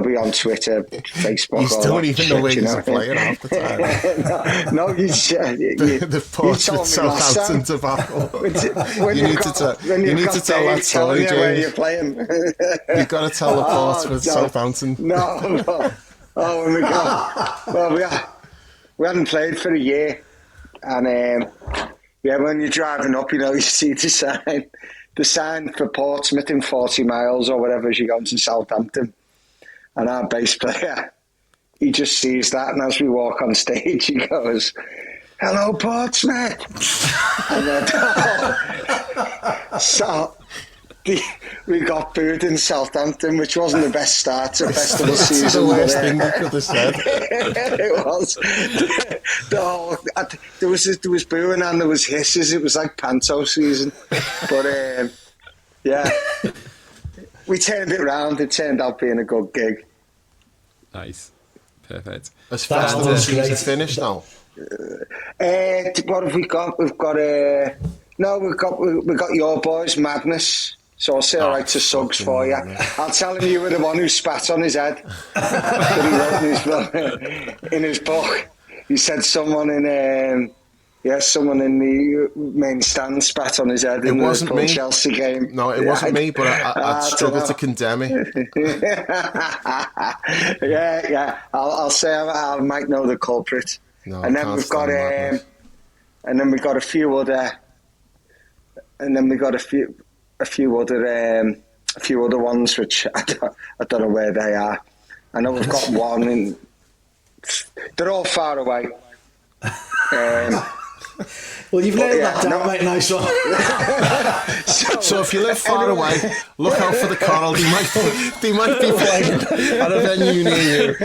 be on Twitter, Facebook. You don't even know where you're playing half the time. no, the Portsmouth Southampton debacle. You need to tell that story, James. Where you're playing. You've got to tell the Portsmouth Southampton. No. Oh, when we go. Well, we hadn't played for a year. And when you're driving up, you see the sign for Portsmouth in 40 miles or whatever as you're going to Southampton. And our bass player, he just sees that, and as we walk on stage, he goes, "Hello, Portsmouth." And so we got booed in Southampton, which wasn't the best start to festival season. That's the worst thing you could have said. It was. There was booing and there was hisses. It was like panto season. But we turned it around. It turned out being a good gig. Nice, perfect. As festival season finished now. What have we got? We've got we got your boys, Madness. So I'll say all right to Suggs for you. I'll tell him you were the one who spat on his head. That he wrote in his book. He said someone in the main stand spat on his head in the Chelsea game. No, it wasn't me, but I'd struggle to condemn it. Yeah. I'll say I might know the culprit. No, and then we've got a few other, a few other ones which I don't know where they are. I know we've got one in. They're all far away. Well, you've nailed that down, mate. Nice one. So if you live far away, look out for the Coral. They might be playing at a venue near you.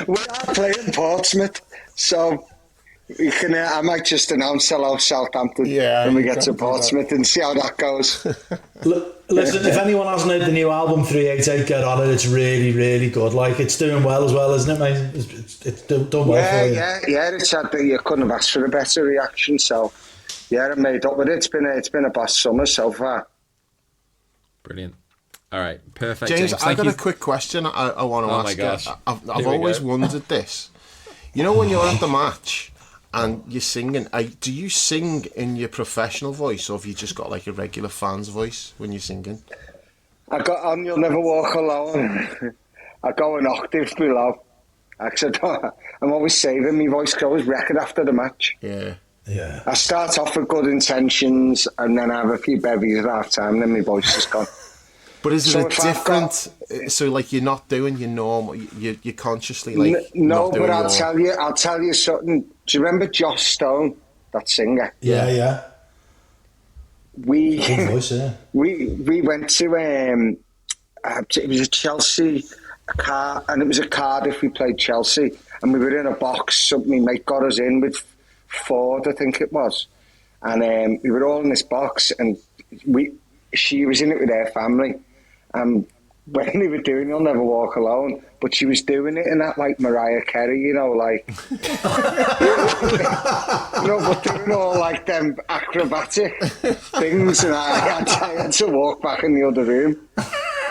We are playing Portsmouth, so we can. I might just announce hello Southampton when we get to Portsmouth and see how that goes. Listen, if anyone hasn't heard the new album 388, get on it. It's really, really good. Like, it's doing well as well, isn't it, mate? It's done well for you. Yeah. It's had you couldn't have asked for a better reaction. So, yeah, I made up with it. It's been a boss summer so far. Brilliant. All right, perfect. James, I've got a quick question I want to ask. Oh my gosh. I've always wondered this. You know, when you're at the match and you're singing, do you sing in your professional voice, or have you just got like a regular fan's voice when you're singing? I got on You'll Never Walk Alone. I go an octave below. Actually, I'm always saving my voice, because I always wreck it after the match. Yeah. I start off with good intentions and then I have a few bevies at half time and then my voice is gone. But is it different? So, like, you're not doing your normal, you're consciously like. No, but I'll tell you something. Do you remember Joss Stone, that singer? Yeah. We went to it was a Chelsea car, and it was a Cardiff. We played Chelsea, and we were in a box. My mate got us in with Ford, I think it was, and we were all in this box, and she was in it with her family. when they were doing You'll Never Walk Alone, but she was doing it in that like Mariah Carey, you know, like but doing all like them acrobatic things, and I had to walk back in the other room,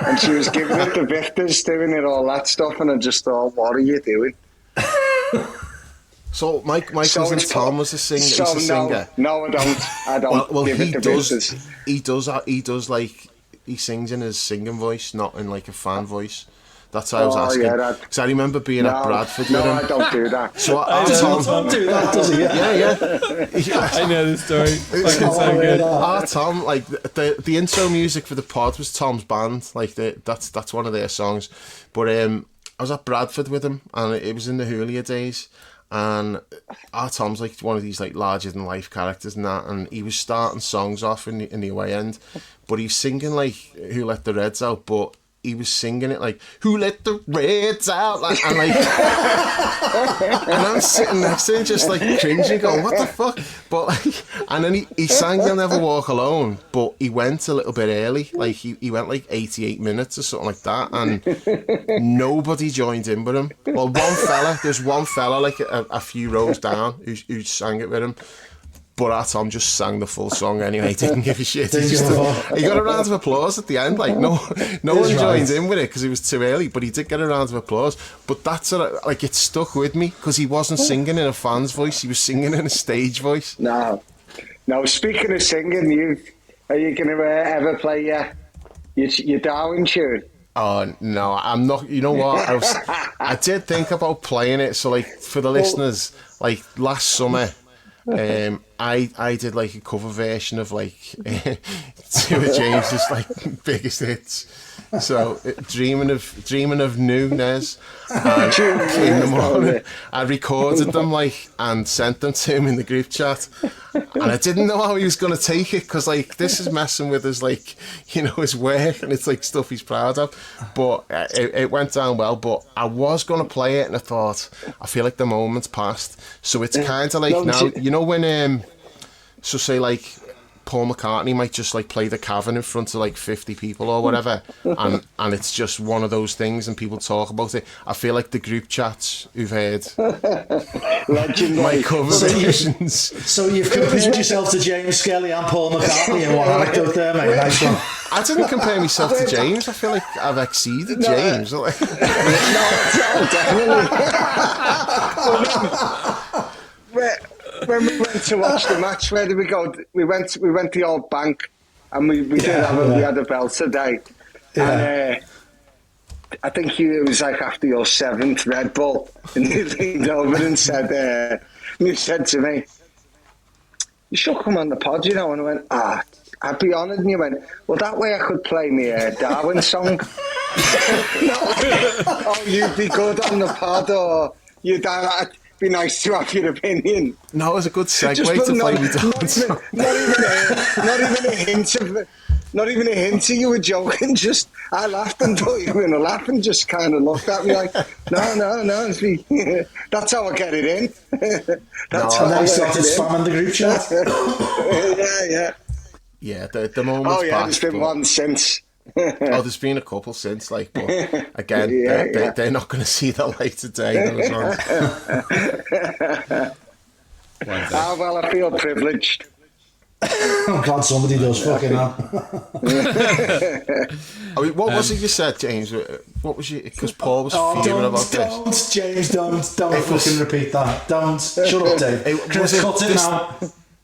and she was giving it the Victors, doing it all that stuff, and I just thought, what are you doing? So my cousin Tom was a singer. No, I don't. Well, give he it the does. Victors. He does like he sings in his singing voice, not in like a fan voice. That's why I was asking. Because I remember being at Bradford with him. No, I don't do that. So Tom do that, does he? Yeah. I know the story. Fucking so good. Our Tom, like the intro music for the pod was Tom's band. Like that's one of their songs. But I was at Bradford with him, and it was in the Julia days. And our Tom's like one of these like larger than life characters and that, and he was starting songs off in the away end, but he was singing like Who Let the Reds Out, but he was singing it like Who Let the Reds Out, like, and like and I'm sitting next to him just like cringing, going, what the fuck? But like, and then he sang You'll Never Walk Alone, but he went a little bit early, like he went like 88 minutes or something like that, and nobody joined in with him. Well, there's one fella like a few rows down who sang it with him. But our Tom just sang the full song anyway. He didn't give a shit. He got a round of applause at the end. Like no one joined in with it because it was too early. But he did get a round of applause. But that's like it stuck with me because he wasn't singing in a fan's voice. He was singing in a stage voice. No. Speaking of singing, are you going to ever play your Darwin tune? Oh no, I'm not. You know what? I did think about playing it. So like for the listeners, like last summer. I did like a cover version of like two of James's like biggest hits. So dreaming of Nunes in the morning. I recorded them like and sent them to him in the group chat, and I didn't know how he was going to take it because like this is messing with his like his work, and it's like stuff he's proud of. But it went down well. But I was going to play it, and I thought I feel like the moment's passed. So it's kind of like now when so say like Paul McCartney might just like play the Cavern in front of like 50 people or whatever, and it's just one of those things and people talk about it. I feel like the group chats who've heard my cover versions. So you've compared yourself to James Skelly and Paul McCartney in one anecdote there, mate. Nice one. I didn't compare myself to James. I feel like I've exceeded James. No, definitely. When we went to watch the match, where did we go? We went to the old bank, and we had a belter day. Yeah. And I think it was like after your 7th Red Bull, and he leaned over and said, to me, "You should come on the pod, And I went, I'd be honoured. And you went, well, that way I could play me a Darwin song. You'd be good on the pod, or you'd be nice to have your opinion. No, it was a good segue to play me Darwin song. Not even a hint of you were joking. Just I laughed and thought you were going to laugh and just kind of looked at me like, no. That's how I get it in. That's how I started spamming the group chat. Yeah. Yeah, the moment's passed. There's been one since. There's been a couple since, like, but again, they're not going to see the light of day. Those ones. Well, I feel privileged. I'm glad somebody does fucking hell. What was it you said, James? What was you? Because Paul was fuming about this. James, don't fucking repeat that. Don't. Shut up, Dave. Chris, cut it now.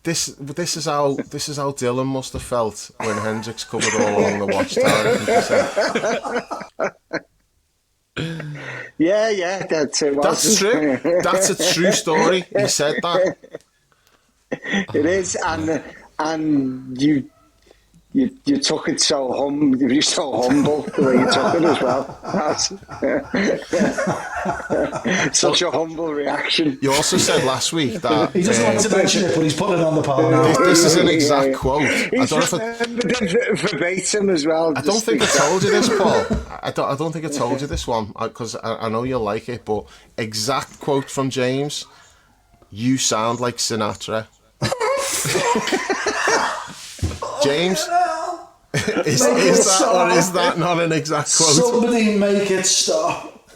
This is how Dylan must have felt when Hendrix covered All Along the Watchtower. Yeah, that's it. That's true. That's a true story. He said that. It is, and you took it so you're so humble the way you took it as well. Such a humble reaction. You also said last week that he doesn't like to mention it, but he's putting it on the pod now. This is an exact quote. He's verbatim as well. I don't think I told you this, Paul. I don't think I told you this one because I know you'll like it. But exact quote from James: "You sound like Sinatra." James, is that not an exact quote? Somebody make it stop.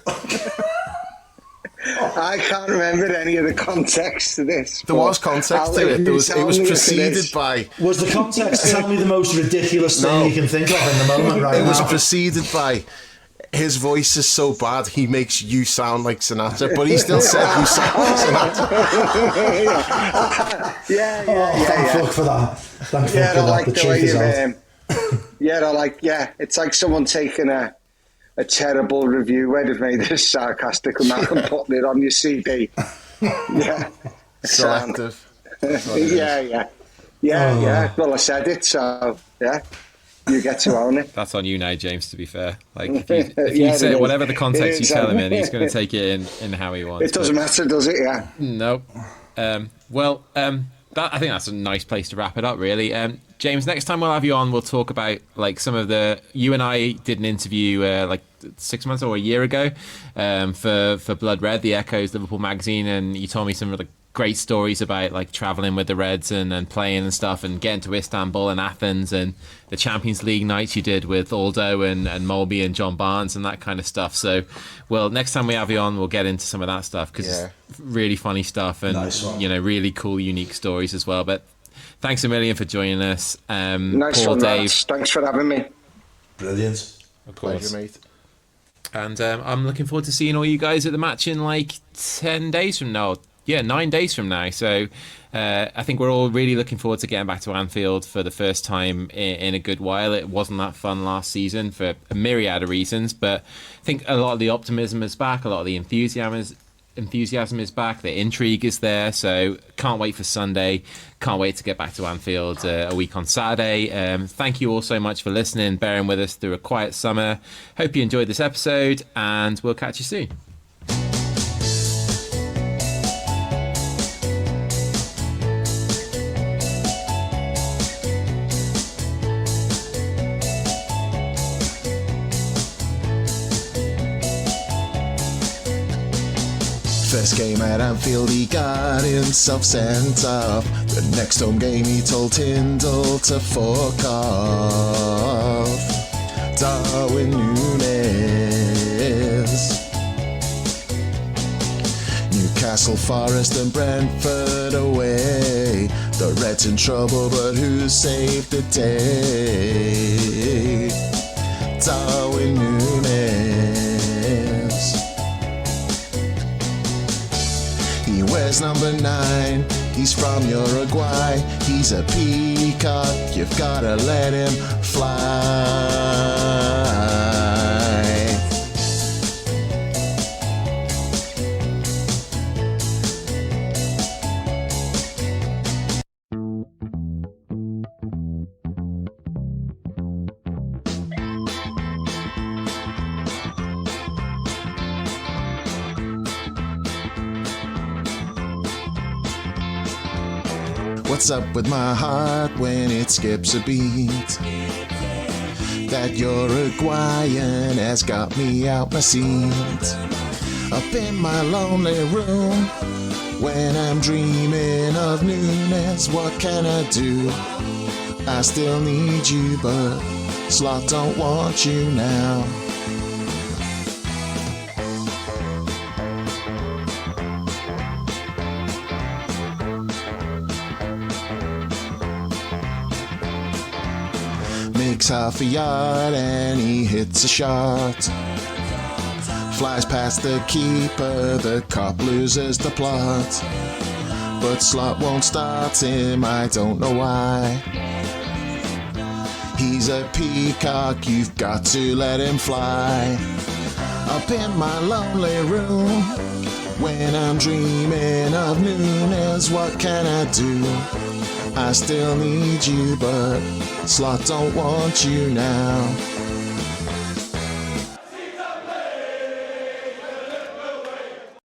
I can't remember any of the context to this. There was context to it. It was preceded by... Was the context, tell me the most ridiculous thing you can think of in the moment right now? It was preceded by... His voice is so bad, he makes you sound like Sinatra, but he still said you sound like Sinatra. Thank fuck for that. Thank fuck for that. The truth is out. It's like someone taking a terrible review where they've made a sarcastic remark and putting it on your CD. Yeah. Selective. Yeah. Well, I said it, so yeah. You get to own it. That's on you now, James, to be fair. Like, if you say whatever the context you tell him in, he's going to take it in how he wants. It doesn't matter, does it? Yeah. Nope. I think that's a nice place to wrap it up, really. James, next time we'll have you on, we'll talk about, like, some of the... You and I did an interview, 6 months or a year ago for Blood Red, the Echo's Liverpool magazine, and you told me some of the great stories about like traveling with the Reds and playing and stuff and getting to Istanbul and Athens and the Champions League nights you did with Aldo and Molby and John Barnes and that kind of stuff. So, well, next time we have you on, we'll get into some of that stuff because it's really funny stuff and really cool, unique stories as well. But thanks a million for joining us. Nice Paul, one, Dave. Rats. Thanks for having me. Brilliant. Of course. Pleasure, mate. And I'm looking forward to seeing all you guys at the match in like 10 days from now. Yeah, 9 days from now. So I think we're all really looking forward to getting back to Anfield for the first time in a good while. It wasn't that fun last season for a myriad of reasons, but I think a lot of the optimism is back, a lot of the enthusiasm is back, the intrigue is there. So can't wait for Sunday. Can't wait to get back to Anfield a week on Saturday. Thank you all so much for listening, bearing with us through a quiet summer. Hope you enjoyed this episode, and we'll catch you soon. First game at Anfield, he got himself sent off. The next home game, he told Tyndall to fuck off. Darwin Núñez. Newcastle, Forest and Brentford away. The Reds in trouble, but who saved the day? Darwin Núñez. He wears number 9, he's from Uruguay. He's a peacock, you've gotta let him fly. What's up with my heart when it skips a beat? That Uruguayan has got me out my seat. Up in my lonely room, when I'm dreaming of Núñez, what can I do? I still need you, but Slot don't want you now. Makes half a yard and he hits a shot. Flies past the keeper, the cop loses the plot. But Slot won't start him, I don't know why. He's a peacock, you've got to let him fly. Up in my lonely room, when I'm dreaming of Núñez, what can I do? I still need you, but Slot don't want you now.